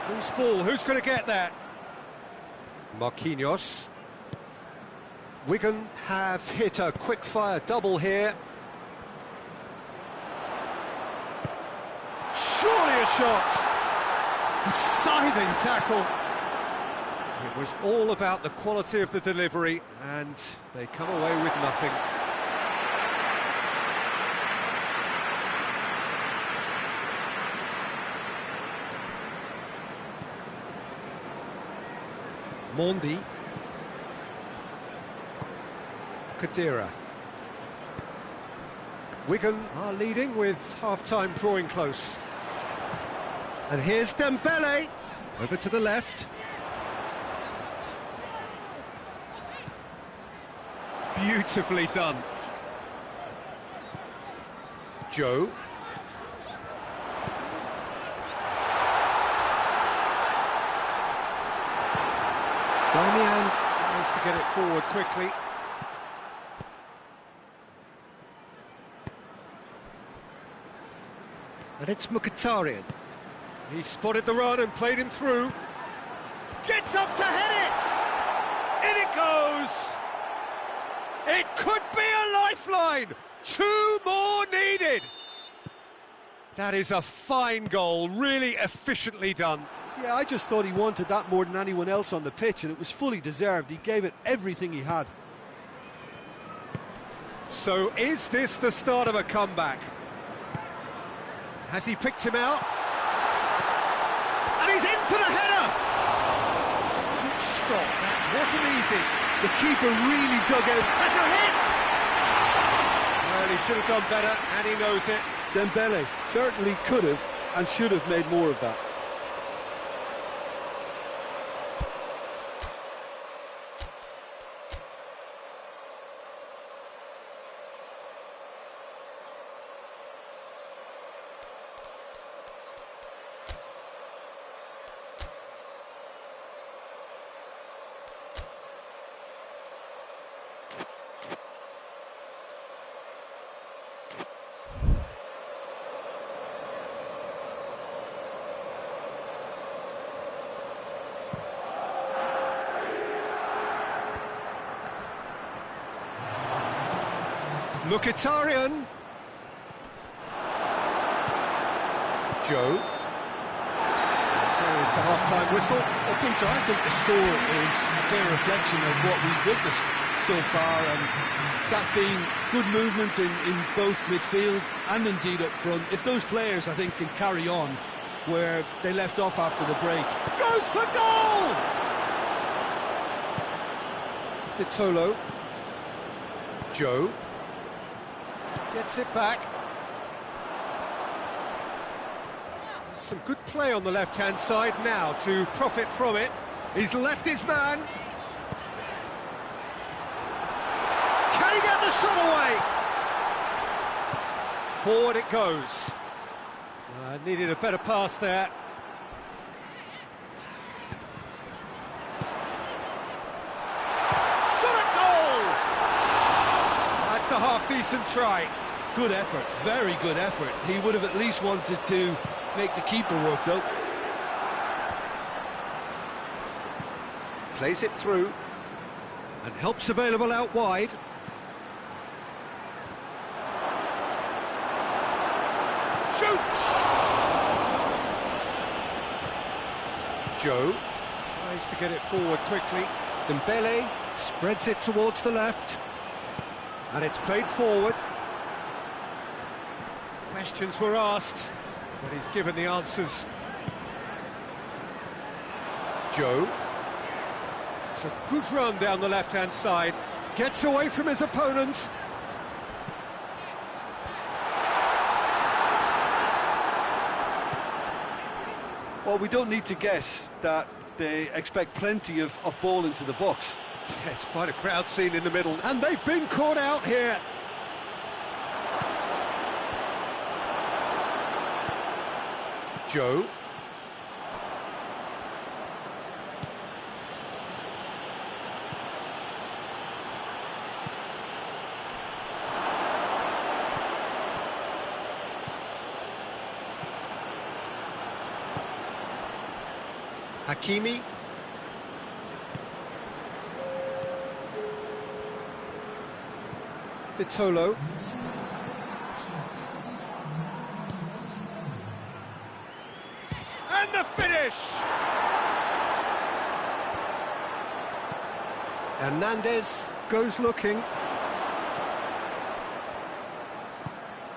A: Who's ball? Who's going to get that? Marquinhos. Wigan have hit a quick-fire double here. Surely a shot. A scything tackle. It was all about the quality of the delivery, and they come away with nothing. Mondi. Kadira. Wigan are leading with half-time drawing close. And here's Dembele, over to the left. Beautifully done. Gioi. Dien tries to get it forward quickly. And it's Mkhitaryan. He spotted the run and played him through.
C: Gets up to head it! In it goes!
A: It could be a lifeline! 2 more needed! That is a fine goal, really efficiently done.
E: Yeah, I just thought he wanted that more than anyone else on the pitch, and it was fully deserved. He gave it everything he had.
A: So is this the start of a comeback? Has he picked him out? And he's in for the header! Good stop, that wasn't easy.
E: The keeper really dug out.
A: That's a hit! Well, he should have done better, and he knows it.
E: Dembele certainly could have and should have made more of that.
A: Mkhitaryan. Gioi. There is the half-time whistle.
E: Well, Peter, I think the score is a fair reflection of what we've witnessed so far, and that being good movement in both midfield and indeed up front. If those players, I think, can carry on where they left off after the break.
A: Goes for goal! Vitolo. Gioi. Gets it back. Some good play on the left-hand side now to profit from it. He's left his man. Can he get the shot away? Forward it goes. Needed a better pass there. Shot at goal! That's a half-decent try.
E: Good effort, very good effort. He would have at least wanted to make the keeper work, though.
A: Plays it through. And help's available out wide. Shoots! Gioi tries to get it forward quickly. Dembele spreads it towards the left. And it's played forward. Questions were asked, but he's given the answers. Gioi. It's a good run down the left-hand side. Gets away from his opponents.
E: Well, we don't need to guess that they expect plenty of ball into the box.
A: Yeah, it's quite a crowd scene in the middle, and they've been caught out here. Gioi. Hakimi. Vitolo.
C: And And the finish!
A: Hernandez goes looking.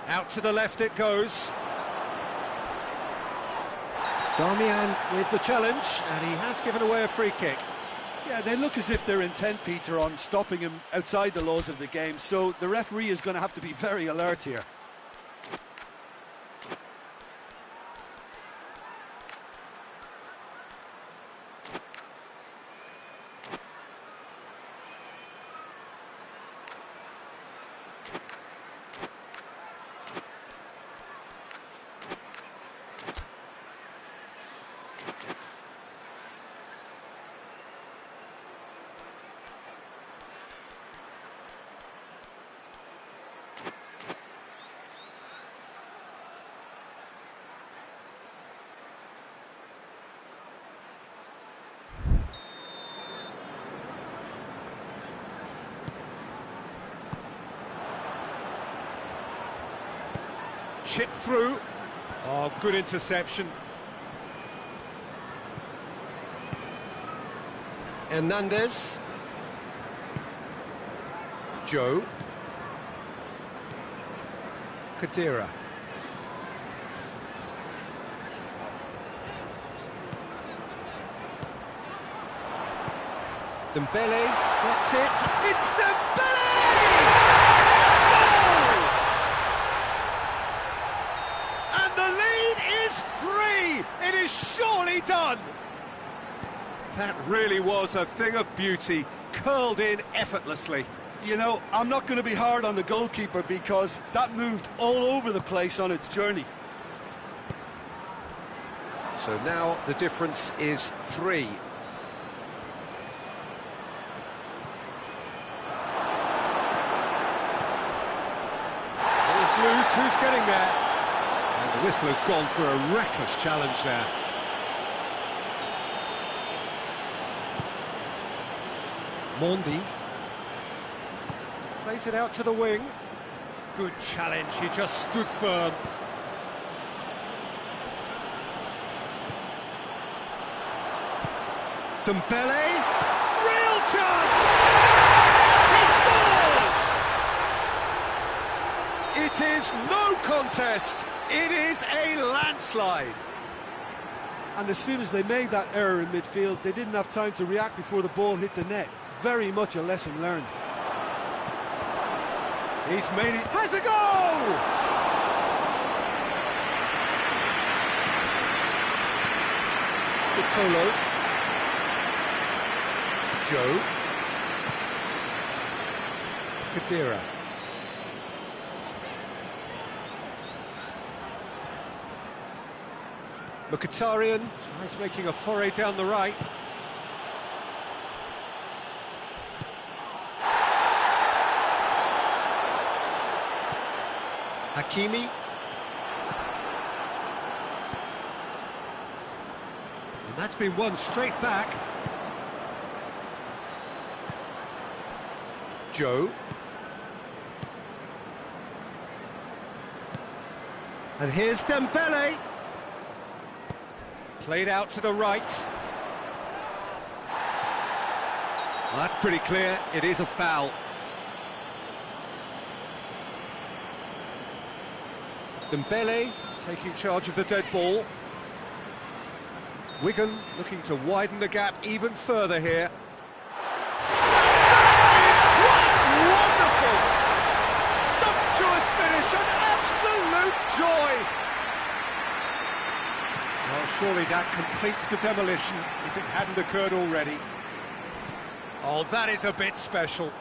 A: Out to the left it goes. Damian with the challenge, and he has given away a free kick.
E: Yeah, they look as if they're intent, Peter, on stopping him outside the laws of the game, so the referee is going to have to be very alert here.
A: Chip through. Oh, good interception. Hernandez. Gioi. Kadira. Dembele gets it. It's Dembele! Goal! And the lead is 3. It is surely done. That really was a thing of beauty, curled in effortlessly.
E: You know, I'm not going to be hard on the goalkeeper because that moved all over the place on its journey.
A: So now the difference is 3. It's loose, who's getting there? And the whistle has gone for a reckless challenge there. Mondi plays it out to the wing. Good challenge, he just stood firm. Dembele, real chance! He scores! It is no contest, it is a landslide.
E: And as soon as they made that error in midfield, they didn't have time to react before the ball hit the net. Very much a lesson learned.
A: He's made it, has a goal! Vitolo. Gioi. Kadira. Mkhitaryan tries making a foray down the right. Hakimi. And that's been won straight back. Gioi. And here's Dembele. Played out to the right. Well, that's pretty clear, it is a foul. Dembele taking charge of the dead ball. Wigan looking to widen the gap even further here. Wonderful! Sumptuous finish, an absolute joy! Well, surely that completes the demolition, if it hadn't occurred already. Oh, that is a bit special.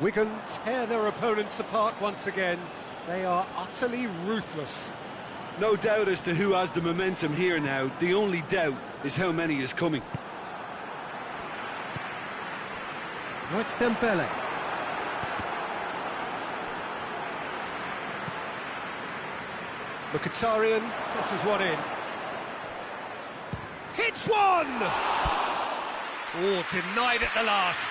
A: Wigan tear their opponents apart once again. They are utterly ruthless.
E: No doubt as to who has the momentum here now. The only doubt is how many is coming.
A: Now it's Dembele. Mkhitaryan crosses one in. Hits one! Oh, denied at the last.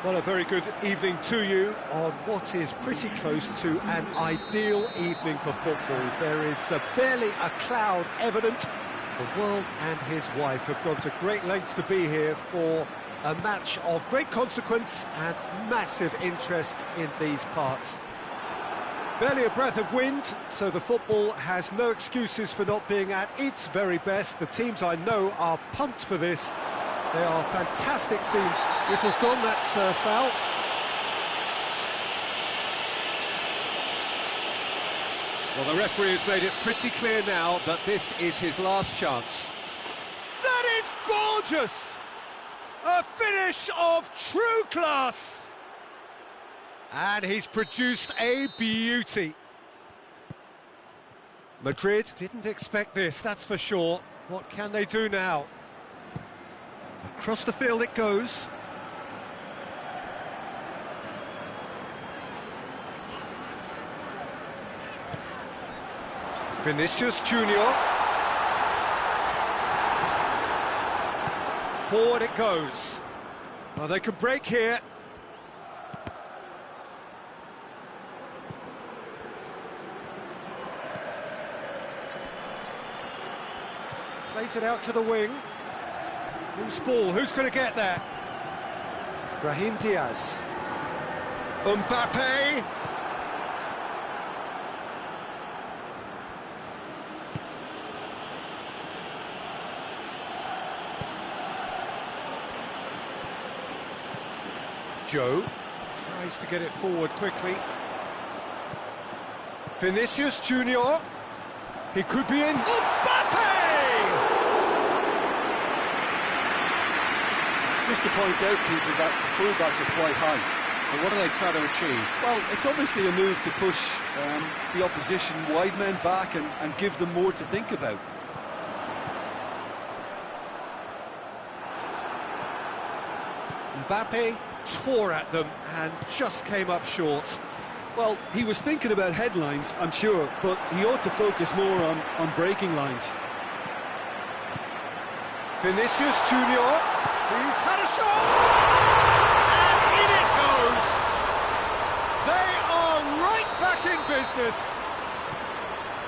A: Well, a very good evening to you on what is pretty close to an ideal evening for football. There is barely a cloud evident. The world and his wife have gone to great lengths to be here for a match of great consequence and massive interest in these parts. Barely a breath of wind, so the football has no excuses for not being at its very best. The teams I know are pumped for this. They are fantastic scenes. Whistle's gone, that's foul. Well, the referee has made it pretty clear now that this is his last chance.
C: That is gorgeous! A finish of true class!
A: And he's produced a beauty. Madrid didn't expect this, that's for sure. What can they do now? Across the field it goes. Vinicius Junior. Forward it goes. Well, they could break here. Plays it out to the wing. Loose ball, who's going to get there? Brahim Diaz. Mbappe. Gioi tries to get it forward quickly. Vinicius Junior. He could be in. Mbappe!
E: Just to point out, Peter, that the fullbacks are quite high.
A: And what are they trying to achieve?
E: Well, it's obviously a move to push the opposition wide men back and give them more to think about.
A: Mbappe tore at them and just came up short.
E: Well, he was thinking about headlines, I'm sure, but he ought to focus more on breaking lines.
A: Vinicius Junior.
C: He's had a shot! And in it goes! They are right back in business!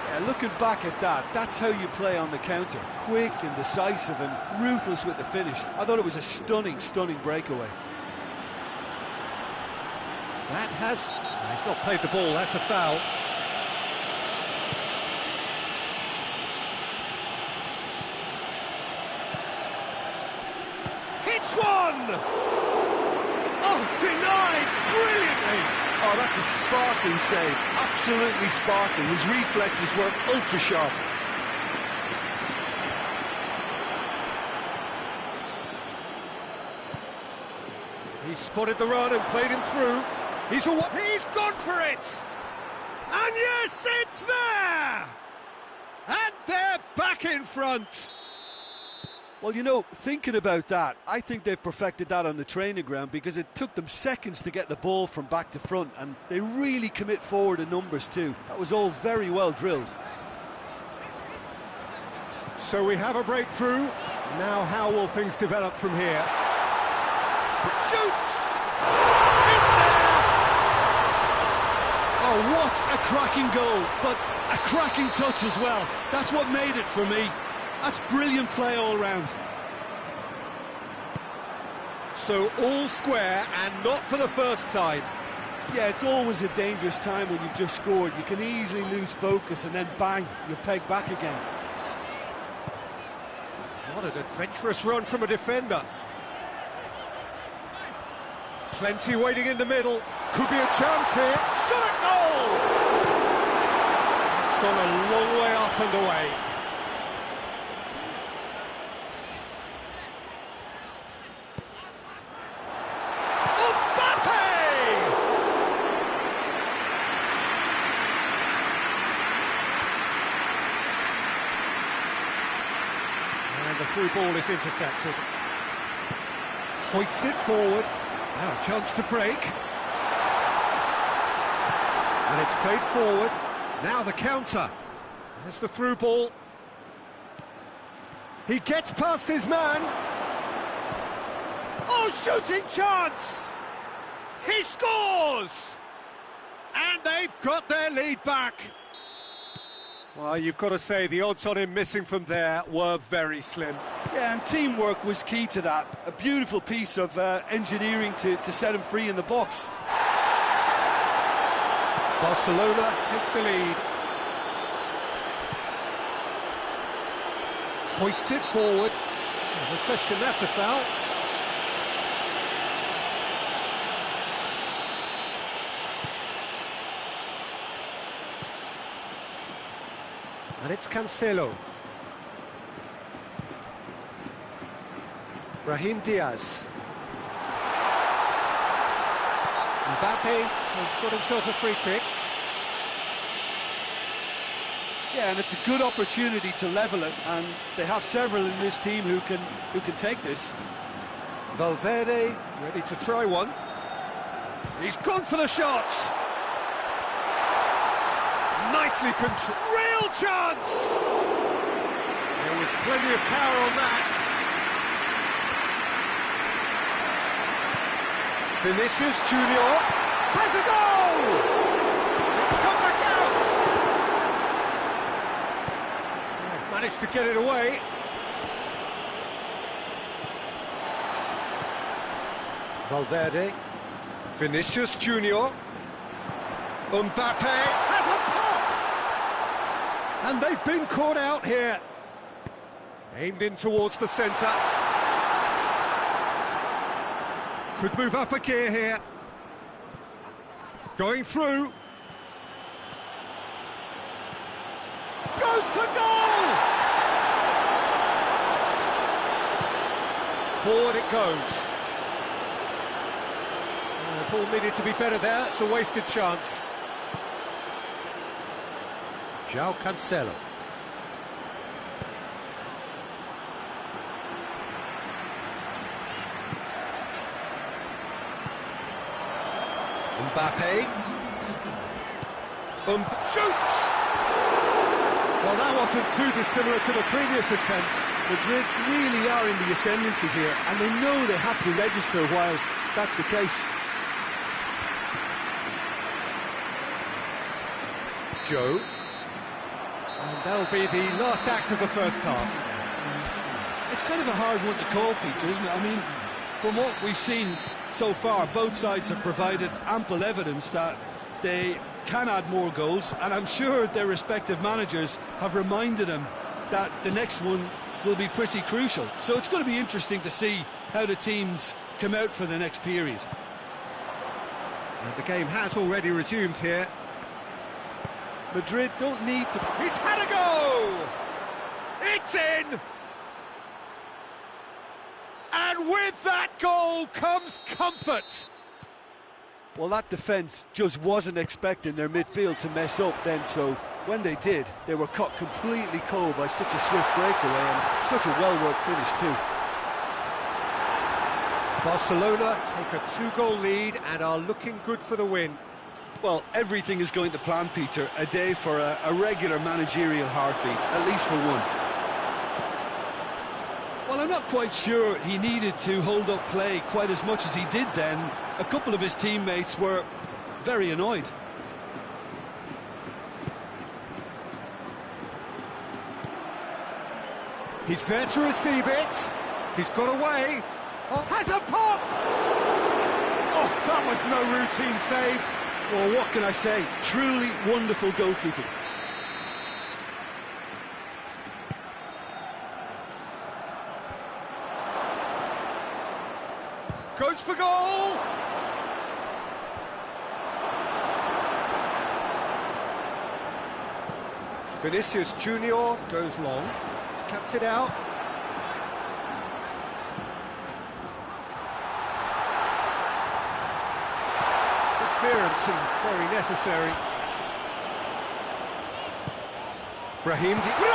E: Yeah, looking back at that, that's how you play on the counter. Quick and decisive and ruthless with the finish. I thought it was a stunning breakaway.
A: That has... He's not played the ball, that's a foul.
C: Hits one! Oh, denied brilliantly!
E: Oh, that's a sparkling save. Absolutely sparkling. His reflexes were ultra sharp.
A: He spotted the run and played him through.
C: He's gone for it! And yes, it's there! And they're back in front!
E: Well, you know, thinking about that, I think they've perfected that on the training ground because it took them seconds to get the ball from back to front, and they really commit forward in numbers too. That was all very well drilled.
A: So we have a breakthrough. Now how will things develop from here?
C: Shoots! It's there!
E: Oh, what a cracking goal, but a cracking touch as well. That's what made it for me. That's brilliant play all round.
A: So all square and not for the first time.
E: Yeah, it's always a dangerous time when you've just scored. You can easily lose focus and then bang, you're pegged back again.
A: What an adventurous run from a defender. Plenty waiting in the middle. Could be a chance here.
C: Shot at goal!
A: It's gone a long way up and away. The through ball is intercepted. Hoists it forward. Now a chance to break. And it's played forward. Now the counter. There's the through ball. He gets past his man.
C: Oh, shooting chance! He scores! And they've got their lead back.
A: Well, you've got to say the odds on him missing from there were very slim.
E: Yeah, and teamwork was key to that. A beautiful piece of engineering to set him free in the box.
A: Barcelona take the lead. Hoists it forward. No question, that's a foul. And it's Cancelo. Brahim Diaz. Mbappe has got himself a free kick.
E: Yeah, and it's a good opportunity to level it, and they have several in this team who can take this.
A: Valverde ready to try one. He's gone for the shots. Nicely controlled.
C: Real chance!
A: There was plenty of power on that. Vinicius Junior has a goal! It's come back out! They've managed to get it away. Valverde. Vinicius Junior. Mbappe has a pop! And they've been caught out here. Aimed in towards the centre. Could move up a gear here. Going through. Goes for goal! Forward it goes. The ball needed to be better there. It's a wasted chance. João Cancelo. Mbappe. Shoots!
E: Well, that wasn't too dissimilar to the previous attempt. Madrid really are in the ascendancy here, and they know they have to register while that's the case.
A: Gioi. And that'll be the last act of the first half.
E: It's kind of a hard one to call, Peter, isn't it? I mean, from what we've seen so far, both sides have provided ample evidence that they can add more goals, and I'm sure their respective managers have reminded them that the next one will be pretty crucial. So it's going to be interesting to see how the teams come out for the next period.
A: And the game has already resumed here.
E: Madrid don't need to...
C: He's had a go! It's in! And with that goal comes comfort!
E: Well, that defence just wasn't expecting their midfield to mess up then, so when they did, they were caught completely cold by such a swift breakaway and such a well-worked finish too.
A: Barcelona take a 2-goal lead and are looking good for the win.
E: Well, everything is going to plan, Peter. A day for a regular managerial heartbeat, at least for one. Well, I'm not quite sure he needed to hold up play quite as much as he did then. A couple of his teammates were very annoyed.
A: He's there to receive it. He's got away. Oh, has a pop! Oh, that was no routine save.
E: Well, what can I say? Truly wonderful goalkeeping.
C: Goes for goal!
A: Vinicius Junior goes long, cuts it out. Good clearance and very necessary. Brahim
C: Diaz!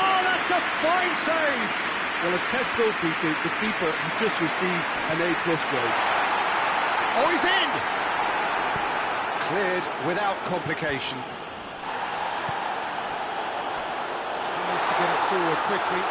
C: Oh, that's a fine save!
E: Well, as test goalkeeper, the keeper has just received an A+ grade.
C: Oh, he's in!
A: Cleared without complication. Tries to get it forward quickly.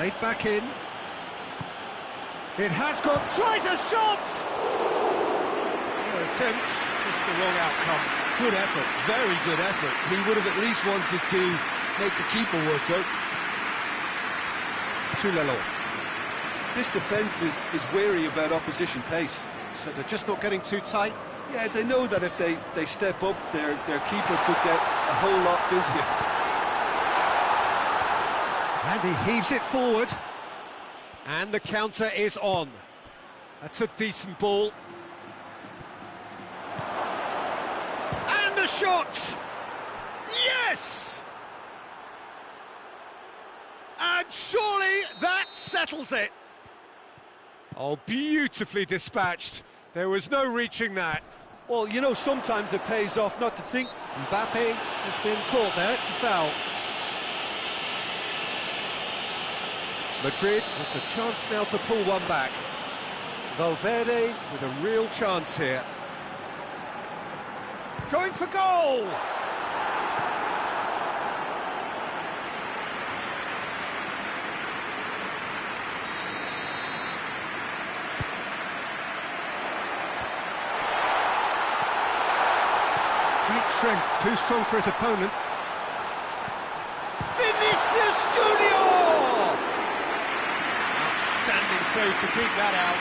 A: Played back in. It has gone, tries a shot!
C: Attempt, just the wrong outcome.
D: Good effort, very good effort. He would have at least wanted to make the keeper work though.
A: Tulelo.
E: This defence is wary about opposition pace.
A: So they're just not getting too tight.
E: Yeah, they know that if they step up, their keeper could get a whole lot busier.
A: And he heaves it forward. And the counter is on. That's a decent ball. And the shot! Yes! And surely that settles it. Oh, beautifully dispatched. There was no reaching that.
E: Well, you know, sometimes it pays off not to think.
A: Mbappe has been caught there, it's a foul. Madrid with the chance now to pull one back. Valverde with a real chance here. Going for goal! Great strength, too strong for his opponent. Vinicius Junior!
C: Outstanding save to keep that out.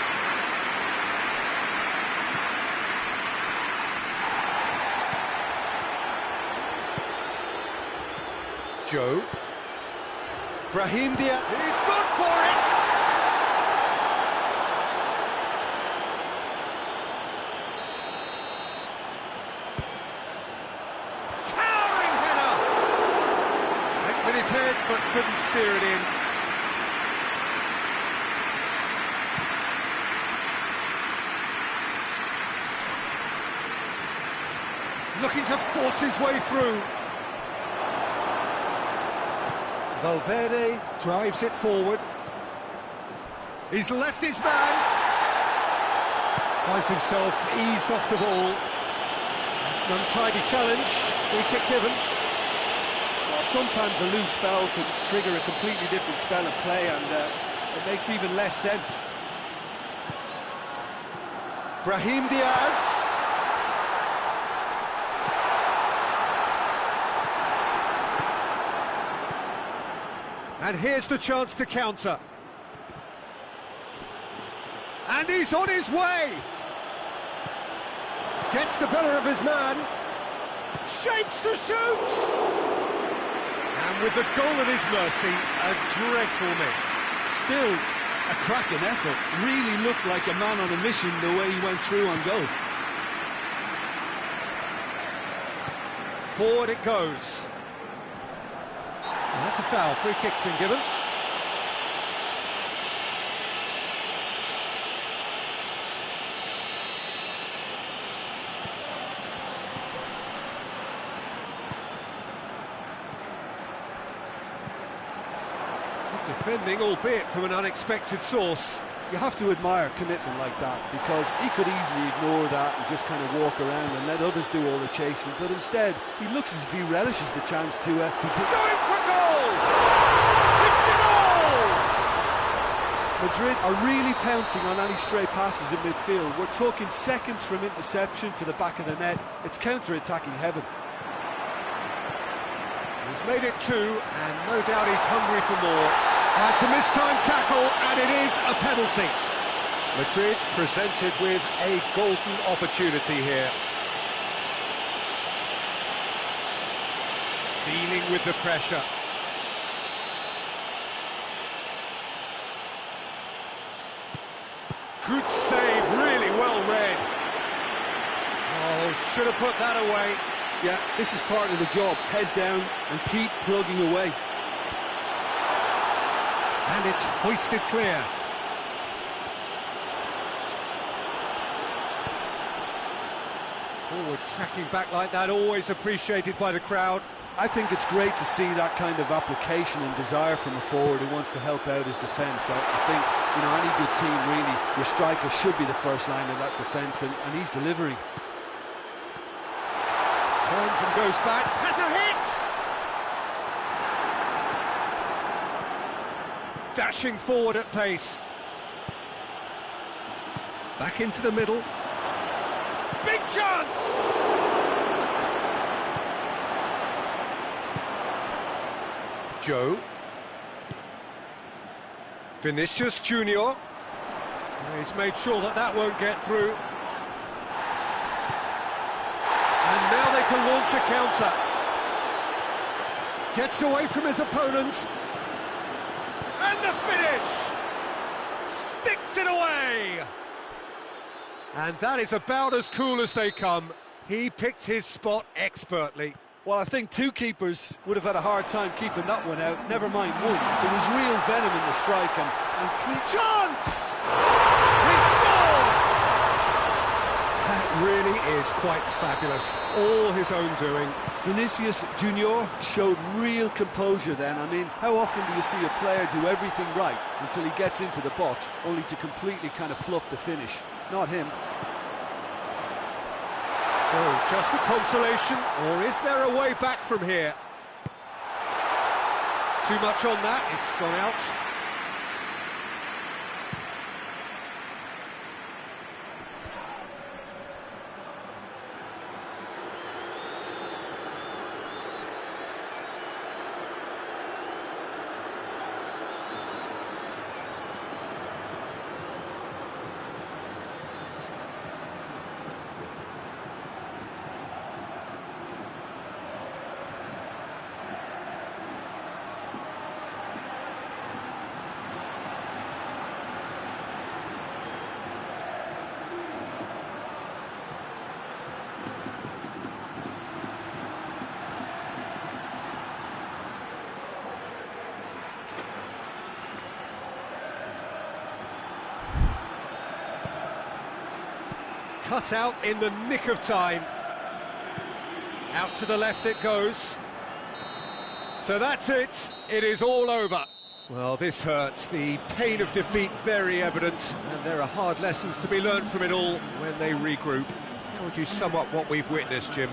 A: Gioi. Brahim Dia.
C: He's gone for it!
A: Towering header!
C: Went with his head, but couldn't steer it in.
A: Looking to force his way through. Valverde drives it forward. He's left his man. Finds himself eased off the ball. That's an untidy challenge. Free kick given.
E: Sometimes a loose foul can trigger a completely different spell of play, and it makes even less sense.
A: Brahim Diaz. And here's the chance to counter. And he's on his way. Gets the better of his man. Shapes to shoot.
C: And with the goal at his mercy, a dreadful miss.
D: Still a cracking effort. Really looked like a man on a mission the way he went through on goal.
A: Forward it goes. And that's a foul. Free kick's been given. Good defending, albeit from an unexpected source.
E: You have to admire commitment like that, because he could easily ignore that and just kind of walk around and let others do all the chasing, but instead he looks as if he relishes the chance to
C: Going for goal! It's a goal!
E: Madrid are really pouncing on any stray passes in midfield. We're talking seconds from interception to the back of the net. It's counter-attacking heaven.
A: He's made it two, and no doubt he's hungry for more. It's a mistimed tackle, and it is a penalty. Madrid presented with a golden opportunity here. Dealing with the pressure.
C: Good save, really well read. Oh, should have put that away.
E: Yeah, this is part of the job. Head down and keep plugging away.
A: And it's hoisted clear. Forward tracking back like that, always appreciated by the crowd.
E: I think it's great to see that kind of application and desire from a forward who wants to help out his defence. I think, you know, any good team, really, your striker should be the first line of that defence, and he's delivering.
A: Turns and goes back, has a hit! dashing forward at pace. Back into the middle.
C: Big chance!
A: Gioi. Vinicius Junior. He's made sure that that won't get through. And now they can launch a counter. Gets away from his opponents.
C: And the finish! Sticks it away!
A: And that is about as cool as they come. He picked his spot expertly.
E: Well, I think two keepers would have had a hard time keeping that one out, never mind one. There was real venom in the strike and clean chance!
C: He scored!
A: That really is quite fabulous. All his own doing.
E: Vinicius Junior showed real composure then. I mean, how often do you see a player do everything right until he gets into the box, only to completely kind of fluff the finish? Not him.
A: So, just the consolation, or is there a way back from here? Too much on that, it's gone out. Cut out in the nick of time. Out to the left it goes. So that's it. It is all over. Well, this hurts. The pain of defeat very evident, and there are hard lessons to be learned from it all when they regroup. How would you sum up what we've witnessed, Jim?